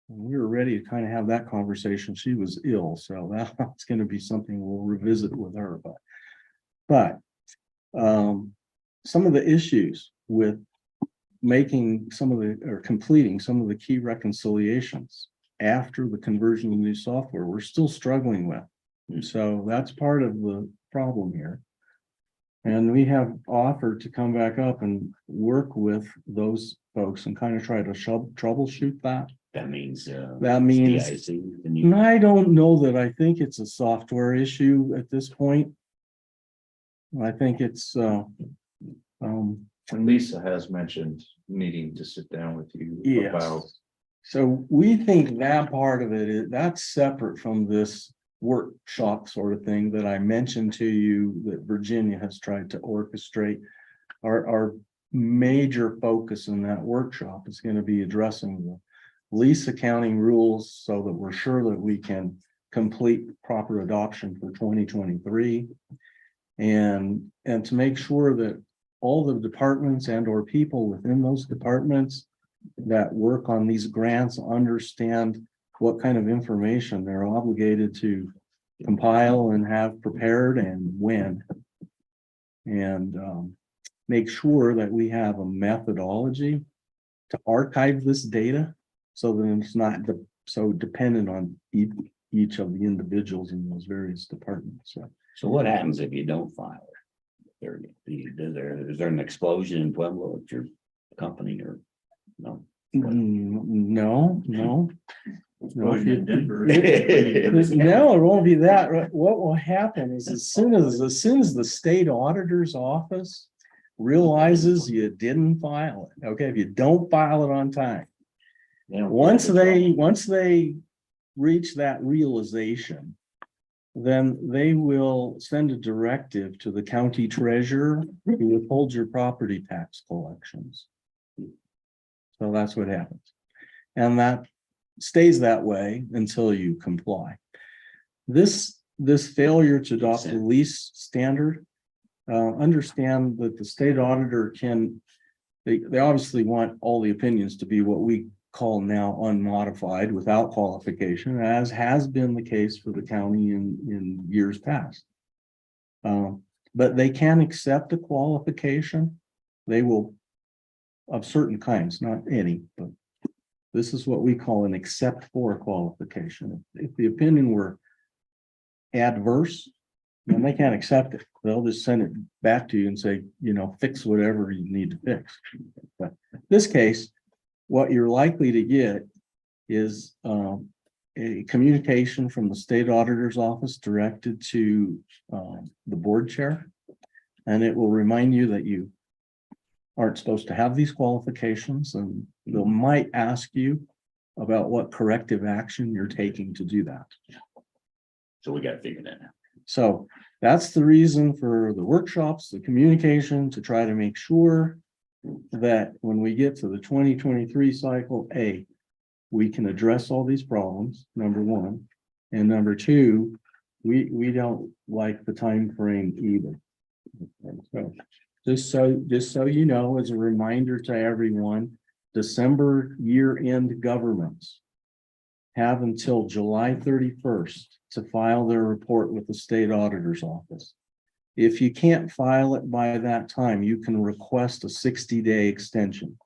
O: We were ready to kind of have that conversation. She was ill, so that's gonna be something we'll revisit with her, but some of the issues with making some of the, or completing some of the key reconciliations after the conversion to new software, we're still struggling with. So that's part of the problem here. And we have offered to come back up and work with those folks and kind of try to troubleshoot that.
G: That means.
O: That means,
G: DIC, and you-
O: I don't know that I think it's a software issue at this point. I think it's,
F: And Lisa has mentioned needing to sit down with you
O: yes.
F: about.
O: So we think that part of it is, that's separate from this workshop sort of thing that I mentioned to you that Virginia has tried to orchestrate. Our major focus in that workshop is going to be addressing the lease accounting rules so that we're sure that we can complete proper adoption for 2023. And to make sure that all the departments and or people within those departments that work on these grants understand what kind of information they're obligated to compile and have prepared and when. And make sure that we have a methodology to archive this data so that it's not so dependent on each of the individuals in those various departments.
G: So what happens if you don't file it? Is there an explosion in Pueblo at your company or no?
O: No.
M: Well, in Denver.
O: No, it won't be that. What will happen is as soon as the state auditor's office realizes you didn't file it, okay, if you don't file it on time, once they reach that realization, then they will send a directive to the county treasurer to withhold your property tax collections. So that's what happens. And that stays that way until you comply. This failure to adopt the lease standard, understand that the state auditor they obviously want all the opinions to be what we call now unmodified without qualification, as has been the case for the county in years past. But they can accept a qualification. They will, of certain kinds, not any, but this is what we call an except for qualification. If the opinion were adverse, then they can't accept it. They'll just send it back to you and say, fix whatever you need to fix. But in this case, what you're likely to get is a communication from the state auditor's office directed to the board chair. And it will remind you that you aren't supposed to have these qualifications, and they might ask you about what corrective action you're taking to do that.
G: So we got to figure that out.
O: So that's the reason for the workshops, the communication, to try to make sure that when we get to the 2023 cycle, we can address all these problems, number one. And number two, we don't like the time frame either. So just so you know, as a reminder to everyone, December year-end governments have until July 31st to file their report with the state auditor's office. If you can't file it by that time, you can request a 60-day extension.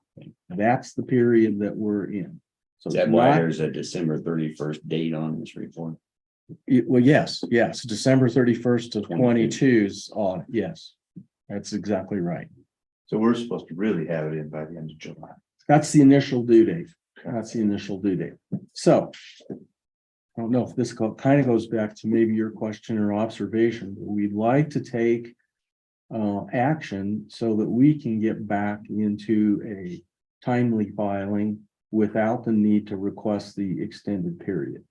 O: That's the period that we're in. So
G: Is that why there's a December 31st date on this report?
O: Well, yes, December 31st to 22's, yes, that's exactly right.
F: So we're supposed to really have it in by the end of July.
O: That's the initial due date. So I don't know if this kind of goes back to maybe your question or observation, but we'd like to take action so that we can get back into a timely filing without the need to request the extended period.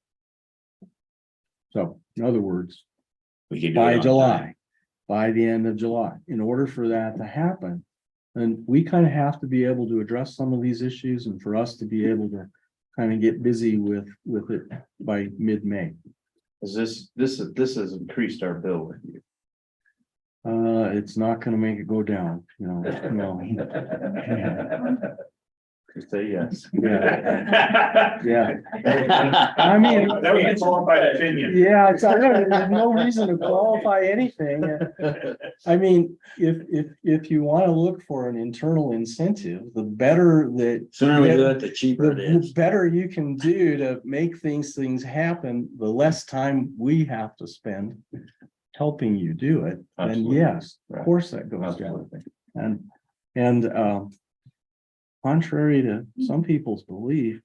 O: So in other words,
G: We could do it
O: by
G: on
O: July,
G: time.
O: by the end of July, in order for that to happen, then we kind of have to be able to address some of these issues and for us to be able to kind of get busy with it by mid-May.
F: Is this has increased our bill with you.
O: It's not gonna make it go down, no.
F: Say yes.
O: Yeah. I mean,
M: That was a qualified opinion.
O: yeah, there's no reason to qualify anything. I mean, if you want to look for an internal incentive, the better that.
G: Sooner we do it, the cheaper it
O: The
G: is.
O: better you can do to make things happen, the less time we have to spend helping you do it. And
F: Absolutely.
O: yes, of
F: Right.
O: course that goes down. And contrary to some people's belief,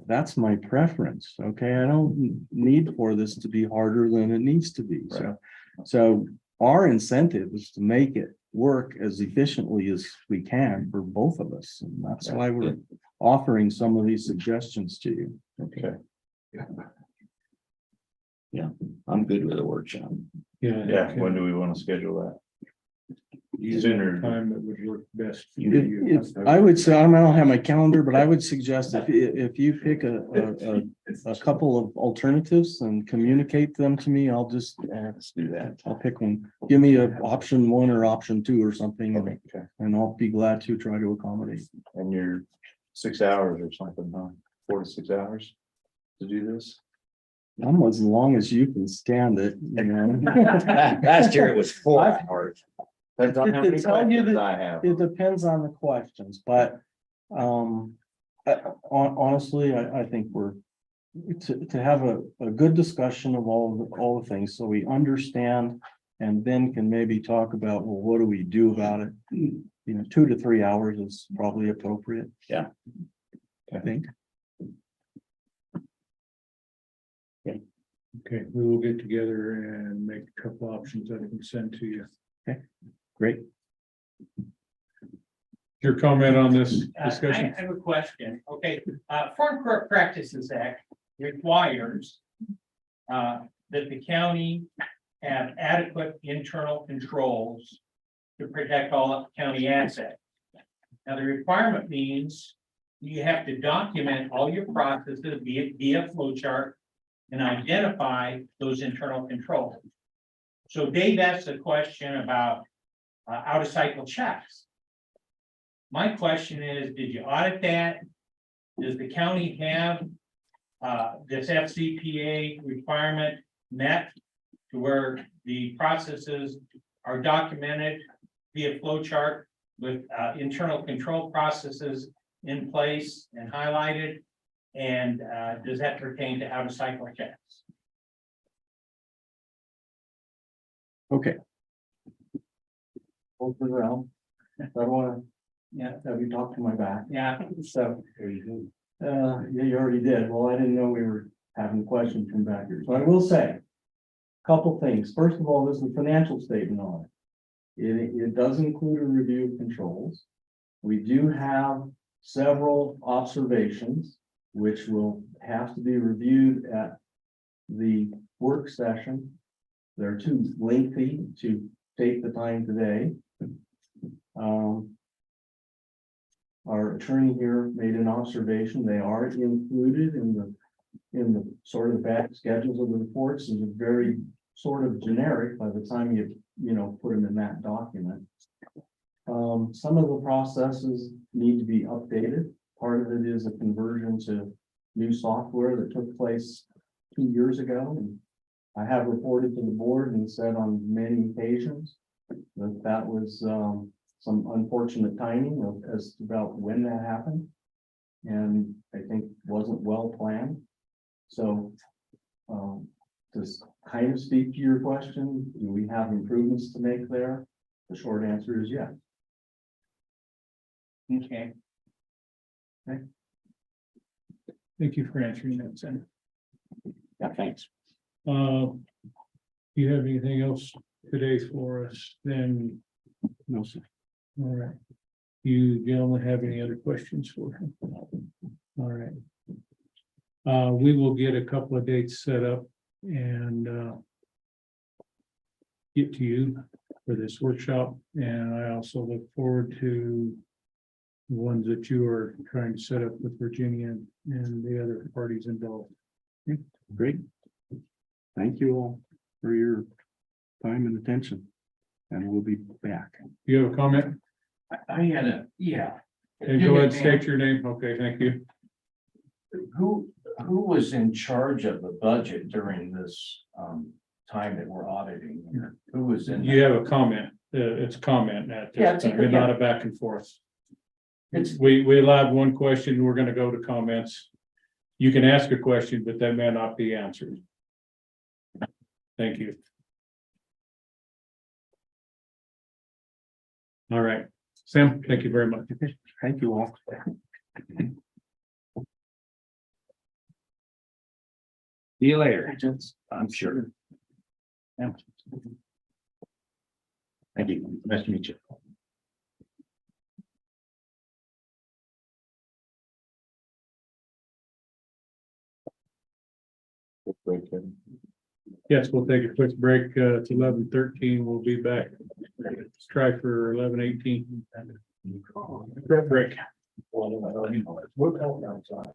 O: that's my preference. Okay, I don't need for this to be harder than it needs to be. So our incentive is to make it work as efficiently as we can for both of us. And that's why we're offering some of these suggestions to you.
F: Okay,
G: I'm good with a workshop.
F: yeah, when do we want to schedule that? Sooner.
C: Time that would work best for you.
O: I would say, I don't have my calendar, but I would suggest if you pick a couple of alternatives and communicate them to me, I'll just,
F: Let's do that.
O: I'll pick one. Give me a option 1 or option 2 or something,
F: Okay,
O: and I'll be glad to try to accommodate.
F: and you're 6 hours or something, huh? 4 to 6 hours to do this?
O: I'm as long as you can stand it, you know.
G: Last year it was 4 hours.
F: Depends on how many
O: To tell you
F: questions
O: that-
F: I have.
O: It depends on the questions, but honestly, I think we're to have a good discussion of all the things, so we understand and then can maybe talk about, well, what do we do about it? 2 to 3 hours is probably appropriate.
G: Yeah.
O: I think.
C: Okay, we will get together and make a couple options that I can send to you.
O: Great.
C: Your comment on this
J: I
C: discussion?
J: have a question. Okay, Foreign Corrupt Practices Act requires that the county have adequate internal controls to protect all county assets. Now, the requirement means you have to document all your processes, be it via flow chart, and identify those internal controls. So Dave asked a question about out of cycle checks. My question is, did you audit that? Does the county have this FCPA requirement met to where the processes are documented via flow chart with internal control processes in place and highlighted? And does that pertain to out of cycle checks?
O: Okay. Hold it around. I don't wanna, have you talked to my back?
J: Yeah.
O: So, there you go. Yeah, you already did. Well, I didn't know we were having a question from back here. So I will say. Couple things. First of all, there's a financial statement on it. It does include a review of controls. We do have several observations, which will have to be reviewed at the work session. They're too lengthy to take the time today. Our attorney here made an observation. They are included in the sort of the back schedules of the reports, is very sort of generic by the time you put them in that document. Some of the processes need to be updated. Part of it is a conversion to new software that took place 2 years ago. And I have reported to the board and said on many occasions that was some unfortunate timing as about when that happened. And I think wasn't well planned. So to kind of speak to your question, do we have improvements to make there? The short answer is yes.
J: Okay.
C: Thank you for answering that, Senator.
G: Yeah, thanks.
C: Do you have anything else today for us? Then,
O: No, sir.
C: all right. You gentlemen have any other questions for him? All right. We will get a couple of dates set up and get to you for this workshop. And I also look forward to the ones that you are trying to set up with Virginia and the other parties involved.
O: Great. Thank you all for your time and attention. And we'll be back.
C: You have a comment?
K: I had
C: And go ahead, state your name. Okay, thank you.
K: Who was in charge of the budget during this, time that we're auditing? Who was in?
C: You have a comment, it's a comment at
K: Yeah,
C: this
K: it's a-
C: time, and not a back and forth.
K: It's-
C: We allowed one question, we're gonna go to comments. You can ask a question, but that may not be answered. Thank you. All right, Sam, thank you very much.
O: Thank you all.
G: See you later. I'm sure.
O: Thank you. Nice to meet you.
C: Yes, we'll take a quick break. It's 11:13. We'll be back. Let's try for 11:18. Break.
K: We're going outside.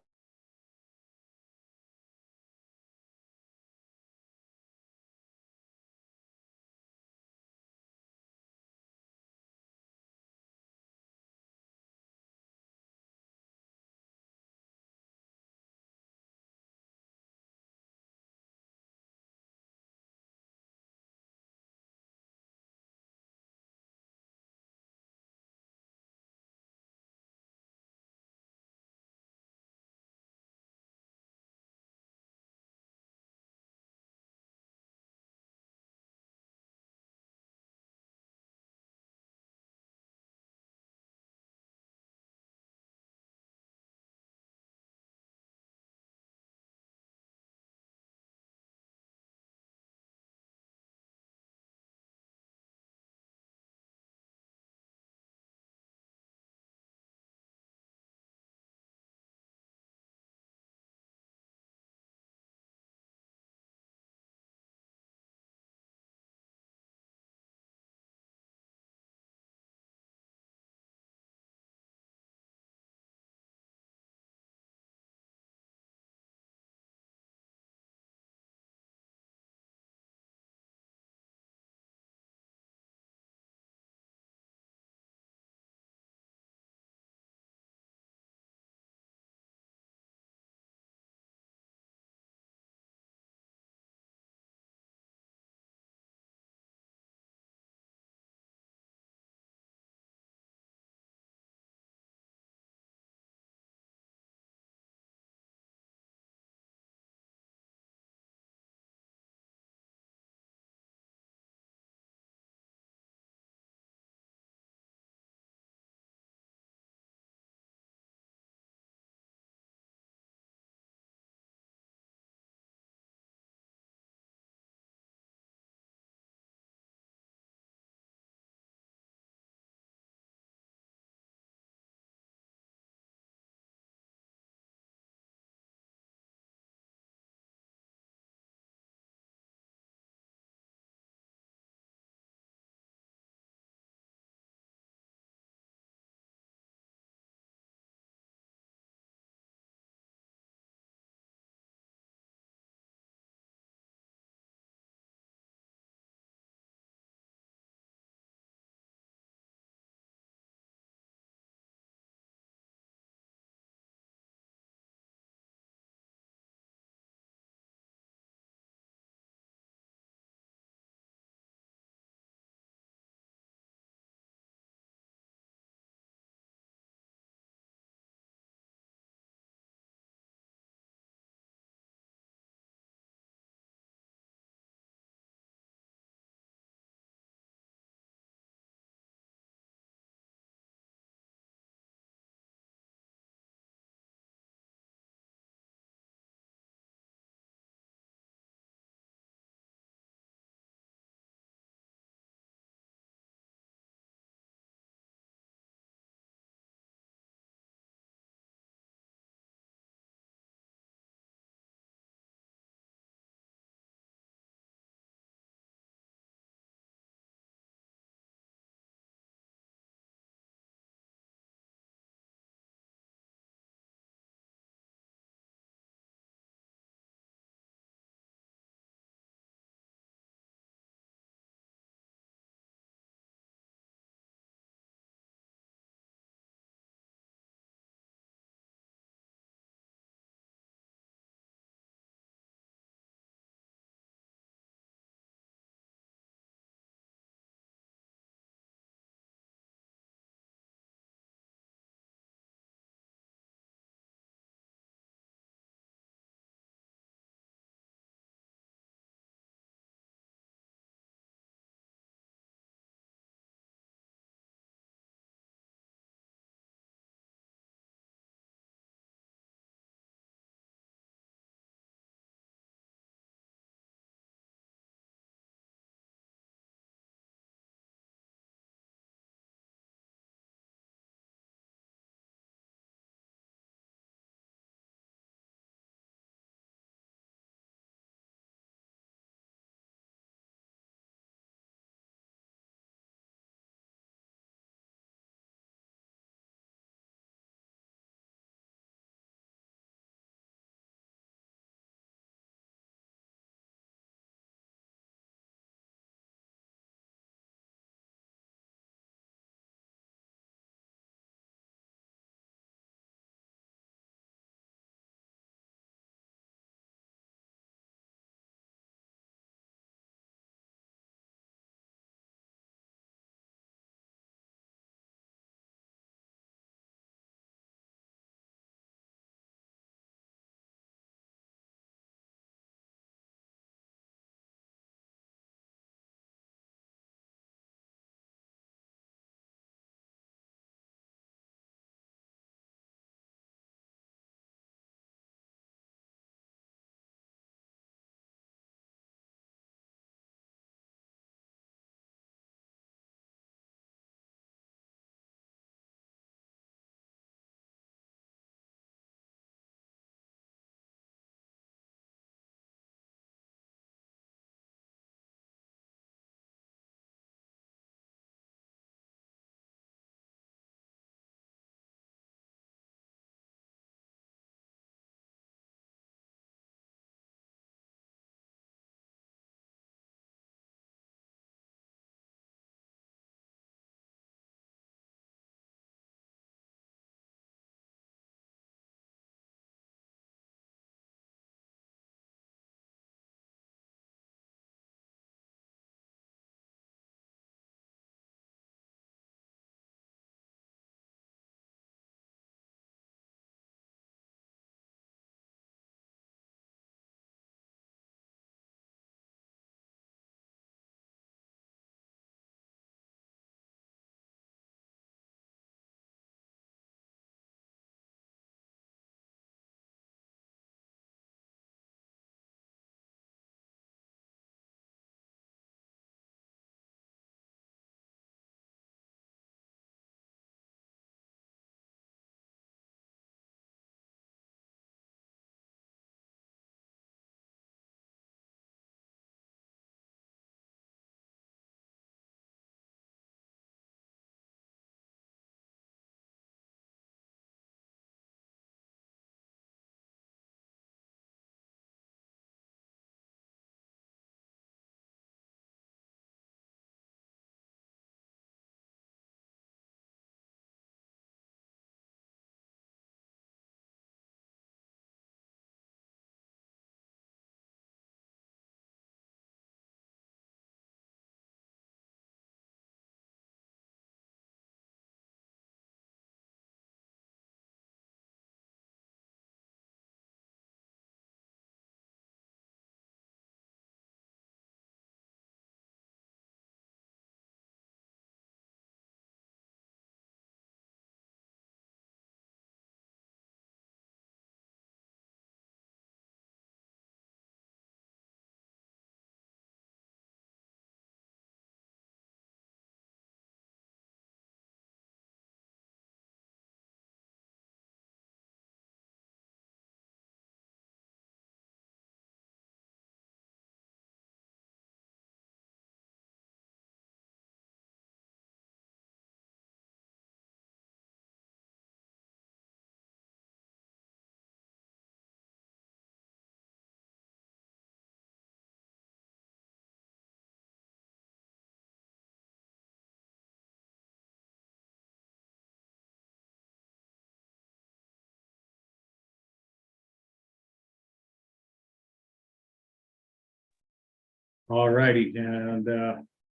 C: All righty, and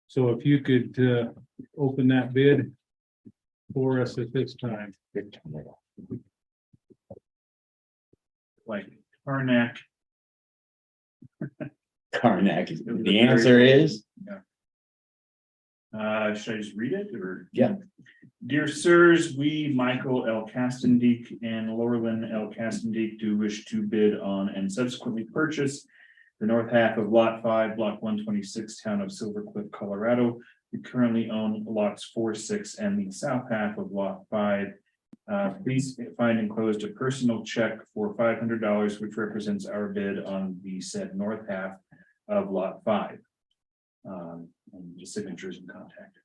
C: so if you could open that bid for us at this time.
M: Like Karnak.
G: Karnak, the answer is,
M: Should I just read it or?
G: Yeah.
M: Dear sirs, we, Michael L. Castendick and Laurelyn L. Castendick, do wish to bid on and subsequently purchase the north half of Lot 5, Block 126, Town of Silver Cliff, Colorado. We currently own lots 4, 6, and the south half of Lot 5. Please find enclosed a personal check for $500, which represents our bid on the said north half of Lot 5. And the signatures and contact.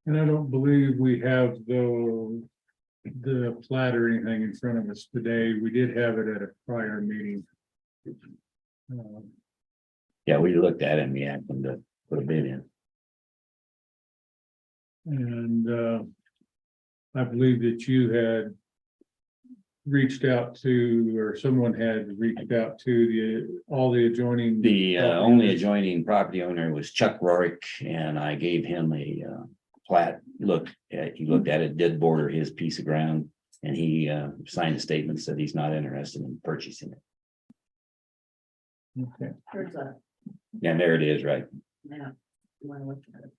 C: And I don't believe we have the plat or anything in front of us today. We did have it at a prior meeting.
G: yeah, we looked at it and we asked them to put a bid in.
C: And I believe that you had reached out to, or someone had reached out to all the adjoining.
G: The only adjoining property owner was Chuck Rorick, and I gave him a plat. He looked at it, did border his piece of ground, and he signed a statement, said he's not interested in purchasing it.
C: Okay.
B: There's a,
G: Yeah, there it is, right?
B: yeah. You wanna look at it?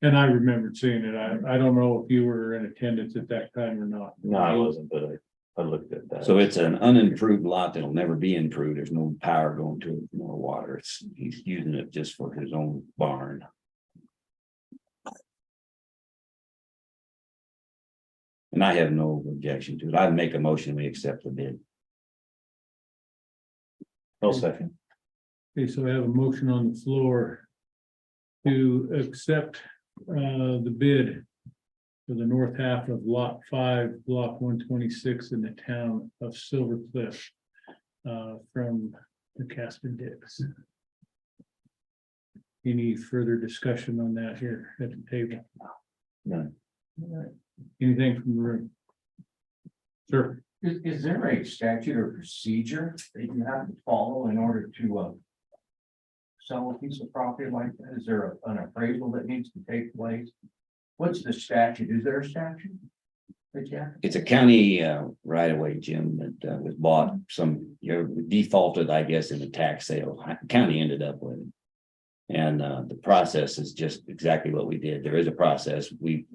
C: And I remembered seeing it. I don't know if you were in attendance at that time or not.
F: No, I wasn't, but I looked at that.
G: So it's an unimproved lot that'll never be improved. There's no power going to it, no water. He's using it just for his own barn. And I have no objection to it. I'd make a motion, we accept the bid.
F: No second.
C: Okay, so I have a motion on the floor to accept the bid for the north half of Lot 5, Block 126 in the town of Silver Cliff from the Castendicks. Any further discussion on that here at the table?
F: None.
C: All right. Anything from the room? Sir?
K: Is there a statute or procedure that you have to follow in order to sell a piece of property like that? Is there an appraisal that needs to take place? What's the statute? Is there a statute?
G: It's a county right away, Jim, that was bought defaulted, I guess, in the tax sale. County ended up with it. And the process is just exactly what we did. There is a process. If we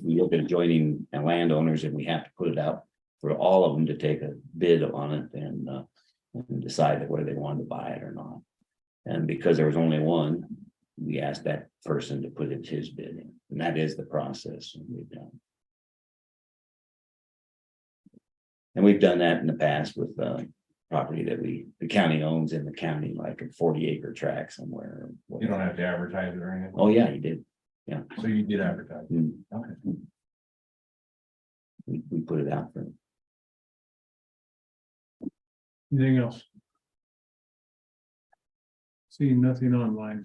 G: look at adjoining landowners and we have to put it out for all of them to take a bid on it and decide whether they wanted to buy it or not. And because there was only one, we asked that person to put his bid in, and that is the process we've done. And we've done that in the past with property that the county owns in the county, like a 40-acre tract somewhere.
K: You don't have to advertise it or anything?
G: Oh, yeah, you did. Yeah.
K: So you did advertise?
G: Mm.
K: Okay.
G: We put it out for them.
C: Anything else? Seeing nothing online.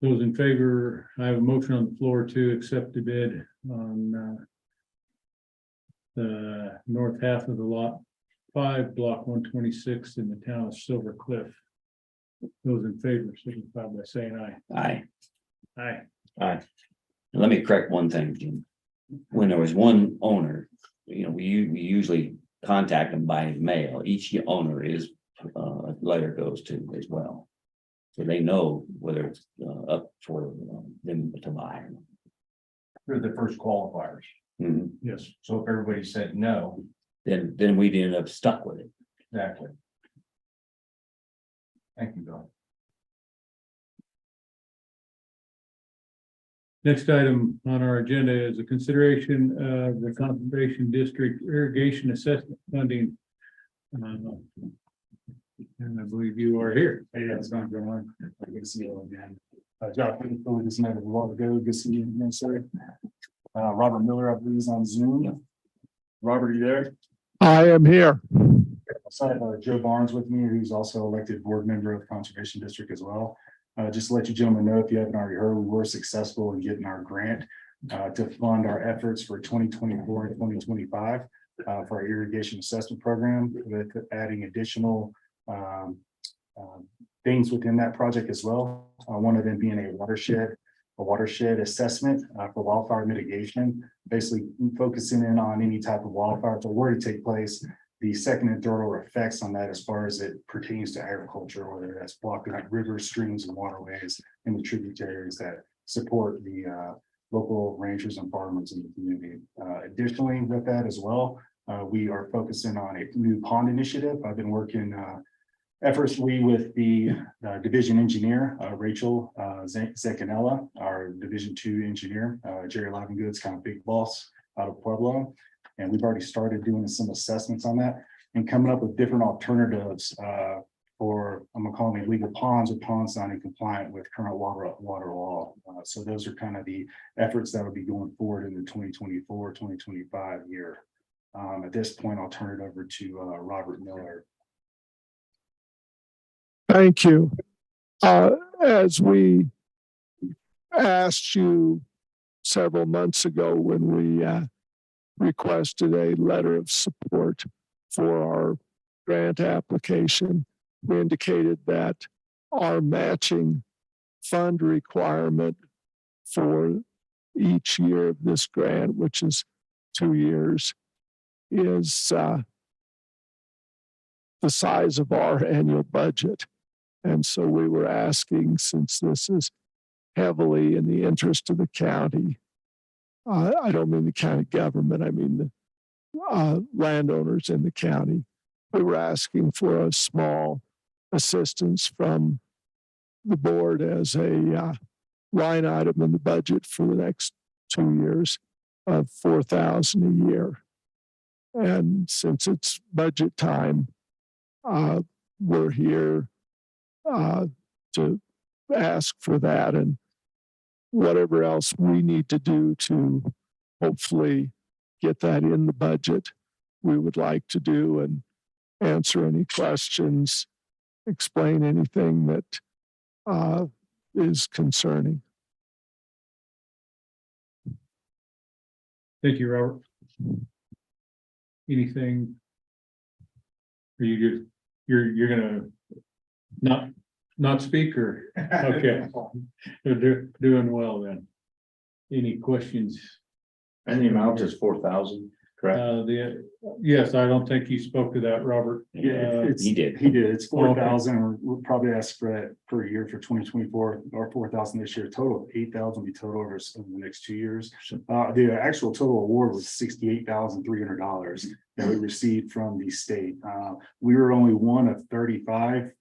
C: Those in favor, I have a motion on the floor to accept the bid on the north half of the Lot 5, Block 126 in the town of Silver Cliff. Those in favor signify by saying aye.
G: Aye.
C: Aye.
G: Aye. And let me correct one thing, Jim. When there was one owner, we usually contact them by mail. Each owner is a letter goes to as well. So they know whether it's up for them to buy or not.
K: They're the first qualifiers.
G: Mhm.
C: Yes.
K: So if everybody said no,
G: Then we'd end up stuck with it.
K: exactly. Thank you, Bill.
C: Next item on our agenda is a consideration of the Conservation District irrigation assessment funding. And I believe you are here.
P: Hey, it's going on. Good to see you all again. Josh, we just met a while ago. Good to see you again, sir. Robert Miller, I believe, is on Zoom. Robert, are you there?
Q: I am here.
P: I have Joe Barnes with me, who's also elected board member of the Conservation District as well. Just to let you gentlemen know, if you haven't already heard, we were successful in getting our grant to fund our efforts for 2024 and 2025 for our irrigation assessment program, with adding additional things within that project as well. One of them being a watershed assessment for wildfire mitigation, basically focusing in on any type of wildfire if it were to take place, the second and third order effects on that as far as it pertains to agriculture, whether that's blocking out rivers, streams, and waterways, and the tributaries that support the local ranchers and farmers in the community. Additionally, with that as well, we are focusing on a new pond initiative. I've been working effortlessly with the division engineer, Rachel Zecanella, our Division 2 engineer, Jerry Livengood's kind of big boss out of Pueblo. And we've already started doing some assessments on that and coming up with different alternatives for, I'm gonna call them illegal ponds or ponds not in compliant with current water law. So those are kind of the efforts that will be going forward in the 2024-2025 year. At this point, I'll turn it over to Robert Miller.
Q: Thank you. As we asked you several months ago when we requested a letter of support for our grant application, we indicated that our matching fund requirement for each year of this grant, which is 2 years, is the size of our annual budget. And so we were asking, since this is heavily in the interest of the county, I don't mean the county government, I mean the landowners in the county. We were asking for a small assistance from the board as a line item in the budget for the next 2 years of $4,000 a year. And since it's budget time, we're here to ask for that and whatever else we need to do to hopefully get that in the budget, we would like to do and answer any questions, explain anything that is concerning.
C: Thank you, Robert. Anything? Are you just, you're gonna not speak or, okay. They're doing well then. Any questions?
F: And the amount is 4,000, correct?
C: Yes, I don't think you spoke to that, Robert.
P: He did. It's 4,000. We'll probably ask for that per year for 2024 or 4,000 this year. Total of 8,000 be total over the next 2 years. The actual total award was $68,300 that we received from the state. We were only one of 35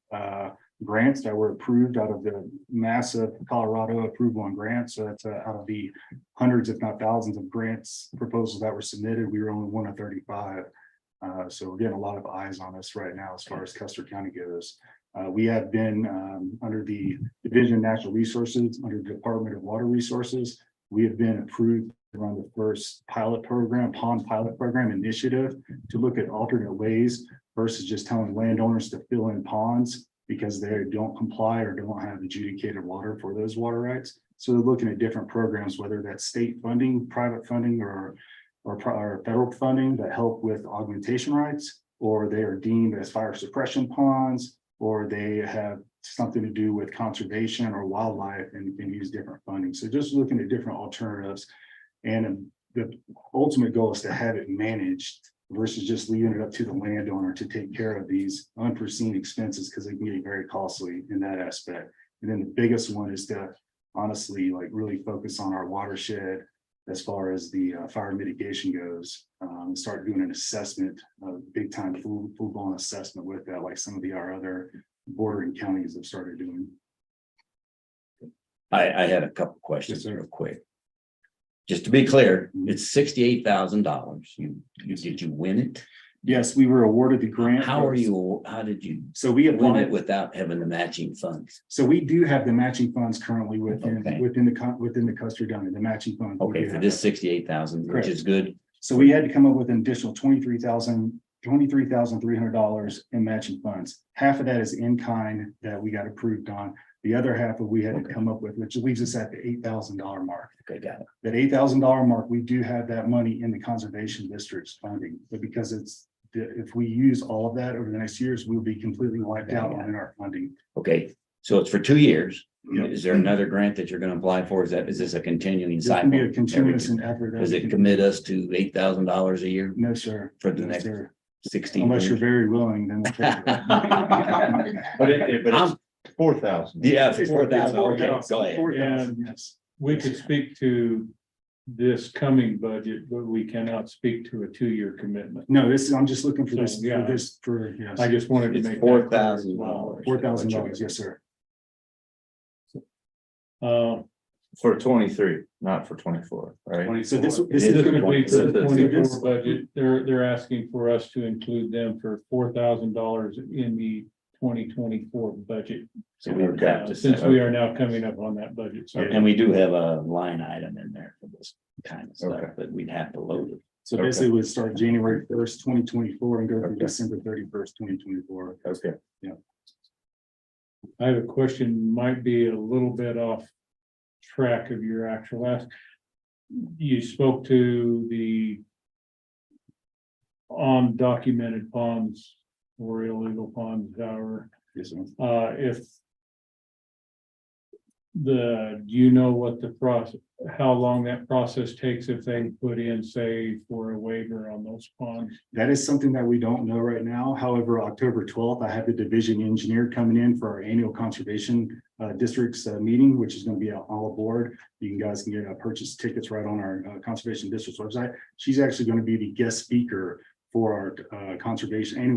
P: grants that were approved out of the massive Colorado approval on grants. So that's out of the hundreds, if not thousands of grants proposals that were submitted, we were only one of 35. So we're getting a lot of eyes on us right now as far as Custer County goes. We have been under the Division of Natural Resources, under the Department of Water Resources. We have been approved to run the first pilot program, pond pilot program initiative to look at alternate ways versus just telling landowners to fill in ponds because they don't comply or don't have adjudicated water for those water rights. So they're looking at different programs, whether that's state funding, private funding, or federal funding that help with augmentation rights, or they are deemed as fire suppression ponds, or they have something to do with conservation or wildlife and use different funding. So just looking at different alternatives. And the ultimate goal is to have it managed versus just leaving it up to the landowner to take care of these unforeseen expenses because they can get very costly in that aspect. And then the biggest one is to honestly really focus on our watershed as far as the fire mitigation goes, start doing an assessment, big time full-blown assessment with that, like some of our other bordering counties have started doing.
G: I had a couple questions real quick. Just to be clear, it's $68,000. Did you win it?
P: Yes, we were awarded the grant.
G: How did you
P: So we
G: win it without having the matching funds?
P: So we do have the matching funds currently within the Custer County, the matching funds.
G: Okay, for this 68,000, which is good.
P: So we had to come up with an additional $23,300 in matching funds. Half of that is in kind that we got approved on. The other half of we had to come up with, which leaves us at the $8,000 mark.
G: Okay, got it.
P: That $8,000 mark, we do have that money in the conservation district's funding, but because it's if we use all of that over the next years, we'll be completely wiped out on our funding.
G: Okay, so it's for 2 years.
P: Yeah.
G: Is there another grant that you're gonna apply for? Is this a continuing
P: It's
G: cycle?
P: gonna be a continuous effort.
G: Does it commit us to $8,000 a year
P: No, sir.
G: for the
P: No,
G: next
P: sir.
G: 16
P: Unless you're
G: years?
P: very willing, then. we'll take it.
F: But it's 4,000.
G: Yeah,
P: It's
G: 4,000. Okay,
P: 4,000.
G: go ahead.
P: 4,000, yes.
C: We could speak to this coming budget, but we cannot speak to a 2-year commitment.
P: No, I'm just looking for
C: So, yeah.
P: yes.
C: I just wanted to
G: It's
C: make. that clear as
G: $4,000.
C: well.
P: $4,000, yes, sir.
F: For 23, not for 24, right?
P: So this
C: This
P: is
C: would
P: gonna
C: be for the
F: So
C: 24 budget. They're asking for us to include them for $4,000 in the 2024 budget.
G: So we would have to.
C: Since we are now coming up on that budget. So
G: And we do have a line item in there for this kind of stuff,
F: Okay.
G: but we'd have to load it.
P: So basically, we'd start January 1st, 2024 and go through December 31st, 2024.
F: Okay.
C: I have a question, might be a little bit off track of your actual ask. You spoke to the undocumented ponds or illegal ponds, however,
P: Yes, sir.
C: if do you know what the process, how long that process takes if they put in, say, for a waiver on those ponds?
P: That is something that we don't know right now. However, October 12th, I have the division engineer coming in for our annual conservation districts meeting, which is going to be all aboard. You guys can get purchase tickets right on our conservation district's website. She's actually going to be the guest speaker for our annual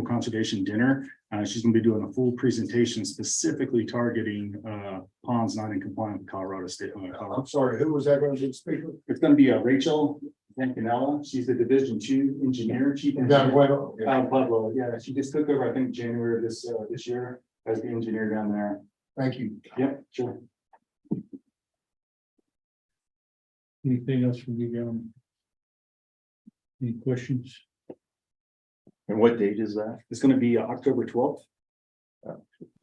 P: conservation dinner. She's going to be doing a full presentation specifically targeting ponds not in compliance with Colorado State.
E: I'm sorry, who was that going to be speaking?
P: It's going to be Rachel Zancanella. She's the Division 2 engineer, chief engineer. Pueblo, yeah, she just took over, I think, January of this year as the engineer down there.
E: Thank you.
P: Yep, sure.
C: Anything else from you, gentlemen? Any questions?
F: And what date is that?
P: It's going to be October 12th.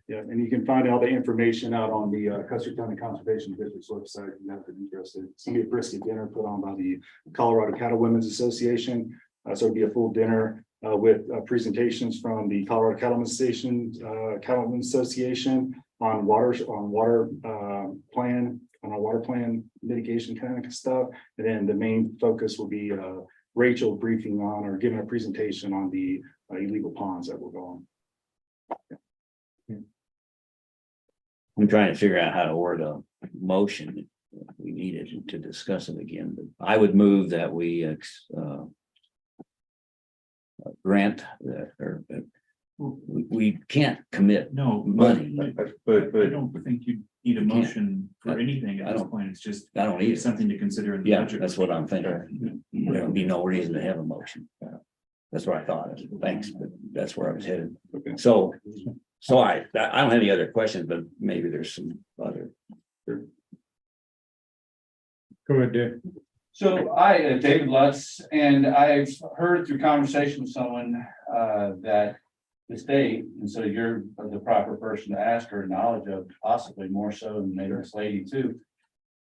P: Yeah, and you can find all the information out on the Custer County Conservation District's website. If you're interested. It's going to be a brisket dinner put on by the Colorado Cattle Women's Association. So it'll be a full dinner with presentations from the Colorado Cattlemen's Association on water plan, on our water plan mitigation kind of stuff. And then the main focus will be Rachel briefing on or giving a presentation on the illegal ponds that we're going.
G: I'm trying to figure out how to word a motion. We needed to discuss it again, but I would move that we grant that, or we can't commit
M: No,
G: money.
F: But
M: I don't think you need a
G: You can't.
M: motion for anything
G: I
M: at this
G: don't-
M: point. It's just
G: I don't need it.
M: something to consider in the
G: Yeah,
M: budget.
G: that's what I'm thinking. There'd be no reason to have a motion. That's what I thought. Thanks, but that's where I was headed.
P: Okay.
G: So I don't have any other questions, but maybe there's some other.
C: Go ahead, Dave.
H: So David Lutz, and I've heard through conversation with someone that the state, and so you're the proper person to ask her knowledge of, possibly more so than maybe this lady too,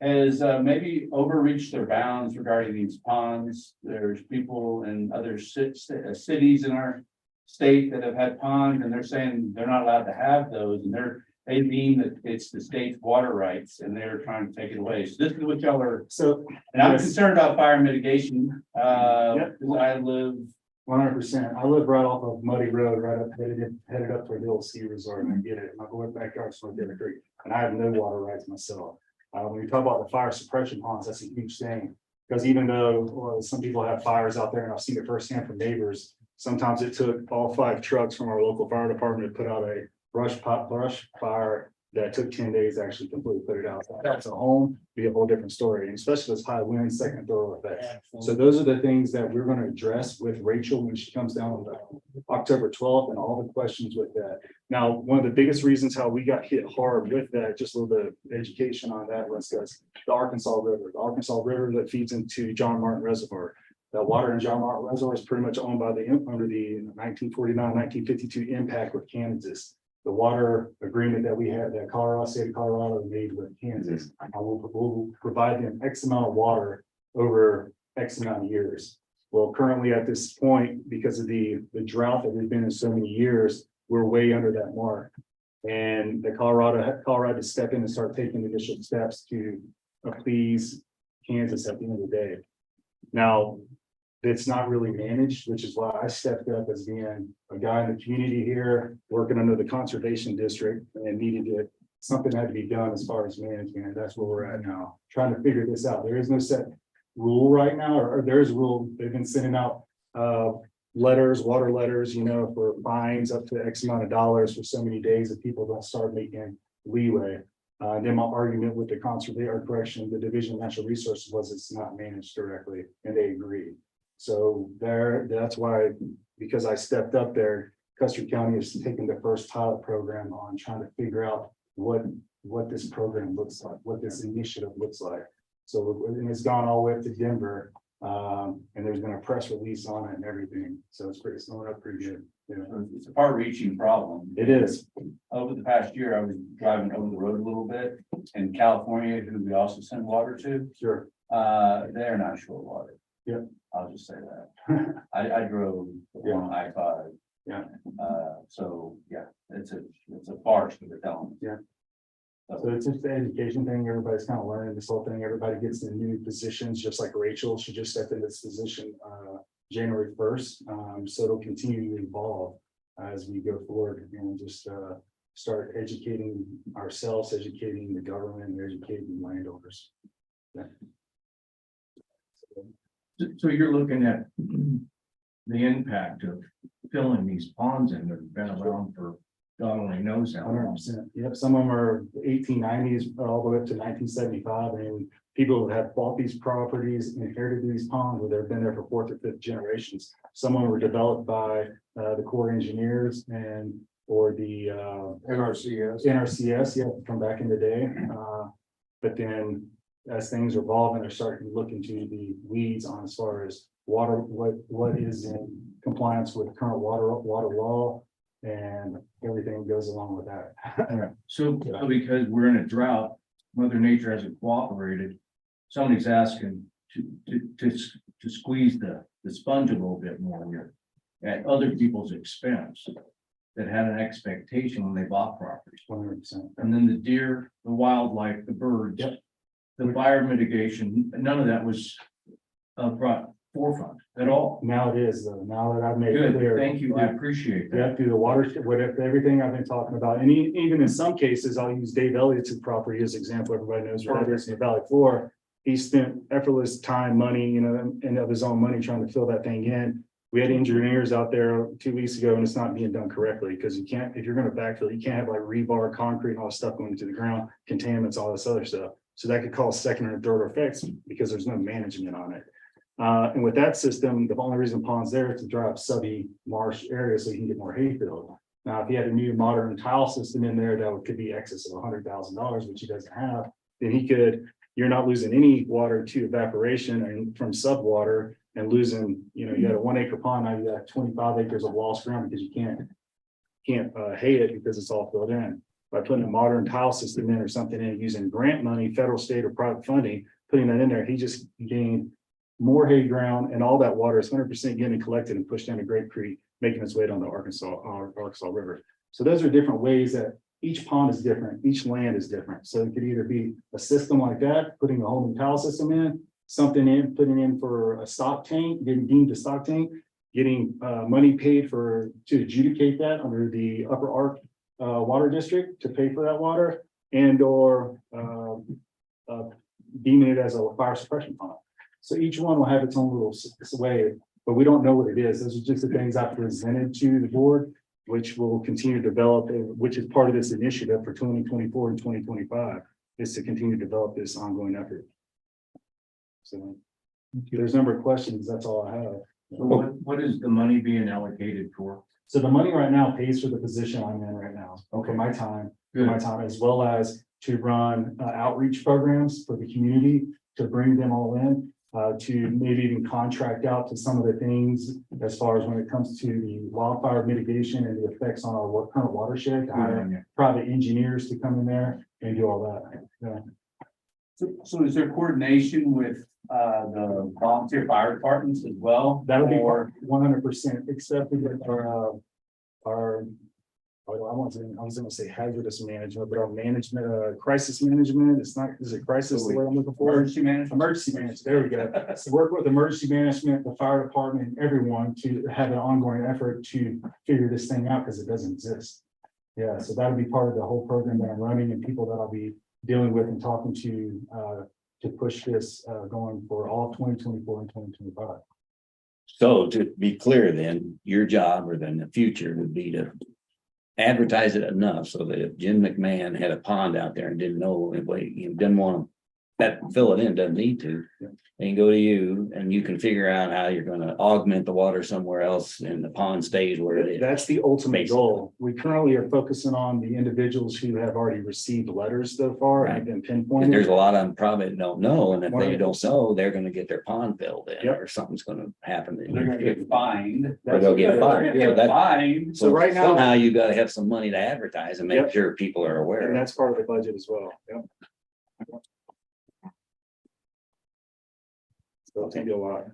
H: has maybe overreached their bounds regarding these ponds. There's people in other cities in our state that have had ponds, and they're saying they're not allowed to have those, and they deem that it's the state's water rights, and they're trying to take it away. So this is what y'all are,
P: So,
H: and I'm
P: yes.
H: concerned about fire mitigation, because I live.
P: 100%. I live right off of Muddy Road, right up headed up to Hill Ski Resort, and I get it. My boy backyard's from Denver Creek, and I have no water rights myself. When you talk about the fire suppression ponds, that's a huge thing. Because even though some people have fires out there, and I've seen it firsthand from neighbors, sometimes it took all 5 trucks from our local fire department to put out a brush fire that took 10 days to actually completely put it out. If that's a home, be a whole different story, and especially with high winds, second throw effect. So those are the things that we're going to address with Rachel when she comes down on October 12th, and all the questions with that. Now, one of the biggest reasons how we got hit hard with that, just a little bit of education on that, was because the Arkansas River that feeds into John Martin Reservoir. The water in John Martin Reservoir is pretty much owned by under the 1949-1952 impact with Kansas. The water agreement that we had, that state of Colorado made with Kansas, we'll provide them X amount of water over X amount of years. Well, currently at this point, because of the drought that we've been in so many years, we're way under that mark. And the Colorado to step in and start taking initial steps to appease Kansas at the end of the day. Now, it's not really managed, which is why I stepped up as being a guy in the community here, working under the conservation district, and something had to be done as far as management, and that's where we're at now, trying to figure this out. There is no set rule right now, or there's a rule. They've been sending out water letters, for fines up to X amount of dollars for so many days if people don't start making leeway. Then my argument with the the Division of Natural Resources was it's not managed directly, and they agreed. So that's why, because I stepped up there, Custer County is taking the first pilot program on trying to figure out what this program looks like, what this initiative looks like. So and it's gone all the way up to Denver, and there's been a press release on it and everything. So it's going up pretty good.
H: It's a far-reaching problem.
P: It is.
H: Over the past year, I was driving over the road a little bit in California, who we also send water to.
P: Sure.
H: They're not short water.
P: Yeah.
H: I'll just say that. I drove along I-5.
P: Yeah.
H: So yeah, it's a farce that they're telling us.
P: Yeah. So it's just the education thing. Everybody's kind of learning this whole thing. Everybody gets in new positions, just like Rachel. She just stepped in this position January 1st. So it'll continue to evolve as we go forward and just start educating ourselves, educating the government, and educating landowners. Yeah.
K: So you're looking at the impact of filling these ponds in that have been around for God only knows how long.
P: 100%. Yep, some of them are 1890s all the way up to 1975, and people have bought these properties, inherited these ponds, where they've been there for fourth or fifth generations. Some of them were developed by the Corps engineers or the NRCS, yeah, from back in the day. But then as things evolve and they're starting to look into the weeds on as far as water, what is in compliance with current water law, and everything goes along with that.
K: So because we're in a drought, Mother Nature hasn't cooperated. Somebody's asking to squeeze the sponge a little bit more here at other people's expense that had an expectation when they bought properties.
P: 100%.
K: And then the deer, the wildlife, the birds, the fire mitigation, none of that was brought forefront at all.
P: Now it is, though. Now that I've made it
K: Good,
P: clear.
K: thank you, I appreciate
P: Yeah,
K: that.
P: through the watershed, whatever, everything I've been talking about, and even in some cases, I'll use Dave Elliott's property as an example. Everybody knows where that is in the Valley Floor. He spent effortless time, money, and of his own money trying to fill that thing in. We had engineers out there 2 weeks ago, and it's not being done correctly because you can't, if you're going to backfill, you can't have like rebar, concrete, and all this stuff going into the ground, contaminants, all this other stuff. So that could cause second or third effects because there's no management on it. And with that system, the only reason pond's there is to dry up subby marsh areas so you can get more hay filled. Now, if you had a new modern tile system in there that could be excess of $100,000, which he doesn't have, then you're not losing any water to evaporation and from subwater and losing, you got a 1 acre pond, now you got 25 acres of lost ground because you can't hay it because it's all filled in. By putting a modern tile system in or something in using grant money, federal, state, or private funding, putting that in there, he just gained more hay ground, and all that water is 100% getting collected and pushed down to Great Creek, making its way down the Arkansas River. So those are different ways that each pond is different, each land is different. So it could either be a system like that, putting a whole new tile system in, putting in for a stock tank, getting deemed a stock tank, getting money paid to adjudicate that under the Upper Ark Water District to pay for that water, and or deeming it as a fire suppression pond. So each one will have its own little way, but we don't know what it is. Those are just the things I presented to the board, which will continue to develop, which is part of this initiative for 2024 and 2025, is to continue to develop this ongoing effort. So there's a number of questions. That's all I have.
K: So what is the money being allocated for?
P: So the money right now pays for the position I'm in right now. Okay, my time, as well as to run outreach programs for the community, to bring them all in, to maybe even contract out to some of the things as far as when it comes to the wildfire mitigation and the effects on our current watershed, to hire private engineers to come in there and do all that. Yeah.
H: So is there coordination with the volunteer fire departments as well?
P: That'll be
H: Or
P: 100%, except with our, I was gonna say hazardous management, but our management, crisis management, it's not, is it crisis the way I'm looking for?
H: emergency management?
P: Emergency management, there we go. So work with emergency management, the fire department, everyone to have an ongoing effort to figure this thing out because it doesn't exist. Yeah, so that'll be part of the whole program that I'm running and people that I'll be dealing with and talking to push this going for all of 2024 and 2025.
G: So to be clear, then, your job or then the future would be to advertise it enough so that if Jim McMahon had a pond out there and didn't know, he didn't want to that fill it in, doesn't need to.
P: Yeah.
G: They can go to you and you can figure out how you're gonna augment the water somewhere else and the pond stays where it is.
P: That's the ultimate
G: Basically.
P: goal. We currently are focusing on the individuals who have already received letters so far and have been
G: And
P: pinpointed.
G: there's a lot of them probably don't know, and if
P: One of
G: they
P: the-
G: don't know, they're gonna get their pond filled in,
P: Yep.
G: or something's gonna happen.
H: They're gonna get fined.
G: Or they'll get fired. Yeah, that-
H: Fined.
G: So
P: right now-
G: somehow you gotta have some money to advertise and make
P: Yep.
G: sure people are aware.
P: And that's part of the budget as well. Yep. So it's gonna be a lot.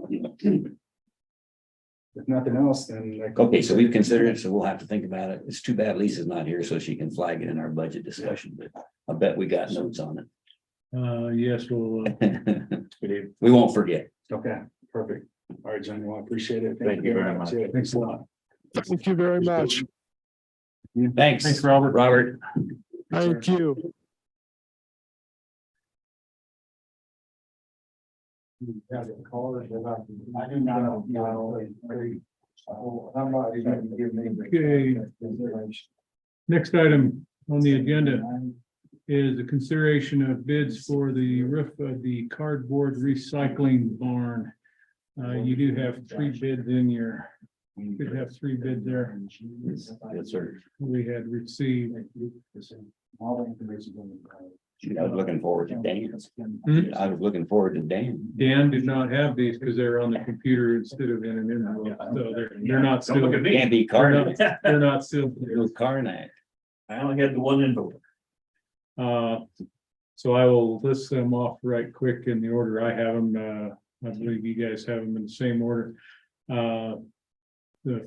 P: yeah. If nothing else, then.
G: Okay, so we've considered it, so we'll have to think about it. It's too bad Lisa's not here, so she can flag it in our budget discussion, but I bet we got notes on
C: Yes, we'll,
G: it. We won't forget.
P: Okay, perfect. All right, John, well, I appreciate it.
F: Thank you very much.
P: Yeah, thanks a lot.
Q: Thank you very much.
G: Thanks.
C: Thanks, Robert.
G: Robert.
Q: Thank you.
E: I do not know. Somebody can give me
C: Okay. Next item on the agenda is the consideration of bids for the roof of the cardboard recycling barn. You do have 3 bids in your, you could have 3 bids there.
G: Yes, sir.
C: We had received.
E: all the information.
G: I was looking forward to Dan.
C: Hmm?
G: I was looking forward to Dan.
C: Dan did not have these because they're on the computer instead of in an envelope, so they're not still.
D: Don't look at me.
G: Can't be
C: They're
G: Carnage.
C: not, they're not still.
G: No Carnage.
D: I only had the one envelope.
C: So I will list them off right quick in the order I have them. I believe you guys have them in the same order. The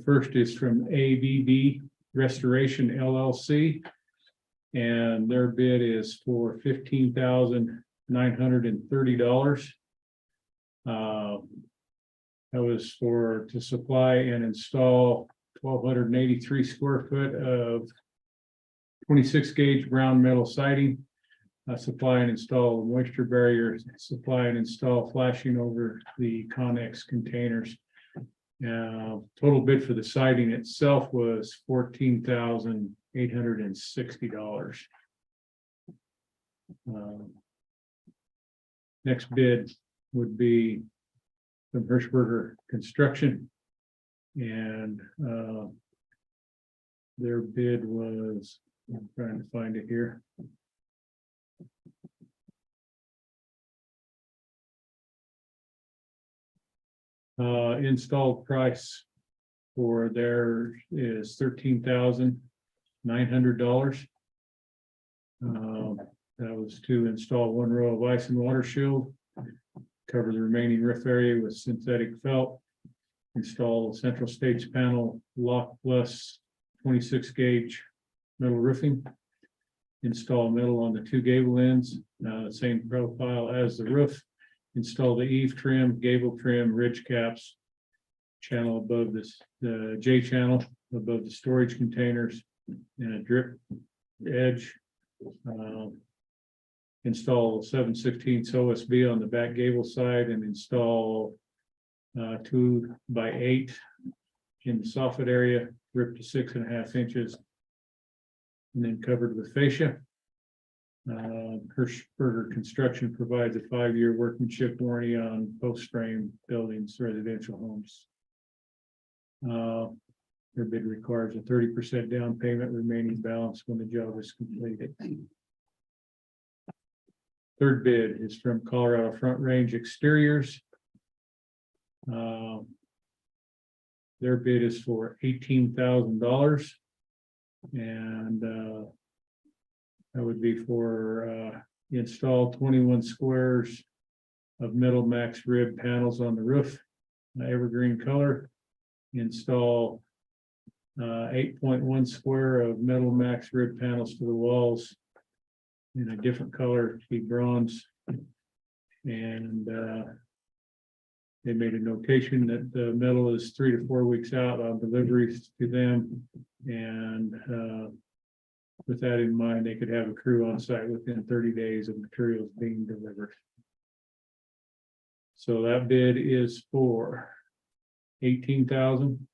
C: first is from ABB Restoration LLC. And their bid is for $15,930. That was to supply and install 1,283 square foot of 26 gauge brown metal siding. Supply and install moisture barriers, supply and install flashing over the Connex containers. Total bid for the siding itself was $14,860. Next bid would be from Hirschberger Construction. And their bid was, I'm trying to find it here. Installed price for there is $13,900. That was to install 1 row of ice and water shield, cover the remaining roof area with synthetic felt, install central stage panel lock plus 26 gauge metal roofing, install metal on the 2 gable ends, same profile as the roof. Install the eave trim, gable trim, ridge caps, channel above this, the J channel above the storage containers, and a drip edge. Install 7/16 OSB on the back gable side and install 2 by 8 in the soffit area, ripped to 6.5 inches, and then covered with fascia. Hirschberger Construction provides a 5-year workmanship warranty on post frame buildings, residential homes. Their bid requires a 30% down payment, remaining balance when the job is completed. Third bid is from Colorado Front Range Exteriors. Their bid is for $18,000. And that would be for Install 21 squares of metal max rib panels on the roof, evergreen color. Install 8.1 square of metal max rib panels to the walls in a different color, to be bronze. And they made a notation that the metal is 3 to 4 weeks out on deliveries to them. And with that in mind, they could have a crew on site within 30 days of materials being delivered. So that bid is for 18,000.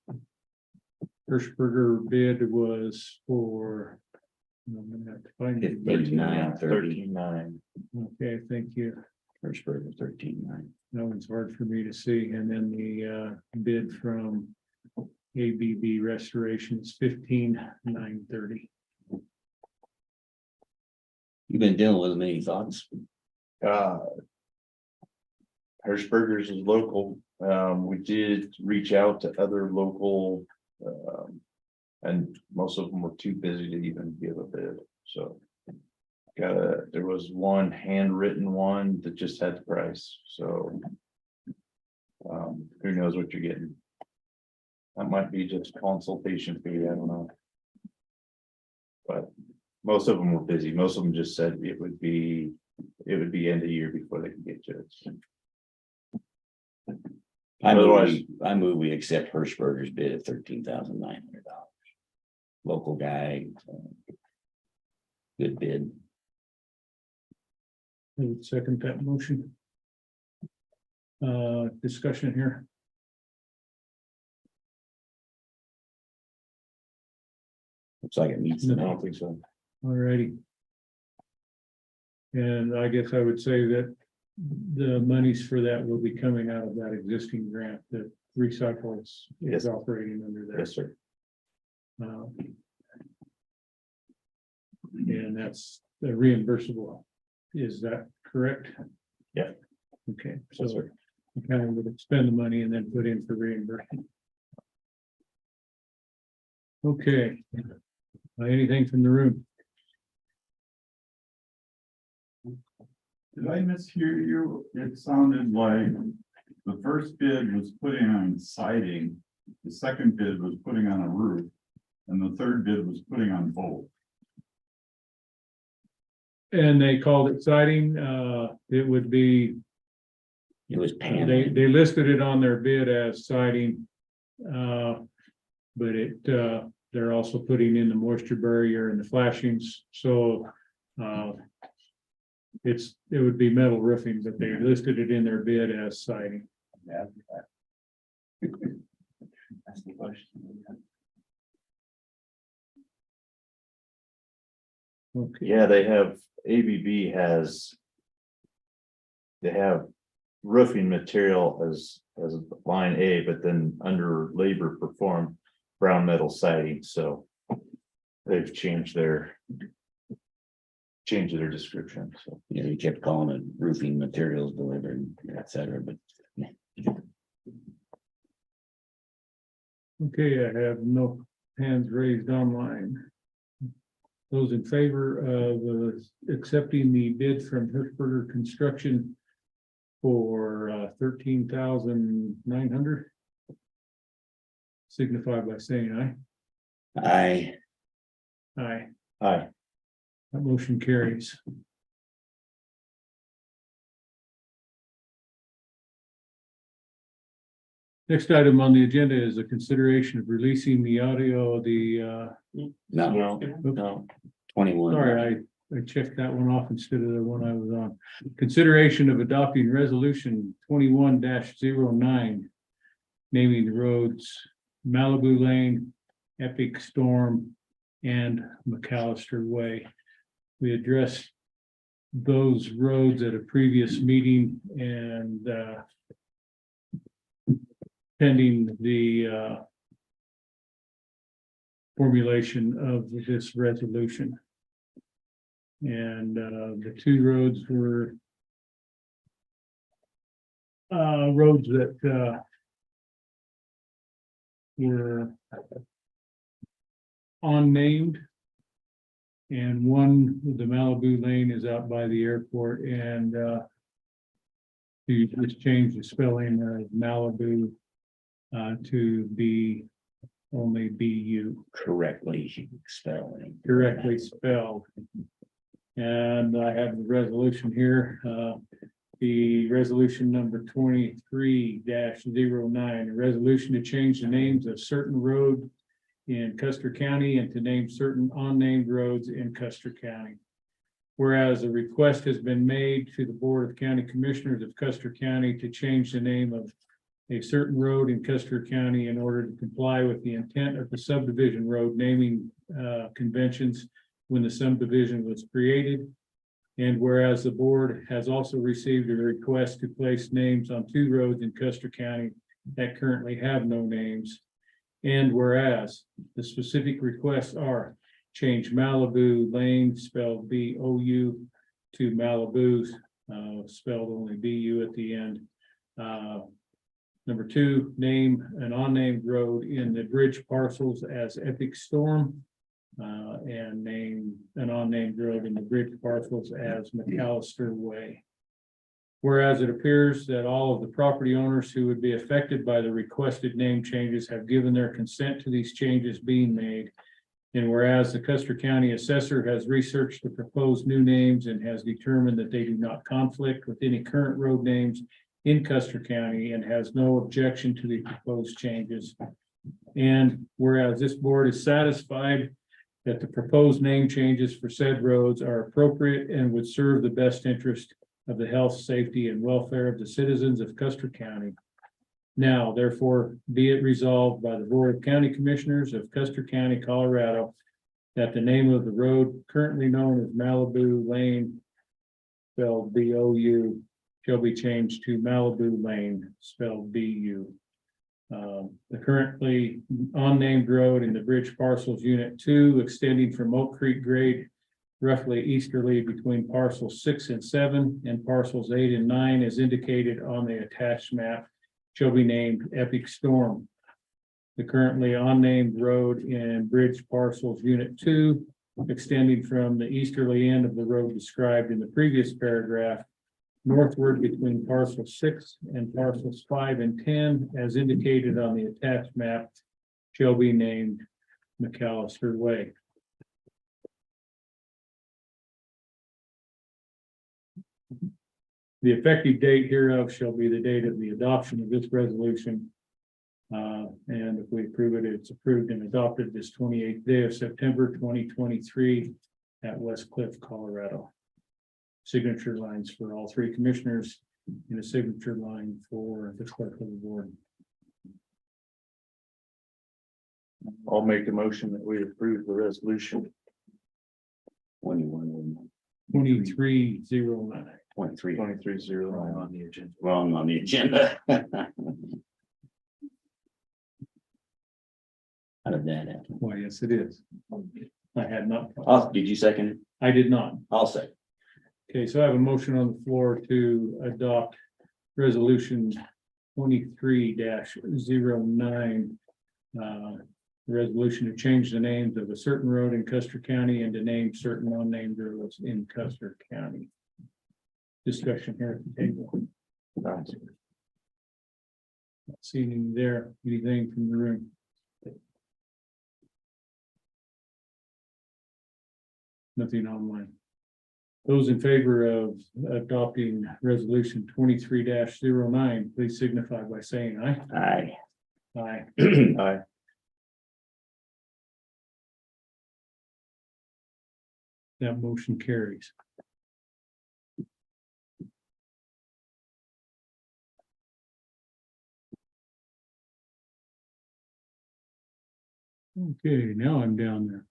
C: Hirschberger bid was for. I'm gonna have to find it.
G: 5930.
F: 39.
C: Okay, thank you.
G: Hirschberg 13.9.
C: That one's hard for me to see. And then the bid from ABB Restoration is 15,930.
G: You've been dealing with them, any thoughts?
F: Hirschberger's is local. We did reach out to other local, and most of them were too busy to even give a bid, so. There was one handwritten one that just had the price, so. Who knows what you're getting? That might be just consultation fee, I don't know. But most of them were busy. Most of them just said it would be end of year before they can get to it.
G: I move we accept Hirschberger's bid at $13,900. Local guy. Good bid.
C: I would second that motion. Discussion here.
G: Looks like it meets
F: I
G: the.
F: don't think so.
C: Alrighty. And I guess I would say that the monies for that will be coming out of that existing grant that Recycles is
F: Yes.
C: operating under there.
F: Yes, sir.
C: And that's the reimbursable. Is that correct?
F: Yeah.
C: Okay,
F: Yes,
C: so
F: sir.
C: you kind of would spend the money and then put in for reimbursement. Okay. Anything from the room?
A: Did I mishear you? It sounded like the first bid was putting on siding, the second bid was putting on a roof, and the third bid was putting on both.
C: And they called it siding, it would be,
G: It was
C: they
G: paneling.
C: listed it on their bid as siding. But they're also putting in the moisture barrier and the flashings, so. It would be metal roofing, but they listed it in their bid as siding.
H: Yeah. That's the question.
C: Okay.
F: Yeah, they have, ABB has. They have roofing material as line A, but then under labor performed brown metal siding, so. They've changed their description, so.
G: You know, he kept calling it roofing materials delivered, et cetera, but.
C: Okay, I have no hands raised online. Those in favor of accepting the bid from Hirschberger Construction for 13,900. Signify by saying aye. Aye.
F: Aye.
C: That motion carries. Next item on the agenda is a consideration of releasing the audio of the,
G: No, 21.
C: sorry, I checked that one off instead of the one I was on. Consideration of adopting resolution 21-09. Naming the roads Malibu Lane, Epic Storm, and McAllister Way. We addressed those roads at a previous meeting and pending the formulation of this resolution. And the two roads were roads that were unnamed And one, the Malibu Lane is out by the airport and you just change the spelling of Malibu to be only BU,
G: Correctly spelling.
C: correctly spelled. And I have the resolution here, the resolution number 23-09, a resolution to change the names of certain road in Custer County and to name certain unnamed roads in Custer County. Whereas a request has been made to the Board of County Commissioners of Custer County to change the name of a certain road in Custer County in order to comply with the intent of the subdivision road naming conventions when the subdivision was created. And whereas the board has also received a request to place names on 2 roads in Custer County that currently have no names. And whereas the specific requests are change Malibu Lane spelled B-O-U to Malibu spelled only B-U at the end. Number 2, name an unnamed road in the bridge parcels as Epic Storm. And name an unnamed road in the bridge parcels as McAllister Way. Whereas it appears that all of the property owners who would be affected by the requested name changes have given their consent to these changes being made. And whereas the Custer County Assessor has researched the proposed new names and has determined that they do not conflict with any current road names in Custer County and has no objection to the proposed changes. And whereas this board is satisfied that the proposed name changes for said roads are appropriate and would serve the best interest of the health, safety, and welfare of the citizens of Custer County. Now, therefore, be it resolved by the Board of County Commissioners of Custer County, Colorado, that the name of the road currently known as Malibu Lane, spelled B-O-U, shall be changed to Malibu Lane, spelled B-U. The currently unnamed road in the bridge parcels unit 2 extending from Oak Creek grade roughly easterly between parcels 6 and 7 and parcels 8 and 9 as indicated on the attached map shall be named Epic Storm. The currently unnamed road in bridge parcels unit 2 extending from the easterly end of the road described in the previous paragraph northward between parcel 6 and parcels 5 and 10 as indicated on the attached map shall be named McAllister Way. The effective date hereof shall be the date of the adoption of this resolution. And if we approve it, it's approved and adopted this 28th day of September 2023 at West Cliff, Colorado. Signature lines for all 3 commissioners and a signature line for the clerk of the board.
F: I'll make a motion that we approve the resolution.
G: 21.
C: 2309.
G: 23.
F: 2309
G: on the agenda. Wrong on the agenda. How did that happen?
C: Why, yes, it is. I had not.
G: Oh, did you second it?
C: I did not.
G: I'll second.
C: Okay, so I have a motion on the floor to adopt resolution 23-09. Resolution to change the names of a certain road in Custer County and to name certain unnamed roads in Custer County. Discussion here at the table. Not seeing any there, anything from the room. Nothing online. Those in favor of adopting resolution 23-09, please signify by saying aye.
G: Aye.
C: Aye.
F: Aye.
C: That motion carries. Okay, now I'm down there.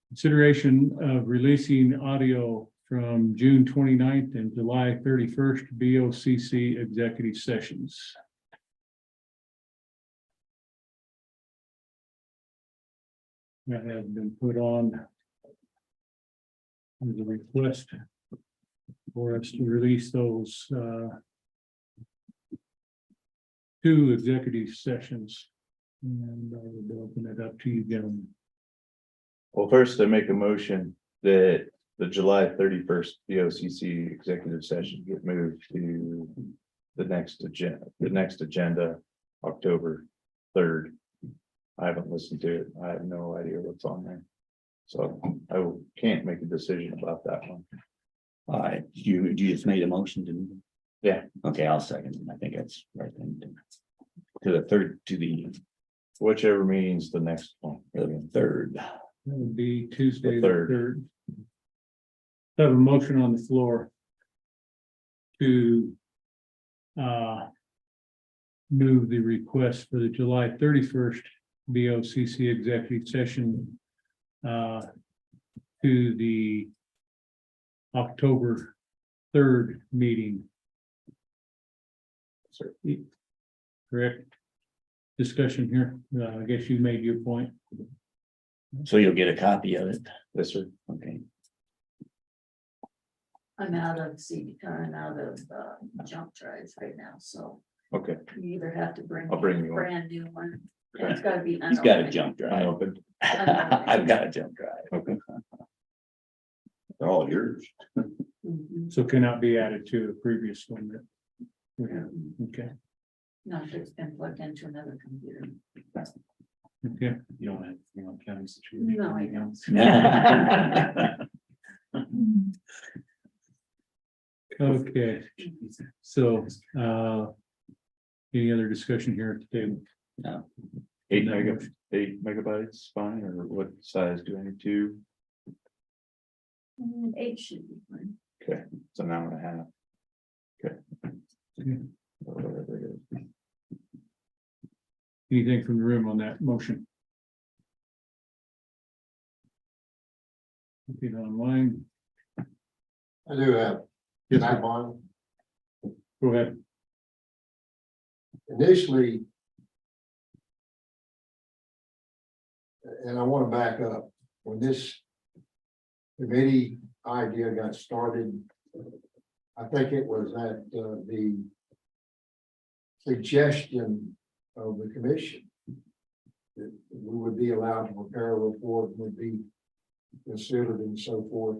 C: Consideration of releasing audio from June 29th and July 31st BOCC executive sessions. That has been put on as a request for us to release those 2 executive sessions. And I would open it up to you, gentlemen.
F: Well, first I make a motion that the July 31st BOCC executive session get moved to the next agenda, October 3rd. I haven't listened to it. I have no idea what's on there. So I can't make a decision about that one.
G: All right, you just made a motion to.
F: Yeah.
G: Okay, I'll second it. I think that's right thing to. To the third, to the
F: Whichever means the next one.
G: third.
C: That would be Tuesday,
F: The
C: the
F: third.
C: third. Have a motion on the floor. To. Move the request for the July 31st BOCC executive session. To the. October 3rd meeting. Correct. Discussion here. I guess you made your point.
G: So you'll get a copy of it.
F: Yes, sir.
G: Okay.
I: I'm out of jump drives right now, so
F: Okay.
I: you either have to bring
F: I'll
I: me
F: bring
I: a
F: you one.
I: brand new one. And it's gotta be.
G: He's got a
I: unopened.
G: jump drive.
F: Unopened.
G: I've got a jump drive.
F: Okay.
G: They're all yours.
I: Mhm.
C: So cannot be added to a previous one. Okay,
I: Not if it's been plugged into another computer.
C: okay.
M: You don't have, county situation.
I: No, I don't.
C: Okay, so, any other discussion here at the table?
G: No.
F: 8 megabytes, fine, or what size do I need to?
I: 8 should be fine.
F: Okay, it's an hour and a half. Okay. Or whatever it is.
C: Anything from the room on that motion? Looking online.
E: I do have,
C: Yes,
E: can I
C: sir.
E: have one?
C: Go ahead.
E: Initially. And I want to back up, when this committee idea got started. I think it was at the suggestion of the commission. That we would be allowed to prepare a report, would be considered and so forth.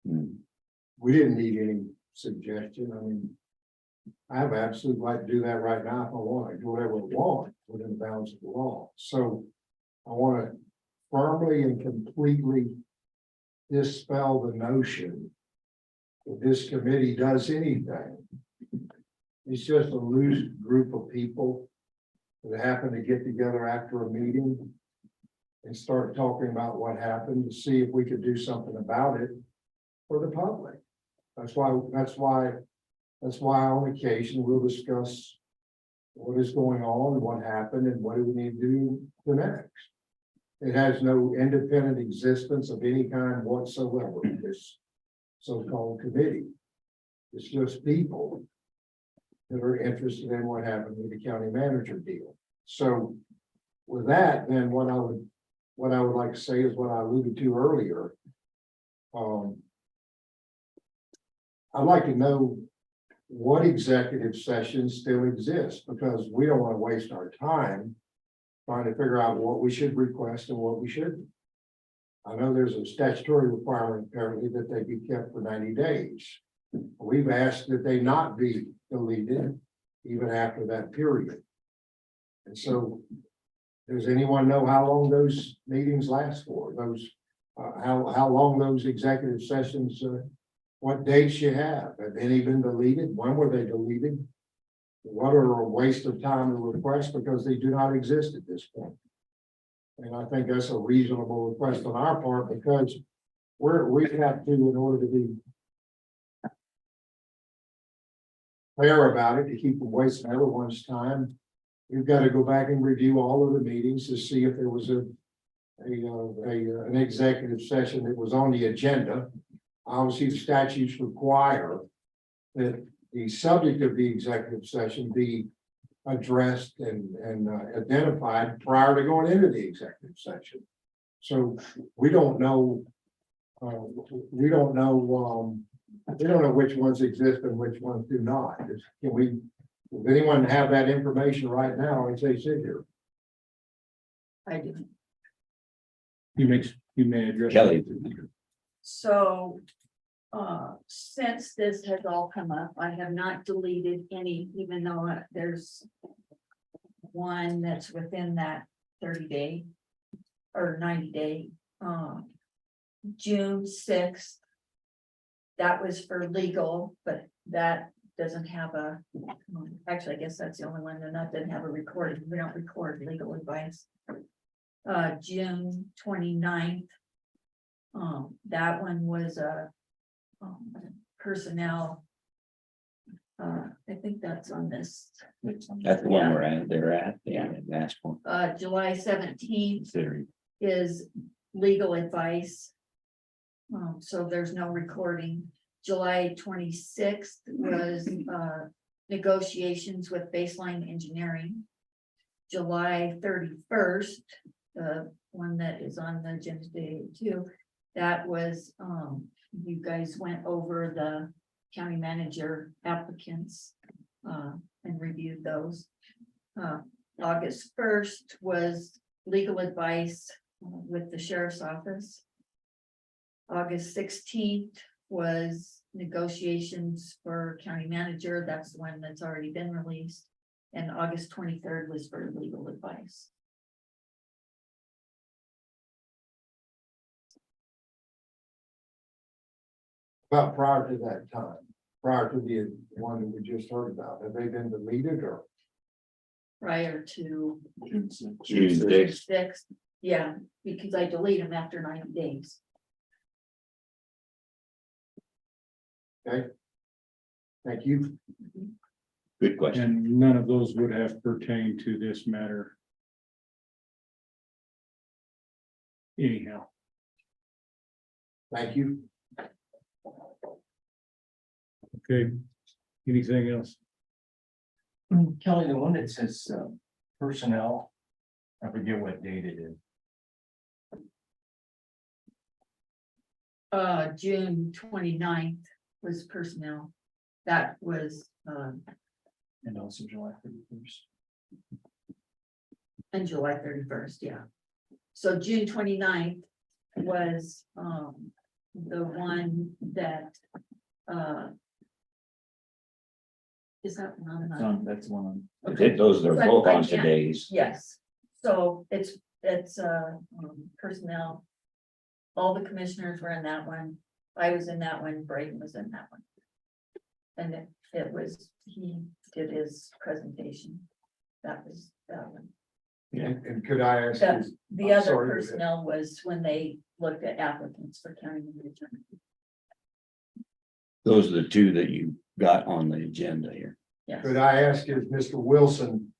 E: We didn't need any suggestion. I mean, I have absolute right to do that right now if I want. I do whatever I want within the bounds of the law. So I want to firmly and completely dispel the notion that this committee does anything. It's just a loose group of people that happen to get together after a meeting and start talking about what happened to see if we could do something about it for the public. That's why on occasion we'll discuss what is going on and what happened and what do we need to do the next. It has no independent existence of any kind whatsoever, this so-called committee. It's just people that are interested in what happened with the county manager deal. So with that, then what I would like to say is what I alluded to earlier. I'd like to know what executive sessions still exist, because we don't want to waste our time trying to figure out what we should request and what we shouldn't. I know there's a statutory requirement apparently that they be kept for 90 days. We've asked that they not be deleted even after that period. And so, does anyone know how long those meetings last for? Those, how long those executive sessions, what dates you have any been deleted? When were they deleted? What are a waste of time to request because they do not exist at this point? And I think that's a reasonable request on our part, because we have to, in order to be fair about it, to keep from wasting everyone's time, we've got to go back and review all of the meetings to see if there was an executive session that was on the agenda. Obviously, the statutes require that the subject of the executive session be addressed and identified prior to going into the executive session. So we don't know which ones exist and which ones do not. Does anyone have that information right now as they sit here?
I: I do.
C: You may address.
G: Kelly.
I: So, since this has all come up, I have not deleted any, even though there's one that's within that 30-day or 90-day, June 6th. That was for legal, but that doesn't have a, actually, I guess that's the only one that doesn't have a recording. We don't record legal advice. June 29th. That one was a personnel. I think that's on this.
G: That's the one we're at, they're at, yeah, that's one.
I: July 17th
G: Considering.
I: is legal advice. So there's no recording. July 26th was negotiations with Baseline Engineering. July 31st, the one that is on the agenda today too, that was you guys went over the county manager applicants and reviewed those. August 1st was legal advice with the sheriff's office. August 16th was negotiations for county manager. That's the one that's already been released. And August 23rd was for legal advice.
E: But prior to that time, prior to the one that we just heard about, have they been deleted or?
I: Prior to
G: June 6th.
I: 6th, yeah, because I delete them after 90 days.
E: Okay. Thank you.
G: Good question.
C: And none of those would have pertained to this matter. Anyhow,
E: Thank you.
C: okay, anything else?
K: Kelly, the one that says personnel, I forget what date it is.
I: June 29th was personnel. That was
K: And also July 31st.
I: and July 31st, yeah. So June 29th was the one that is that one?
K: That's one.
I: Okay.
G: Those are
I: So
G: both on
I: yeah.
G: today's.
I: Yes, so it's personnel. All the commissioners were in that one. I was in that one, Braden was in that one. And it was, he did his presentation. That was that one.
E: And could I ask?
I: The,
E: you-
I: the
E: I'm
I: other
E: sorry,
I: personnel was when they looked at applicants for county manager.
G: Those are the two that you got on the agenda here.
I: Yes,
E: Could I ask if Mr. Wilson,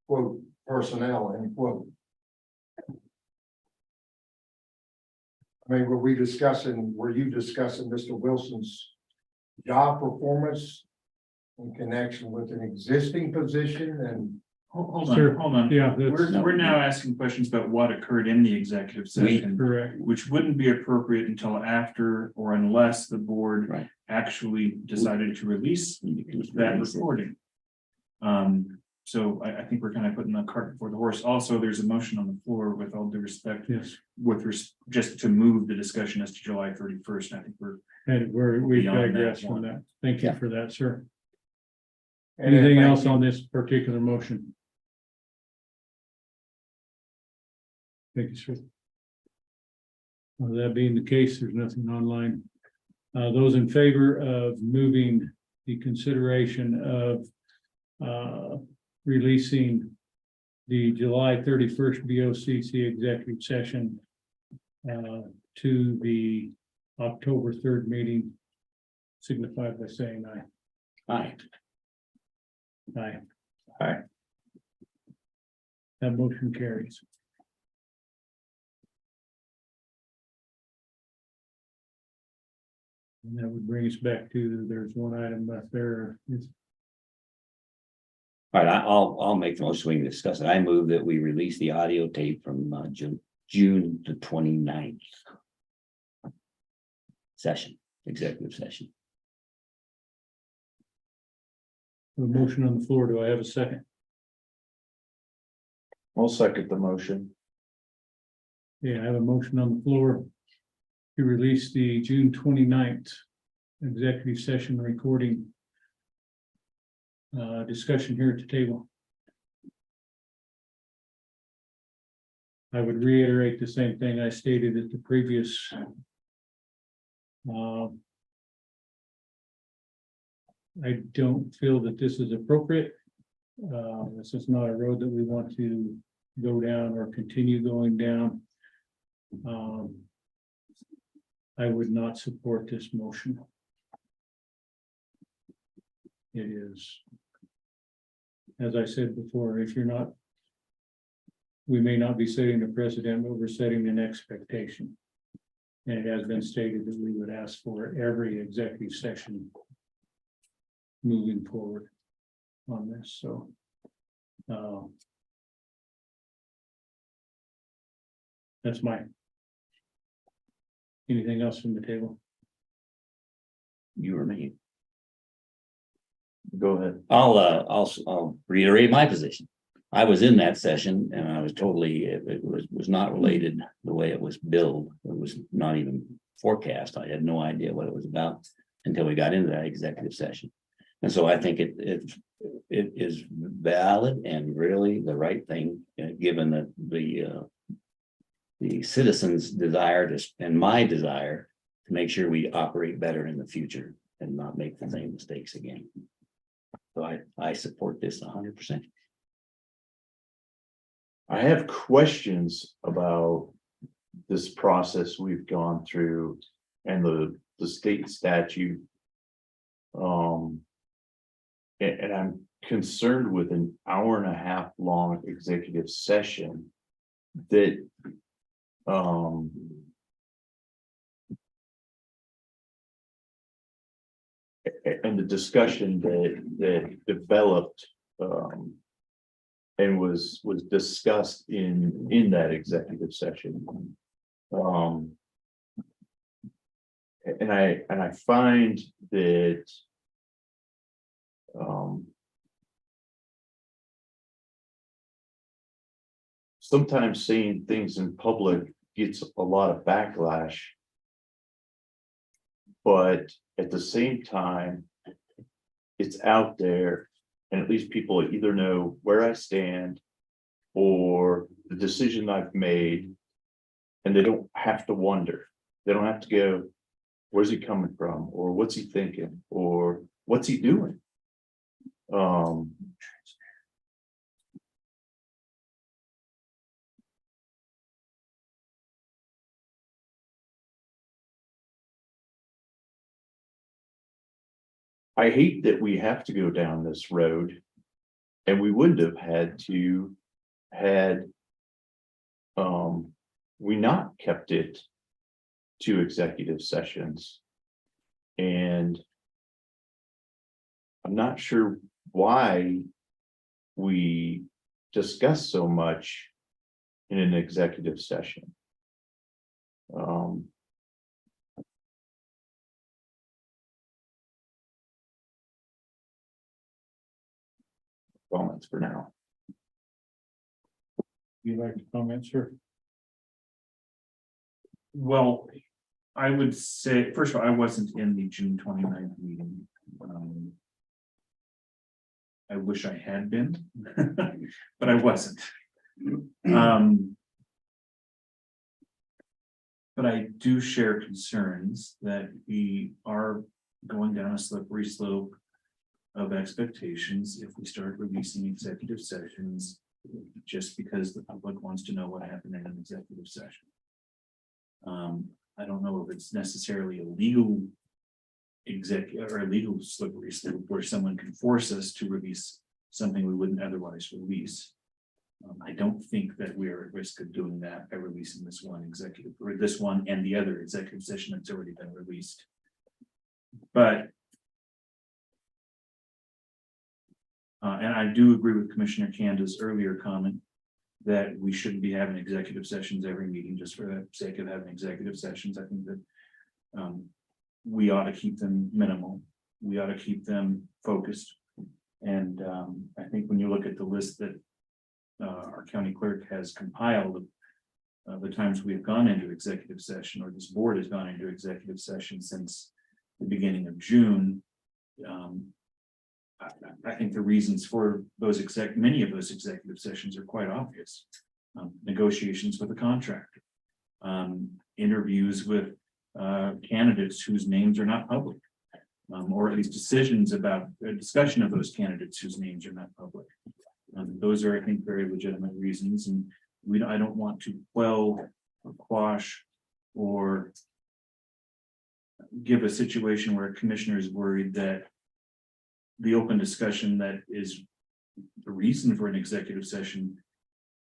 E: quote, personnel, end quote? I mean, were you discussing Mr. Wilson's job performance in connection with an existing position and?
M: Hold
C: Sure.
M: on, hold on.
C: Yeah, that's
M: We're now asking questions about what occurred in the executive session,
C: correct.
M: which wouldn't be appropriate until after or unless the board
G: Right.
M: actually decided to release that recording. So I think we're kind of putting the cart before the horse. Also, there's a motion on the floor with all due respect,
C: Yes,
M: just to move the discussion as to July 31st. I think
C: and we
M: Beyond that
C: digress from
M: one.
C: that. Thank you for that, sir.
E: And then
C: Anything
E: thank
C: else
E: you.
C: on this particular motion? Thank you, sir. Well, that being the case, there's nothing online. Those in favor of moving the consideration of releasing the July 31st BOCC executive session to the October 3rd meeting, signify by saying aye.
G: Aye.
C: Aye.
F: Aye.
C: That motion carries. And that would bring us back to, there's one item left there.
G: All right, I'll make the motion, we can discuss it. I move that we release the audio tape from June the 29th. Session, executive session.
C: A motion on the floor. Do I have a second?
F: I'll second the motion.
C: Yeah, I have a motion on the floor. to release the June 29th executive session recording discussion here at the table. I would reiterate the same thing I stated at the previous I don't feel that this is appropriate. This is not a road that we want to go down or continue going down. I would not support this motion. It is, as I said before, if you're not, we may not be setting the precedent, but we're setting an expectation. And it has been stated that we would ask for every executive session moving forward on this, so. That's anything else from the table?
G: You or me?
F: Go ahead.
G: I'll reiterate my position. I was in that session and I was totally, it was not related the way it was billed. It was not even forecast. I had no idea what it was about until we got into that executive session. And so I think it is valid and really the right thing, given that the citizens' desire to, and my desire to make sure we operate better in the future and not make the same mistakes again. So I support this 100%.
F: I have questions about this process we've gone through and the state statute. And I'm concerned with an hour and a half long executive session that and the discussion that developed and was discussed in that executive session. And I find that sometimes saying things in public gets a lot of backlash. But at the same time, it's out there, and at least people either know where I stand or the decision I've made, and they don't have to wonder. They don't have to go, where's he coming from? Or what's he thinking? Or what's he doing? I hate that we have to go down this road, and we wouldn't have had to had we not kept it to executive sessions. And I'm not sure why we discuss so much in an executive session. Comments for now.
C: You'd like to comment, sir?
M: Well, I would say, first of all, I wasn't in the June 29th meeting. I wish I had been, but I wasn't. But I do share concerns that we are going down a slippery slope of expectations if we start releasing executive sessions just because the public wants to know what happened in an executive session. I don't know if it's necessarily a legal executive or a legal slippery slope where someone can force us to release something we wouldn't otherwise release. I don't think that we are at risk of doing that by releasing this one executive or this one and the other executive session that's already been released. But and I do agree with Commissioner Canda's earlier comment that we shouldn't be having executive sessions every meeting just for the sake of having executive sessions. I think that we ought to keep them minimal. We ought to keep them focused. And I think when you look at the list that our county clerk has compiled the times we've gone into executive session, or this board has gone into executive session since the beginning of June. I think the reasons for those many of those executive sessions are quite obvious. Negotiations with a contractor, interviews with candidates whose names are not public, or at least decisions about a discussion of those candidates whose names are not public. Those are, I think, very legitimate reasons, and I don't want to quell or quash or give a situation where a commissioner is worried that the open discussion that is the reason for an executive session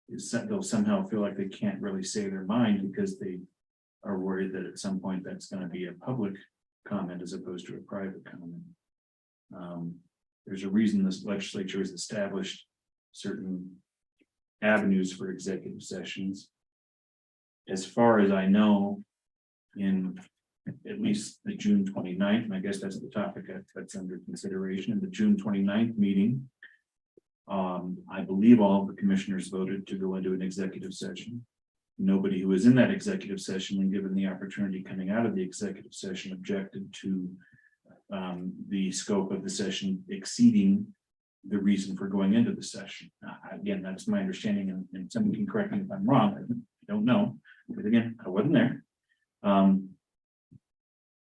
M: is they'll somehow feel like they can't really say their mind because they are worried that at some point that's going to be a public comment as opposed to a private comment. There's a reason this legislature has established certain avenues for executive sessions. As far as I know, in at least the June 29th, and I guess that's the topic that's under consideration in the June 29th meeting. I believe all of the commissioners voted to go into an executive session. Nobody who was in that executive session and given the opportunity coming out of the executive session objected to the scope of the session exceeding the reason for going into the session. Again, that's my understanding, and someone can correct me if I'm wrong. I don't know, but again, I wasn't there. And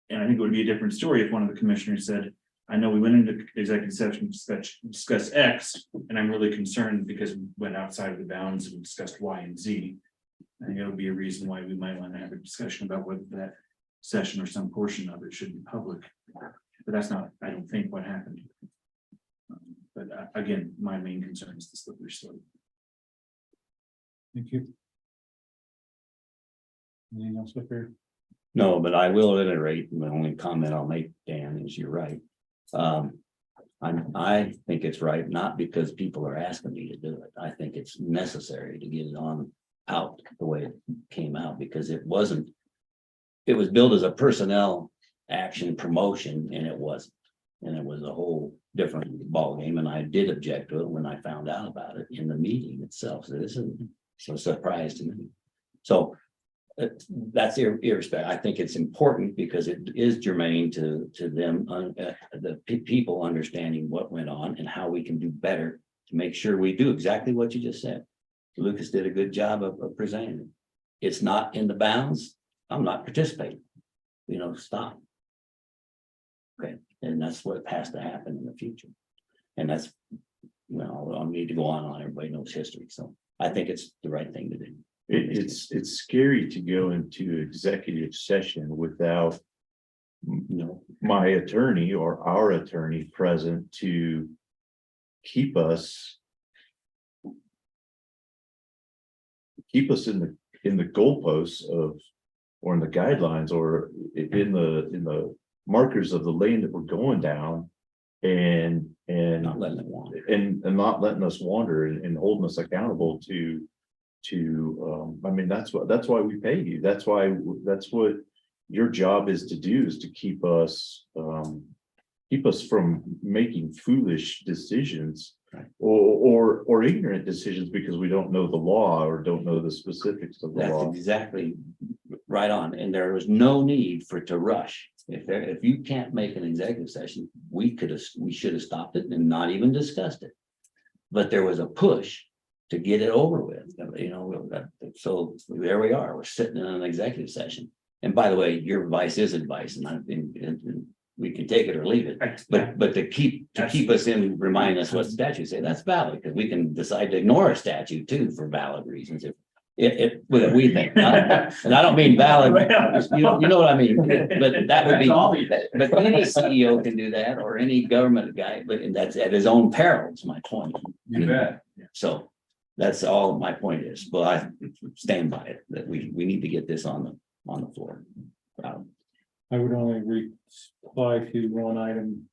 M: I think it would be a different story if one of the commissioners said, I know we went into executive session to discuss X, and I'm really concerned because we went outside of the bounds and discussed Y and Z. I think it would be a reason why we might want to have a discussion about whether that session or some portion of it should be public. But that's not, I don't think, what happened. But again, my main concern is the slippery slope.
C: Thank you. Anything else up here?
G: No, but I will iterate, and the only comment I'll make, Dan, is you're right. I think it's right, not because people are asking me to do it. I think it's necessary to get it on out the way it came out, because it was billed as a personnel action promotion, and it wasn't. And it was a whole different ballgame, and I did object to it when I found out about it in the meeting itself. So this isn't a surprise to me. So that's irrespective. I think it's important because it is germane to them, the people understanding what went on and how we can do better to make sure we do exactly what you just said. Lucas did a good job of presenting it. It's not in the bounds. I'm not participating. Stop. Okay, and that's what has to happen in the future. And that's, I'll need to go on. Everybody knows history, so I think it's the right thing to do.
F: It's scary to go into executive session without my attorney or our attorney present to keep us in the goalposts of, or in the guidelines, or in the markers of the lane that we're going down, and
G: Not letting it wander.
F: and not letting us wander and holding us accountable to I mean, that's why we pay you. That's what your job is to do, is to keep us from making foolish decisions, or ignorant decisions because we don't know the law or don't know the specifics of the
G: That's
F: law.
G: exactly right on. And there was no need for it to rush. If you can't make an executive session, we should have stopped it and not even discussed it. But there was a push to get it over with, so there we are, we're sitting in an executive session. And by the way, your advice is advice, and we can take it or leave it, but to keep us in, remind us what statutes say, that's valid, because we can decide to ignore a statute too for valid reasons, if we think, and I don't mean valid, you know what I mean, but that would be, but any CEO can do that, or any government guy, but that's at his own peril, is my point.
H: You bet.
G: So that's all my point is, but I stand by it, that we need to get this on the floor.
C: I would only reply to one item.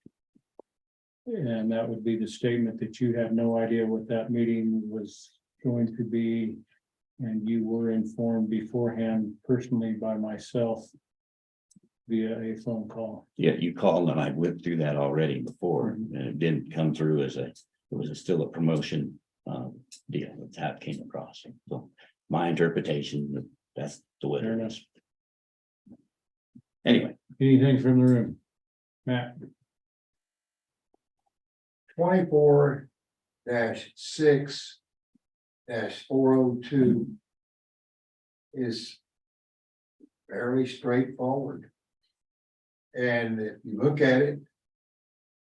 C: And that would be the statement that you had no idea what that meeting was going to be. And you were informed beforehand personally by myself via a phone call.
G: Yeah, you called and I went through that already before, and it didn't come through as it was still a promotion deal. That's how it came across. So my interpretation, that's the way it is. Anyway,
C: Anything from the room? Matt?
E: 24-6-402 is fairly straightforward. And if you look at it,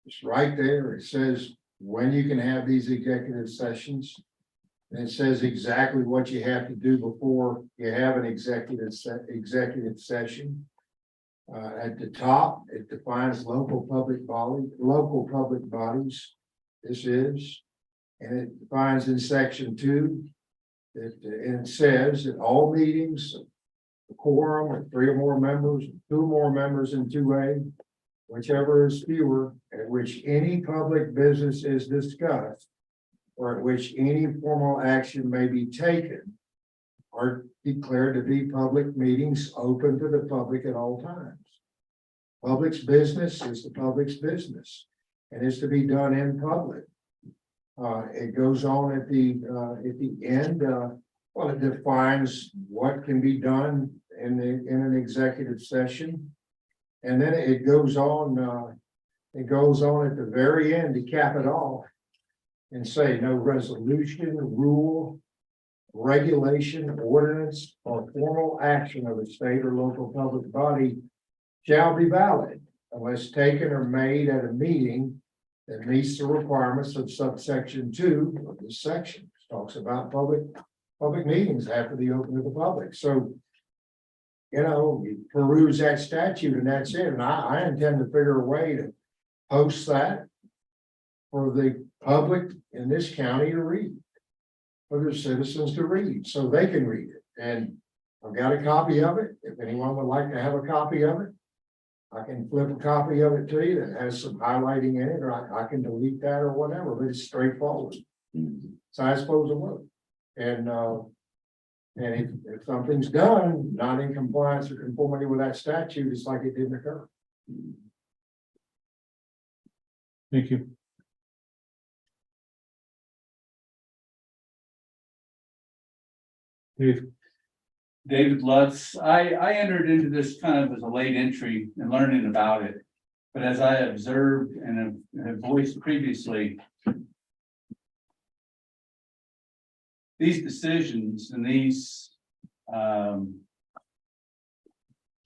E: it's right there. It says when you can have these executive sessions. And it says exactly what you have to do before you have an executive session. At the top, it defines local public bodies. This is, and it defines in section 2. And it says that all meetings, a quorum of 3 or more members, 2 more members in 2A, whichever is fewer, at which any public business is discussed, or at which any formal action may be taken, are declared to be public meetings open to the public at all times. Public's business is the public's business and is to be done in public. It goes on at the end, well, it defines what can be done in an executive session. And then it goes on at the very end to cap it off and say no resolution, rule, regulation, ordinance, or formal action of a state or local public body shall be valid unless taken or made at a meeting that meets the requirements of subsection 2 of this section. It talks about public meetings have to be open to the public. So, you know, you peruse that statute and that's it. And I intend to figure a way to post that for the public in this county to read, for the citizens to read, so they can read it. And I've got a copy of it. If anyone would like to have a copy of it, I can flip a copy of it to you that has some highlighting in it, or I can delete that or whatever, but it's straightforward. So I suppose it work. And if something's done, not in compliance or conformity with that statute, it's like it didn't occur.
C: Thank you. Dave?
H: David Lutz, I entered into this kind of as a late entry and learning about it. But as I observed and have voiced previously, these decisions and these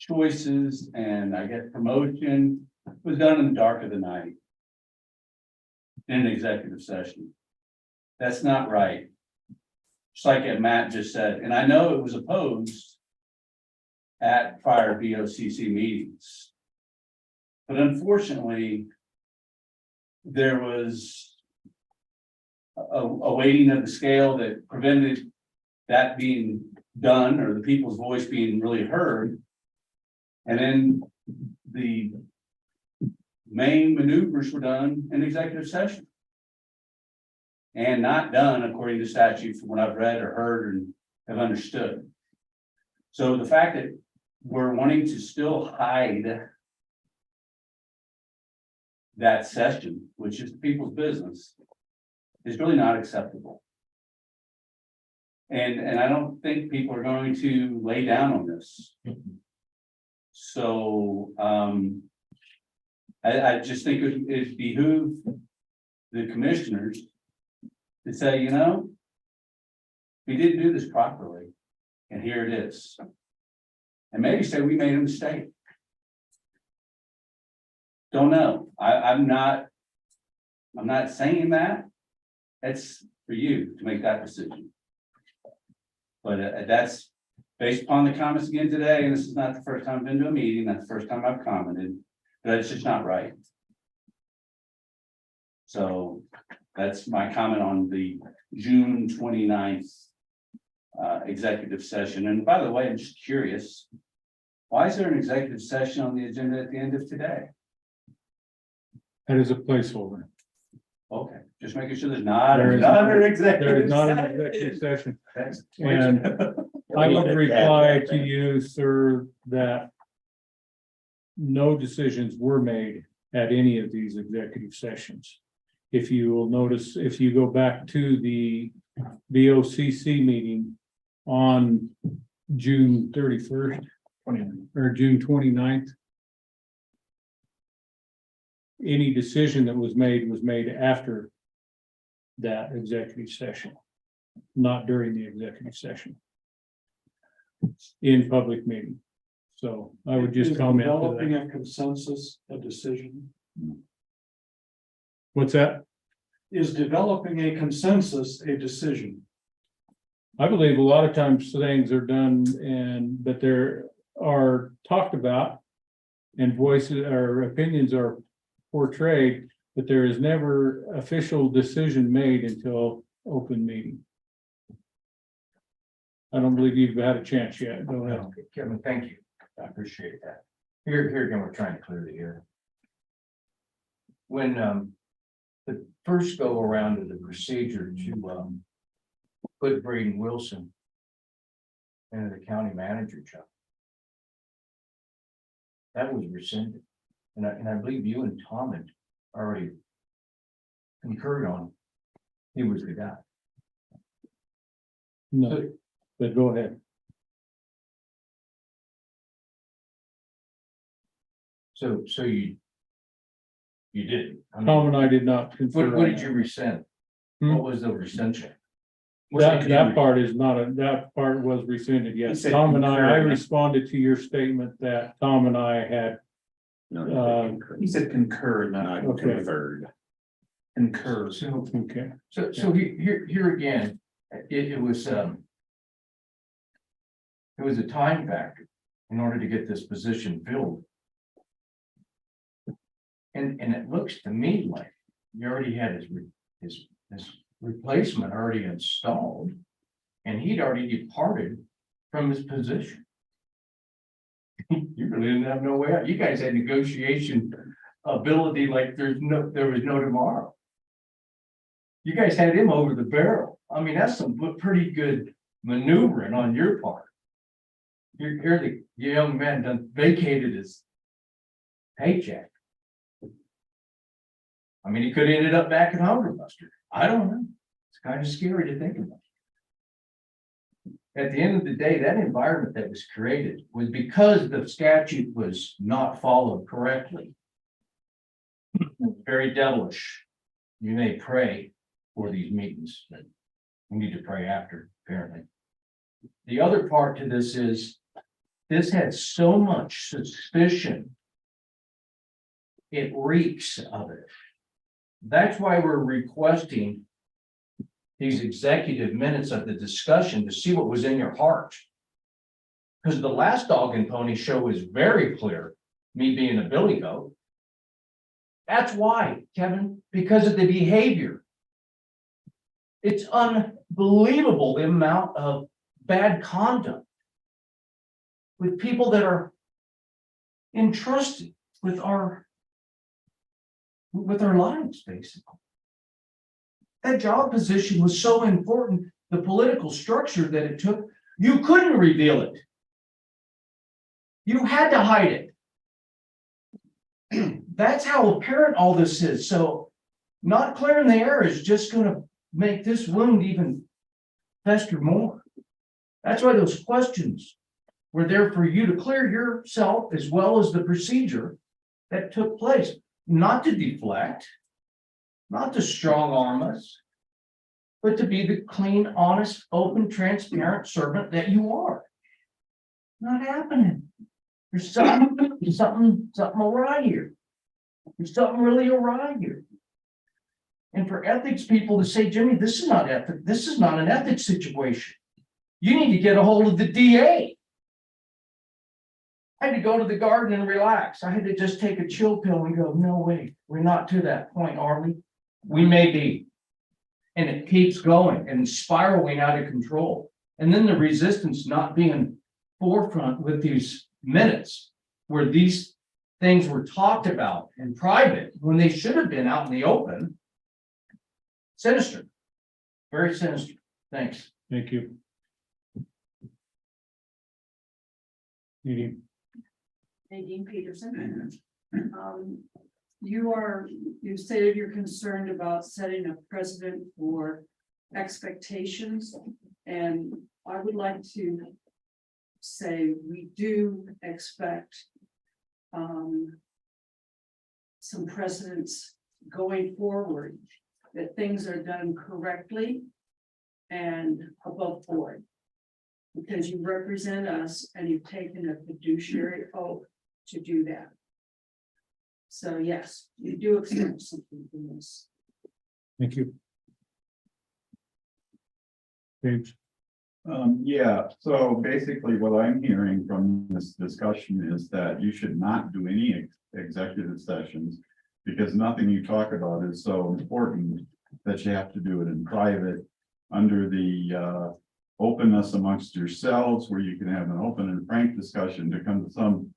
H: choices and I guess promotion was done in the dark of the night in an executive session. That's not right. Just like Matt just said, and I know it was opposed at prior BOCC meetings. But unfortunately, there was a weighting of the scale that prevented that being done or the people's voice being really heard. And then the main maneuvers were done in executive session. And not done according to statute from what I've read or heard and have understood. So the fact that we're wanting to still hide that session, which is people's business, is really not acceptable. And I don't think people are going to lay down on this. So I just think it behooves the commissioners to say, you know, we didn't do this properly, and here it is. And maybe say we made a mistake. Don't know. I'm not saying that. It's for you to make that decision. But that's based upon the comments again today, and this is not the first time I've been to a meeting, that's the first time I've commented, but it's just not right. So that's my comment on the June 29th executive session. And by the way, I'm just curious, why is there an executive session on the agenda at the end of today?
C: That is a placeholder.
H: Okay, just making sure there's not
C: There is
H: another
C: There
H: executive
C: is not an
H: session.
C: executive session.
H: Thanks.
C: And I would reply to you, sir, that no decisions were made at any of these executive sessions. If you will notice, if you go back to the BOCC meeting, on June 31st or June 29th. Any decision that was made after that executive session, not during the executive session. In public meeting. So I would just comment to that.
K: a consensus, a decision.
C: What's that?
K: Is developing a consensus a decision?
C: I believe a lot of times things are done but there are talked about. And voices or opinions are portrayed, but there is never official decision made until open meeting. I don't believe you've had a chance yet. Go ahead.
K: Okay, Kevin, thank you. I appreciate that. Here again, we're trying to clear the air. When the first go around of the procedure to put Braden Wilson into the county manager job, that was rescinded. And I believe you and Tom had already concurred on he was the guy.
C: No, but go ahead.
K: So you did. I mean,
C: Tom and I did not confer.
K: What
C: on
K: did
C: that.
K: you rescind?
C: Hmm?
K: What was the rescission?
C: That part is not that part was rescinded, yes.
M: He said
C: Tom and I
M: concurred.
C: responded to your statement that Tom and I had,
M: He said concur, not
C: Okay.
M: conferred. Concur.
C: okay.
K: So here again, it was a time factor in order to get this position filled. And it looks to me like you already had his replacement already installed. And he'd already departed from his position. You really didn't have no way out. You guys had negotiation ability like there was no tomorrow. You guys had him over the barrel. I mean, that's some pretty good maneuvering on your part. Here the young man done vacated his paycheck. I mean, he could have ended up back at Hunger Buster. I don't know. It's kind of scary to think about. At the end of the day, that environment that was created was because the statute was not followed correctly. Very devilish. You may pray for these meetings, but we need to pray after, apparently. The other part to this is, this had so much suspicion. It reeks of it. That's why we're requesting these executive minutes of the discussion to see what was in your heart. Because the last dog and pony show was very clear, me being a billy goat. That's why, Kevin, because of the behavior. It's unbelievable the amount of bad conduct with people that are entrusted with our lives, basically. That job position was so important, the political structure that it took, you couldn't reveal it. You had to hide it. That's how apparent all this is. So not clearing the air is just going to make this wound even fester more. That's why those questions were there for you to clear yourself as well as the procedure that took place. Not to deflect, not to strong arm us, but to be the clean, honest, open, transparent servant that you are. Not happening. There's something awry here. There's something really awry here. And for ethics people to say, Jimmy, this is not ethics. This is not an ethics situation. You need to get a hold of the DA. I had to go to the garden and relax. I had to just take a chill pill and go, no way, we're not to that point, are we? We may be. And it keeps going and spiraling out of control. And then the resistance not being forefront with these minutes where these things were talked about in private when they should have been out in the open. Sinister. Very sinister. Thanks.
C: Thank you.
B: Nadine Peterson. You stated you're concerned about setting a precedent for expectations and I would like to say we do expect some precedents going forward, that things are done correctly and above board. Because you represent us and you've taken a fiduciary oath to do that. So yes, you do expect something from this.
C: Thank you. James,
A: Yeah, so basically what I'm hearing from this discussion is that you should not do any executive sessions. Because nothing you talk about is so important that you have to do it in private under the openness amongst yourselves, where you can have an open and frank discussion to come to some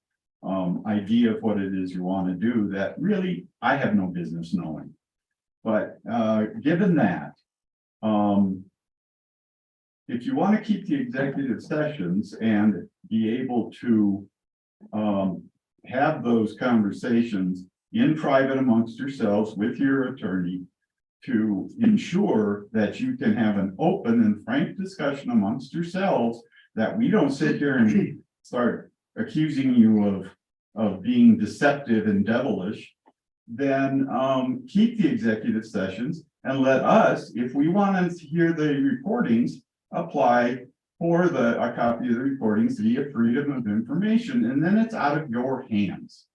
A: idea of what it is you want to do that really I have no business knowing. But given that, if you want to keep the executive sessions and be able to have those conversations in private amongst yourselves with your attorney to ensure that you can have an open and frank discussion amongst yourselves, that we don't sit here and start accusing you of being deceptive and devilish, then keep the executive sessions and let us, if we want to hear the recordings, apply for a copy of the recordings via freedom of information, and then it's out of your hands.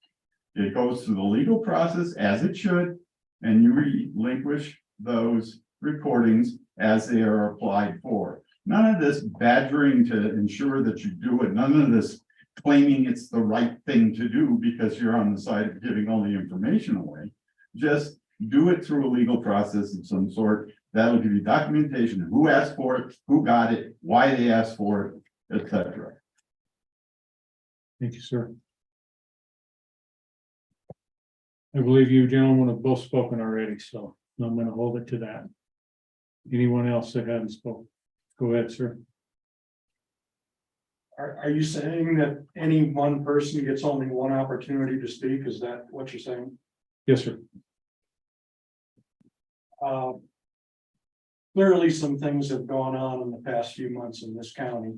A: It goes through the legal process as it should, and you relinquish those recordings as they are applied for. None of this badgering to ensure that you do it, none of this claiming it's the right thing to do because you're on the side of giving all the information away. Just do it through a legal process of some sort. That'll give you documentation, who asked for it, who got it, why they asked for it, etc.
C: thank you, sir. I believe you gentlemen have both spoken already, so I'm gonna hold it to that. Anyone else that hasn't spoken? Go ahead, sir.
P: Are you saying that any one person gets only one opportunity to speak? Is that what you're saying?
C: Yes, sir.
P: Clearly, some things have gone on in the past few months in this county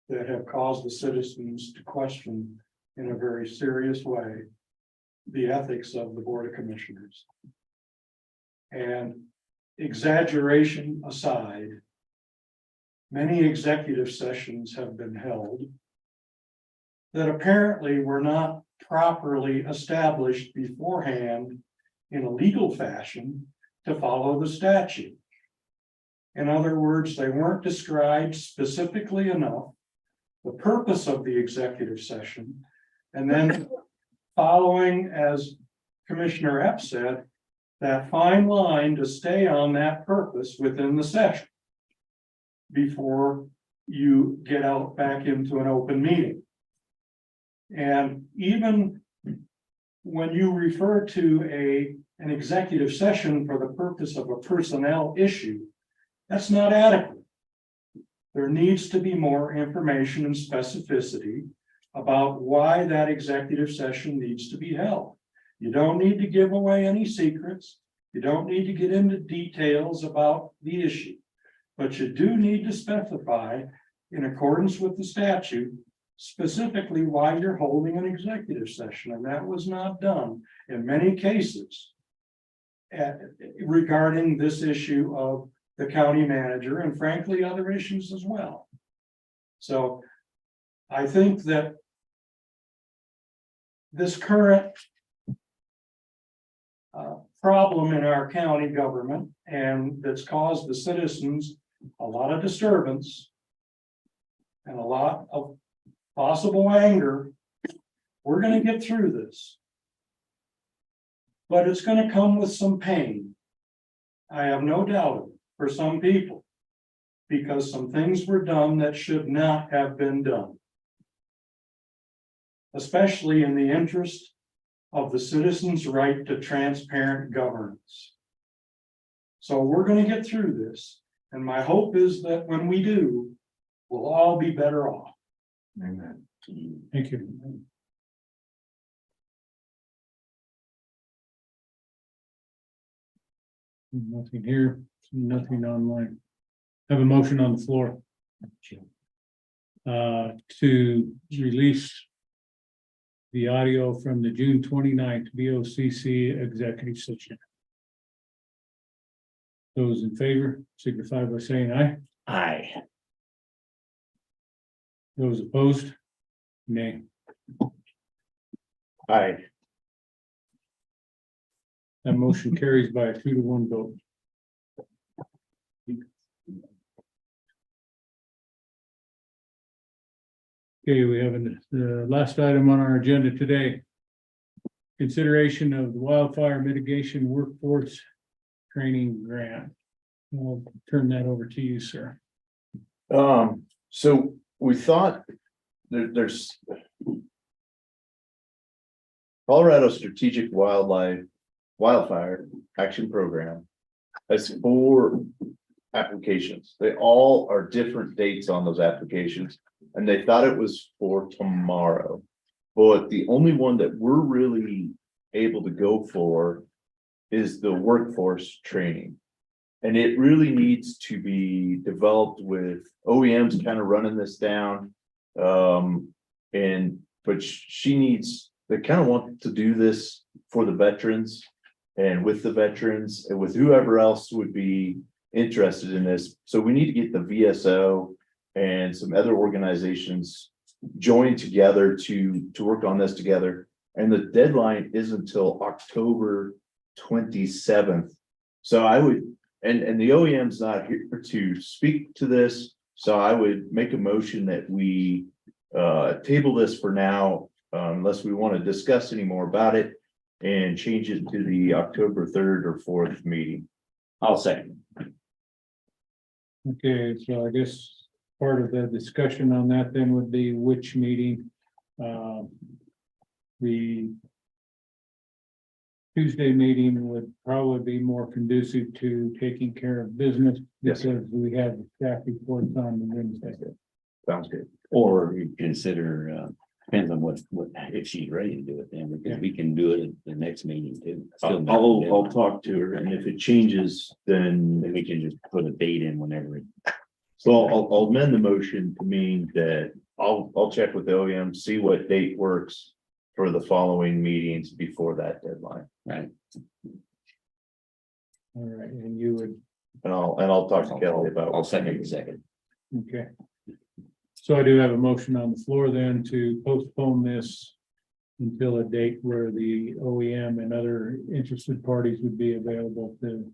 P: that have caused the citizens to question in a very serious way the ethics of the Board of Commissioners. And exaggeration aside, many executive sessions have been held that apparently were not properly established beforehand in a legal fashion to follow the statute. In other words, they weren't described specifically enough, the purpose of the executive session, and then following, as Commissioner Epps said, that fine line to stay on that purpose within the session before you get out back into an open meeting. And even when you refer to an executive session for the purpose of a personnel issue, that's not adequate. There needs to be more information and specificity about why that executive session needs to be held. You don't need to give away any secrets. You don't need to get into details about the issue, but you do need to specify, in accordance with the statute, specifically why you're holding an executive session, and that was not done in many cases regarding this issue of the county manager, and frankly, other issues as well. So I think that this current problem in our county government, and that's caused the citizens a lot of disturbance and a lot of possible anger, we're going to get through this. But it's going to come with some pain. I have no doubt of it, for some people, because some things were done that should not have been done, especially in the interest of the citizens' right to transparent governance. So we're going to get through this, and my hope is that when we do, we'll all be better off.
A: Amen.
C: Thank you. Nothing here, nothing online. Have a motion on the floor. to release the audio from the June 29th BOCC executive session. Those in favor signify by saying aye.
G: Aye.
C: Those opposed? Nay.
F: Aye.
C: That motion carries by a 2-to-1 vote. Okay, we have the last item on our agenda today. Consideration of the wildfire mitigation workforce training grant. I'll turn that over to you, sir.
F: So we thought there's Colorado Strategic Wildfire Action Program has 4 applications. They all are different dates on those applications, and they thought it was for tomorrow. But the only one that we're really able to go for is the workforce training. And it really needs to be developed with OEMs kind of running this down. But she needs, they kind of want to do this for the veterans and with the veterans and with whoever else would be interested in this. So we need to get the VSO and some other organizations joined together to work on this together. And the deadline is until October 27th. So I would, and the OEM's not here to speak to this. So I would make a motion that we table this for now, unless we want to discuss any more about it and change it to the October 3rd or 4th meeting.
G: I'll second.
C: Okay, so I guess part of the discussion on that then would be which meeting. The Tuesday meeting would probably be more conducive to taking care of business.
F: Yes,
C: because we have the staff reports on the Wednesday.
F: Sounds good.
G: Or you consider, depends on what, if she's ready to do it then, because we can do it at the next meeting too. Still not-
F: I'll talk to her, and if it changes,
G: Then
F: then
G: we can just put a date in whenever.
F: so I'll amend the motion to mean that I'll check with the OEM, see what date works for the following meetings before that deadline.
G: Right.
C: All right, and you would,
F: And I'll talk to Kelly about.
G: I'll second the second.
C: okay. So I do have a motion on the floor then to postpone this until a date where the OEM and other interested parties would be available to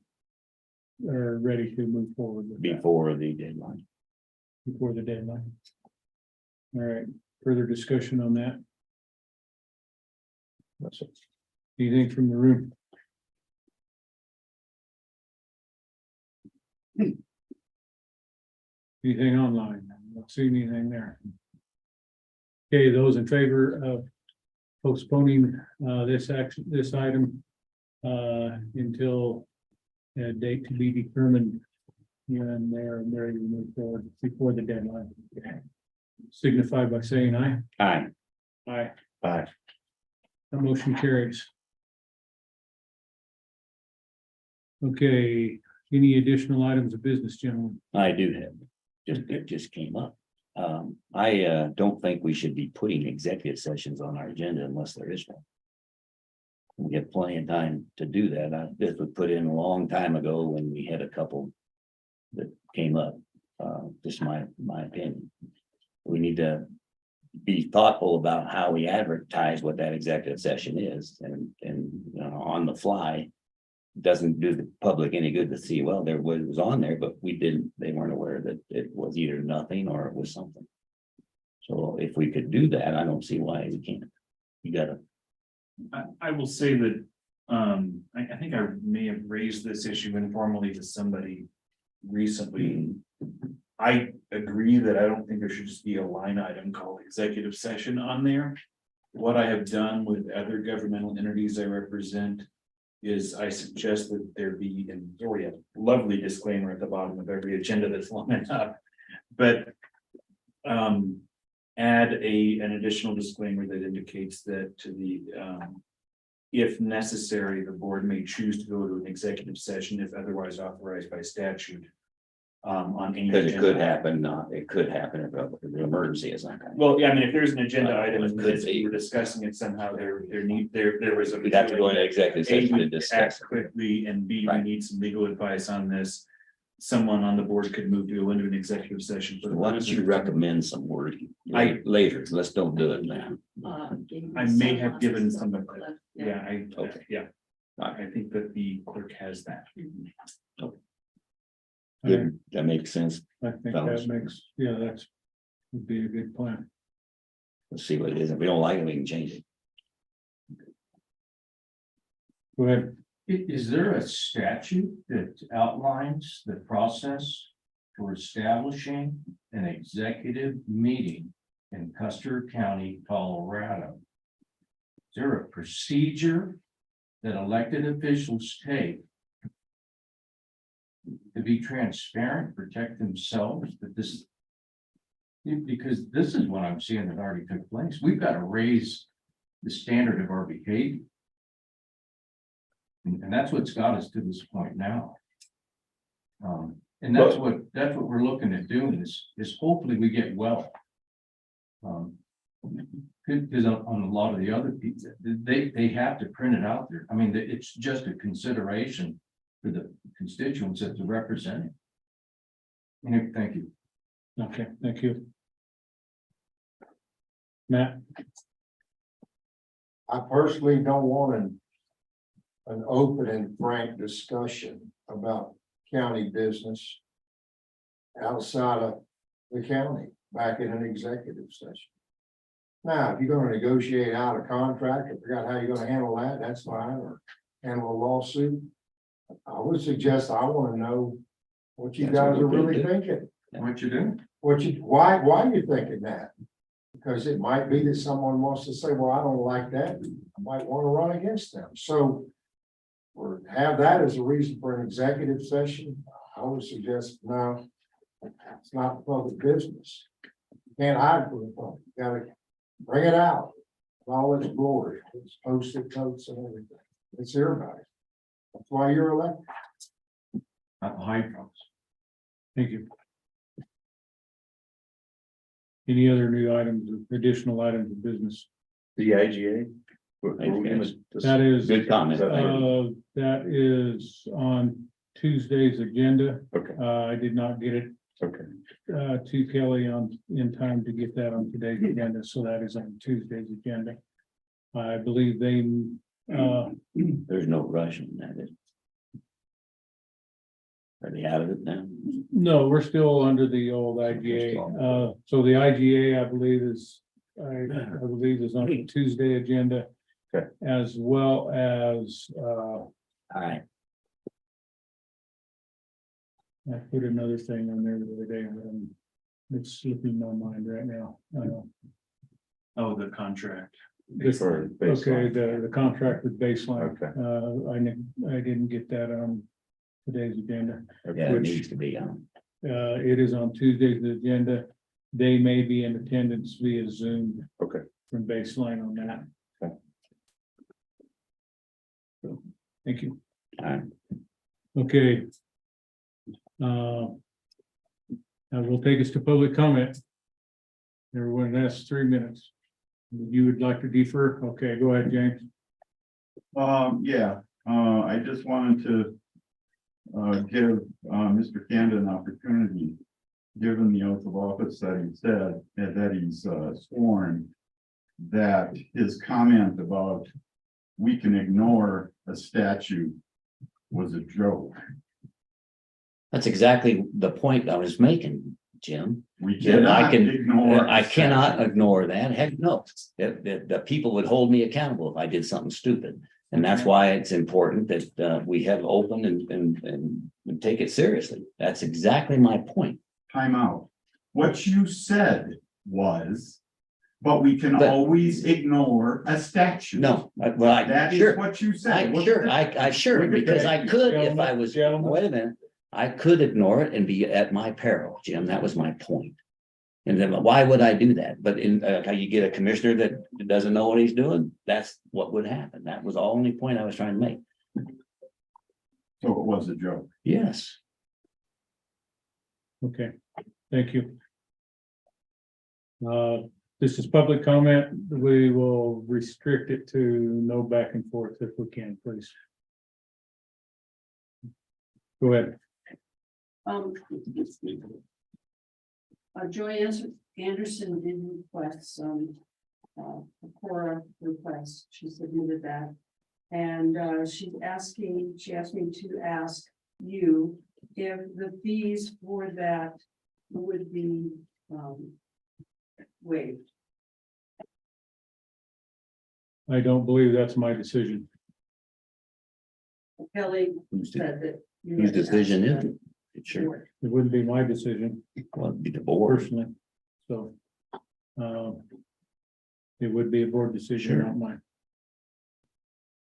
C: are ready to move forward with that
G: Before the deadline.
C: before the deadline. All right, further discussion on that?
F: That's it.
C: Anything from the room? Anything online? I don't see anything there. Okay, those in favor of postponing this item until a date to be determined here and there and ready to move forward before the deadline. Signify by saying aye.
G: Aye.
C: Aye.
F: Aye.
C: The motion carries. Okay, any additional items of business, gentlemen?
G: I do have, it just came up. I don't think we should be putting executive sessions on our agenda unless there is one. We have plenty of time to do that. This was put in a long time ago when we had a couple that came up. Just my opinion. We need to be thoughtful about how we advertise what that executive session is and you know, on the fly. Doesn't do the public any good to see, well, there was on there, but they weren't aware that it was either nothing or it was something. So if we could do that, I don't see why we can't. You gotta.
M: I will say that, I think I may have raised this issue informally to somebody recently. I agree that I don't think there should just be a line item called executive session on there. What I have done with other governmental entities I represent is I suggest that there be, and we have a lovely disclaimer at the bottom of every agenda that's long enough, but add an additional disclaimer that indicates that to the if necessary, the board may choose to go to an executive session if otherwise authorized by statute. on any.
G: Because it could
M: agenda.
G: happen, it could happen if an emergency is not.
M: Well, yeah, I mean, if there's an agenda item
G: It
M: and
G: could
M: as
G: be.
M: we were discussing it somehow, there was a.
G: We'd have to go into executive
M: A,
G: session
M: we
G: to
M: act
G: discuss.
M: quickly, and B, we
G: Right.
M: need some legal advice on this. Someone on the board could move to go into an executive session. for the
G: Why don't you
M: purpose of-
G: recommend some wording
M: I-
G: later? Let's don't do it now.
M: I may have given some of it. Yeah,
G: Okay.
M: yeah. I think that the clerk has that.
G: Good, that makes sense.
C: I think
G: Fellas.
C: that makes, yeah, that's, would be a good plan.
G: Let's see what it is. If we don't like it, we can change it.
C: Go ahead.
K: Is there a statute that outlines the process for establishing an executive meeting in Custer County, Colorado? Is there a procedure that elected officials take to be transparent, protect themselves, but this, because this is what I'm seeing that already took place. We've got to raise the standard of our behavior. And that's what's got us to this point now. And that's what we're looking at doing is hopefully we get well. Because on a lot of the other people, they have to print it out there. I mean, it's just a consideration for the constituents that they're representing. Anyway, thank you.
C: Okay, thank you. Matt,
E: I personally don't want an open and frank discussion about county business outside of the county, back in an executive session. Now, if you're gonna negotiate out a contract or figure out how you're gonna handle that, that's fine, or handle a lawsuit. I would suggest, I wanna know what you
G: That's what
E: guys are
G: we're gonna
E: really
G: do.
E: thinking.
K: What you doing?
E: Why you thinking that? Because it might be that someone wants to say, well, I don't like that, I might wanna run against them, so. Or have that as a reason for an executive session, I would suggest, no. It's not public business. You can't hide from the public, you gotta bring it out. in all its glory, it's posted notes and everything, it's everybody. That's why you're elected.
K: Not hide from us.
C: thank you. Any other new items, additional items of business?
F: The IGA. We're gonna-
C: That is,
G: Good comment.
C: that is on Tuesday's agenda.
F: Okay,
C: I did not get it
F: okay.
C: to Kelly in time to get that on today's agenda, so that is on Tuesday's agenda. I believe they,
G: There's no rush on that. is there? Are they out of it now?
C: no, we're still under the old IGA. So the IGA, I believe is on the Tuesday agenda.
F: Okay.
C: As well as,
G: All right,
C: I put another thing on there the other day, but it's slipping my mind right now.
M: Oh, the contract.
F: For
C: Okay,
F: baseline.
C: the contract with Baseline.
F: Okay.
C: I didn't get that on today's agenda.
G: yeah, it
C: Which-
G: needs to be on.
C: It is on Tuesday's agenda. They may be in attendance via Zoom.
F: Okay.
C: From Baseline on that.
F: Okay.
C: Thank you.
G: All right.
C: Okay. That will take us to public comment. Everyone has 3 minutes. You would like to defer? Okay, go ahead, James.
A: Yeah, I just wanted to give Mr. Kanda an opportunity, given the oath of office that he said, that he's sworn, that his comment about we can ignore a statute was a joke.
G: That's exactly the point I was making, Jim.
A: We
G: Yeah,
A: cannot ignore.
G: I
A: a
G: cannot
A: statute.
G: ignore that. Heck, no. The people would hold me accountable if I did something stupid. And that's why it's important that we have open and take it seriously. That's exactly my point.
A: Time out. What you said was, but we can
G: But-
A: always ignore a statute.
G: No, well, I,
A: That is
G: sure,
A: what you said.
G: I sure, because I could if I was,
C: Gentlemen.
G: wait a minute. I could ignore it and be at my peril, Jim. That was my point. And then why would I do that? But in how you get a commissioner that doesn't know what he's doing, that's what would happen. That was the only point I was trying to make.
A: So it was a joke.
G: Yes.
C: Okay, thank you. This is public comment. We will restrict it to no back and forth if we can, please. Go ahead.
B: Joy Anderson did request some, a Cora request. She submitted that. And, she asked me to ask you if the fees for that would be, waived.
C: I don't believe that's my decision.
B: Kelly
G: Whose
B: said that. you
G: whose
B: had asked
G: decision is
B: the
G: it? It sure,
B: board.
C: It wouldn't be my decision
G: well, it'd be the board.
C: personally, so. It would be a board decision,
G: Sure.
C: not mine.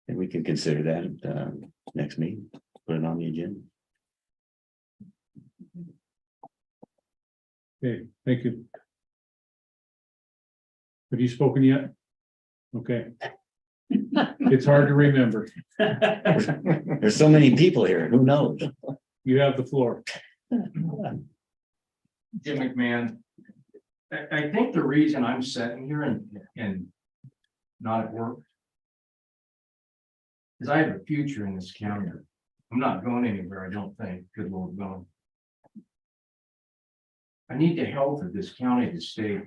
G: And we can consider that at next meeting, put it on the agenda.
C: Okay, thank you. Have you spoken yet? Okay. It's hard to remember.
G: There's so many people here, who knows?
C: You have the floor.
E: Jim McMahon. I think the reason I'm sitting here and not at work is I have a future in this county. I'm not going anywhere, I don't think, good Lord willing. I need the health of this county to stay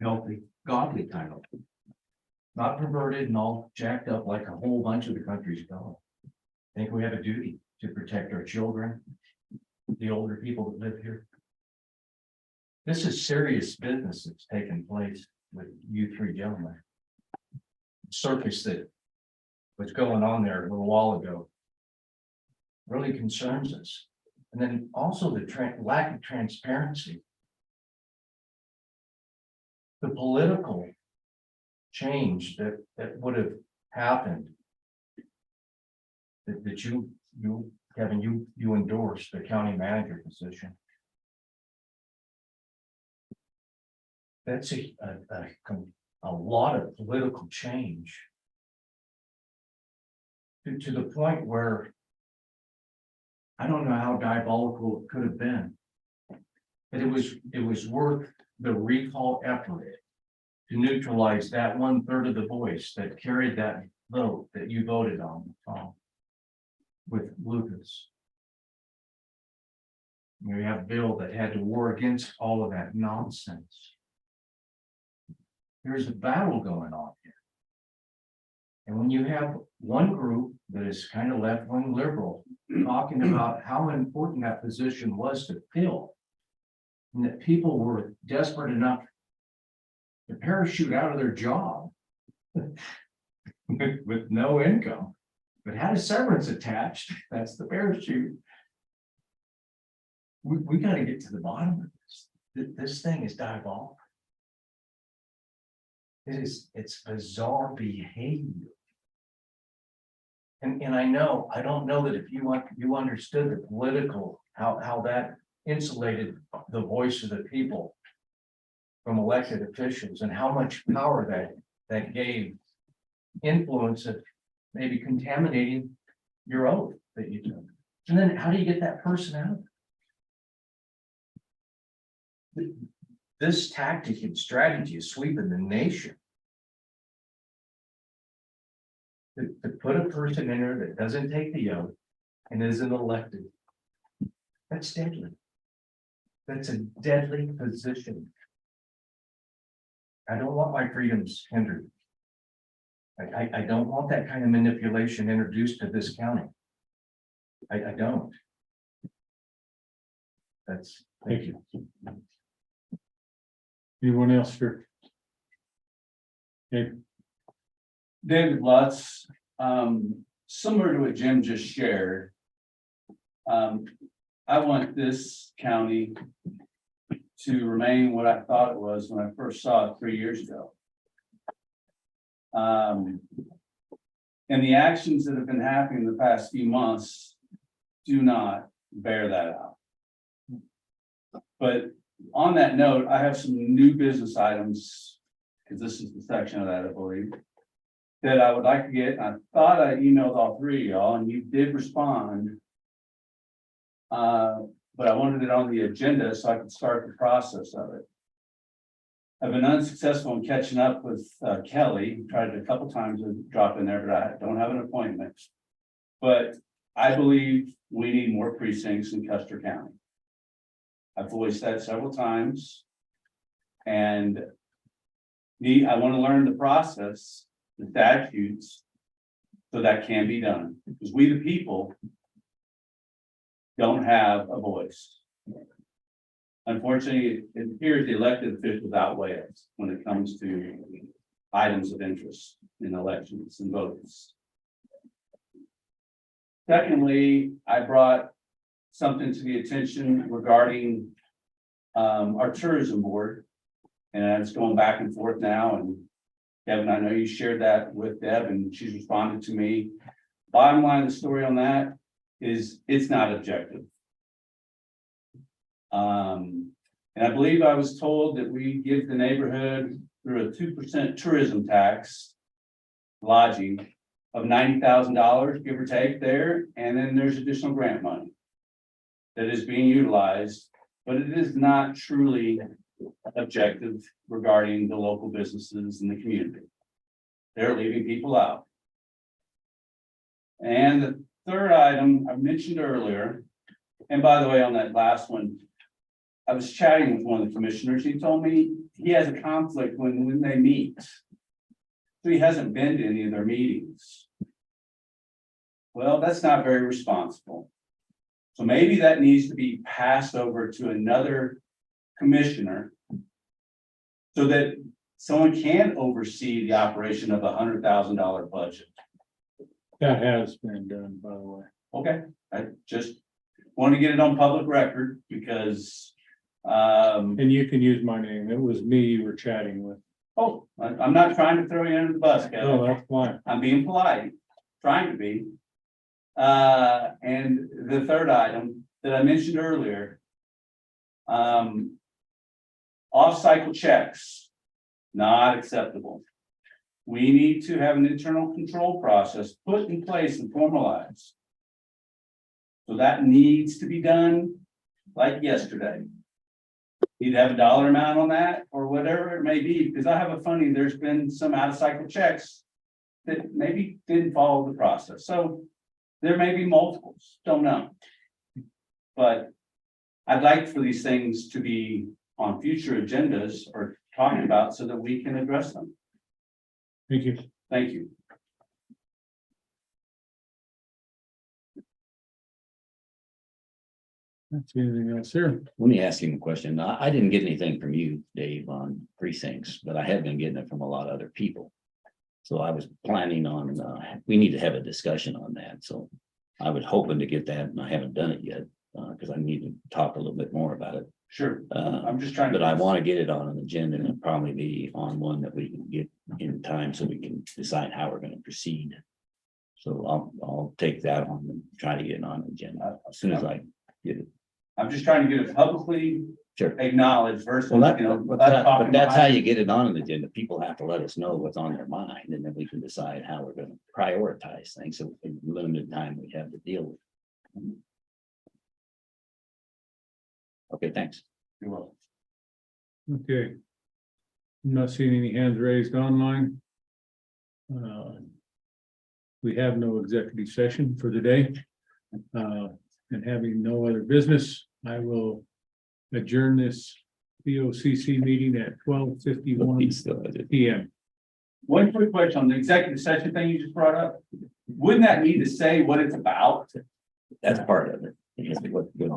E: healthy, godly kind of. Not perverted and all jacked up like a whole bunch of the country's going. I think we have a duty to protect our children, the older people that live here. This is serious business that's taking place with you three gentlemen. Circus that was going on there a little while ago really concerns us. And then also the lack of transparency. The political change that would have happened. That you, Kevin, you endorsed the county manager position. That's a lot of political change. To the point where I don't know how diabolical it could have been. But it was worth the recall effort to neutralize that 1/3 of the voice that carried that vote that you voted on, with Lucas. You have a bill that had to war against all of that nonsense. There's a battle going on here. And when you have one group that is kind of left-wing liberal talking about how important that position was to fill, and that people were desperate enough to parachute out of their job with no income, but had a severance attached, that's the parachute. We got to get to the bottom of this. This thing is diabolical. It's bizarre behavior. And I don't know that if you understood the political, how that insulated the voice of the people from elected officials and how much power that gave influence of maybe contaminating your oath that you took. And then how do you get that person out? This tactic and strategy is sweeping the nation. To put a person in there that doesn't take the oath and isn't elected. That's deadly. That's a deadly position. I don't want my freedoms hindered. I don't want that kind of manipulation introduced to this county. I don't. Thank you.
C: Anyone else here? Okay,
H: David Lutz, similar to what Jim just shared. I want this county to remain what I thought it was when I first saw it 3 years ago. And the actions that have been happening the past few months do not bear that out. But on that note, I have some new business items, because this is the section of that, I believe, that I would like to get. I thought I emailed all three of y'all and you did respond. but I wanted it on the agenda so I could start the process of it. I've been unsuccessful in catching up with Kelly, tried it a couple times to drop in there, but I don't have an appointment. But I believe we need more precincts in Custer County. I've voiced that several times. And I want to learn the process, the statutes, so that can be done, because we the people don't have a voice. Unfortunately, it appears the elected officials outweigh us when it comes to items of interest in elections and votes. Secondly, I brought something to the attention regarding our tourism board. And it's going back and forth now, and Kevin, I know you shared that with Deb and she's responded to me. Bottom line of the story on that is it's not objective. And I believe I was told that we give the neighborhood through a 2% tourism tax lodging of $90,000, give or take there. And then there's additional grant money that is being utilized, but it is not truly objective regarding the local businesses in the community. They're leaving people out. And the third item I mentioned earlier, and by the way, on that last one, I was chatting with one of the commissioners. He told me he has a conflict when they meet. So he hasn't been to any of their meetings. Well, that's not very responsible. So maybe that needs to be passed over to another commissioner so that someone can oversee the operation of $100,000 budget.
C: That has been done, by the way.
H: Okay, I just want to get it on public record because
C: And you can use my name. It was me you were chatting with.
H: oh, I'm not trying to throw you under the bus, Kevin.
C: Oh, that's fine.
H: I'm being polite, trying to be. And the third item that I mentioned earlier, off-cycle checks, not acceptable. We need to have an internal control process put in place and formalized. So that needs to be done like yesterday. You'd have a dollar amount on that or whatever it may be, because I have a funny, there's been some out-of-cycle checks that maybe didn't follow the process. So there may be multiples, don't know. But I'd like for these things to be on future agendas or talking about so that we can address them.
C: Thank you.
H: Thank you.
C: That's anything else here?
G: Let me ask him a question. I didn't get anything from you, Dave, on precincts, but I have been getting it from a lot of other people. So I was planning on, we need to have a discussion on that. So I was hoping to get that and I haven't done it yet, because I need to talk a little bit more about it.
H: Sure. I'm just trying to.
G: But I want to get it on an agenda and it'll probably be on one that we can get in time so we can decide how we're going to proceed. So I'll take that on and try to get it on the agenda as soon as I get it.
H: I'm just trying to get it publicly
G: Sure.
H: acknowledged versus,
G: Well, that,
H: you know.
G: but
H: us
G: that-
H: talking
G: but that's how
H: behind-
G: you get it on an agenda. People have to let us know what's on their mind and then we can decide how we're going to prioritize things. So in limited time we have to deal with. Okay, thanks.
H: You're welcome.
C: Okay. I'm not seeing any hands raised online. We have no executive session for today. And having no other business, I will adjourn this BOCC meeting at 12:51 PM.
H: One quick question on the executive session thing you just brought up. Wouldn't that need to say what it's about?
G: That's part of it. What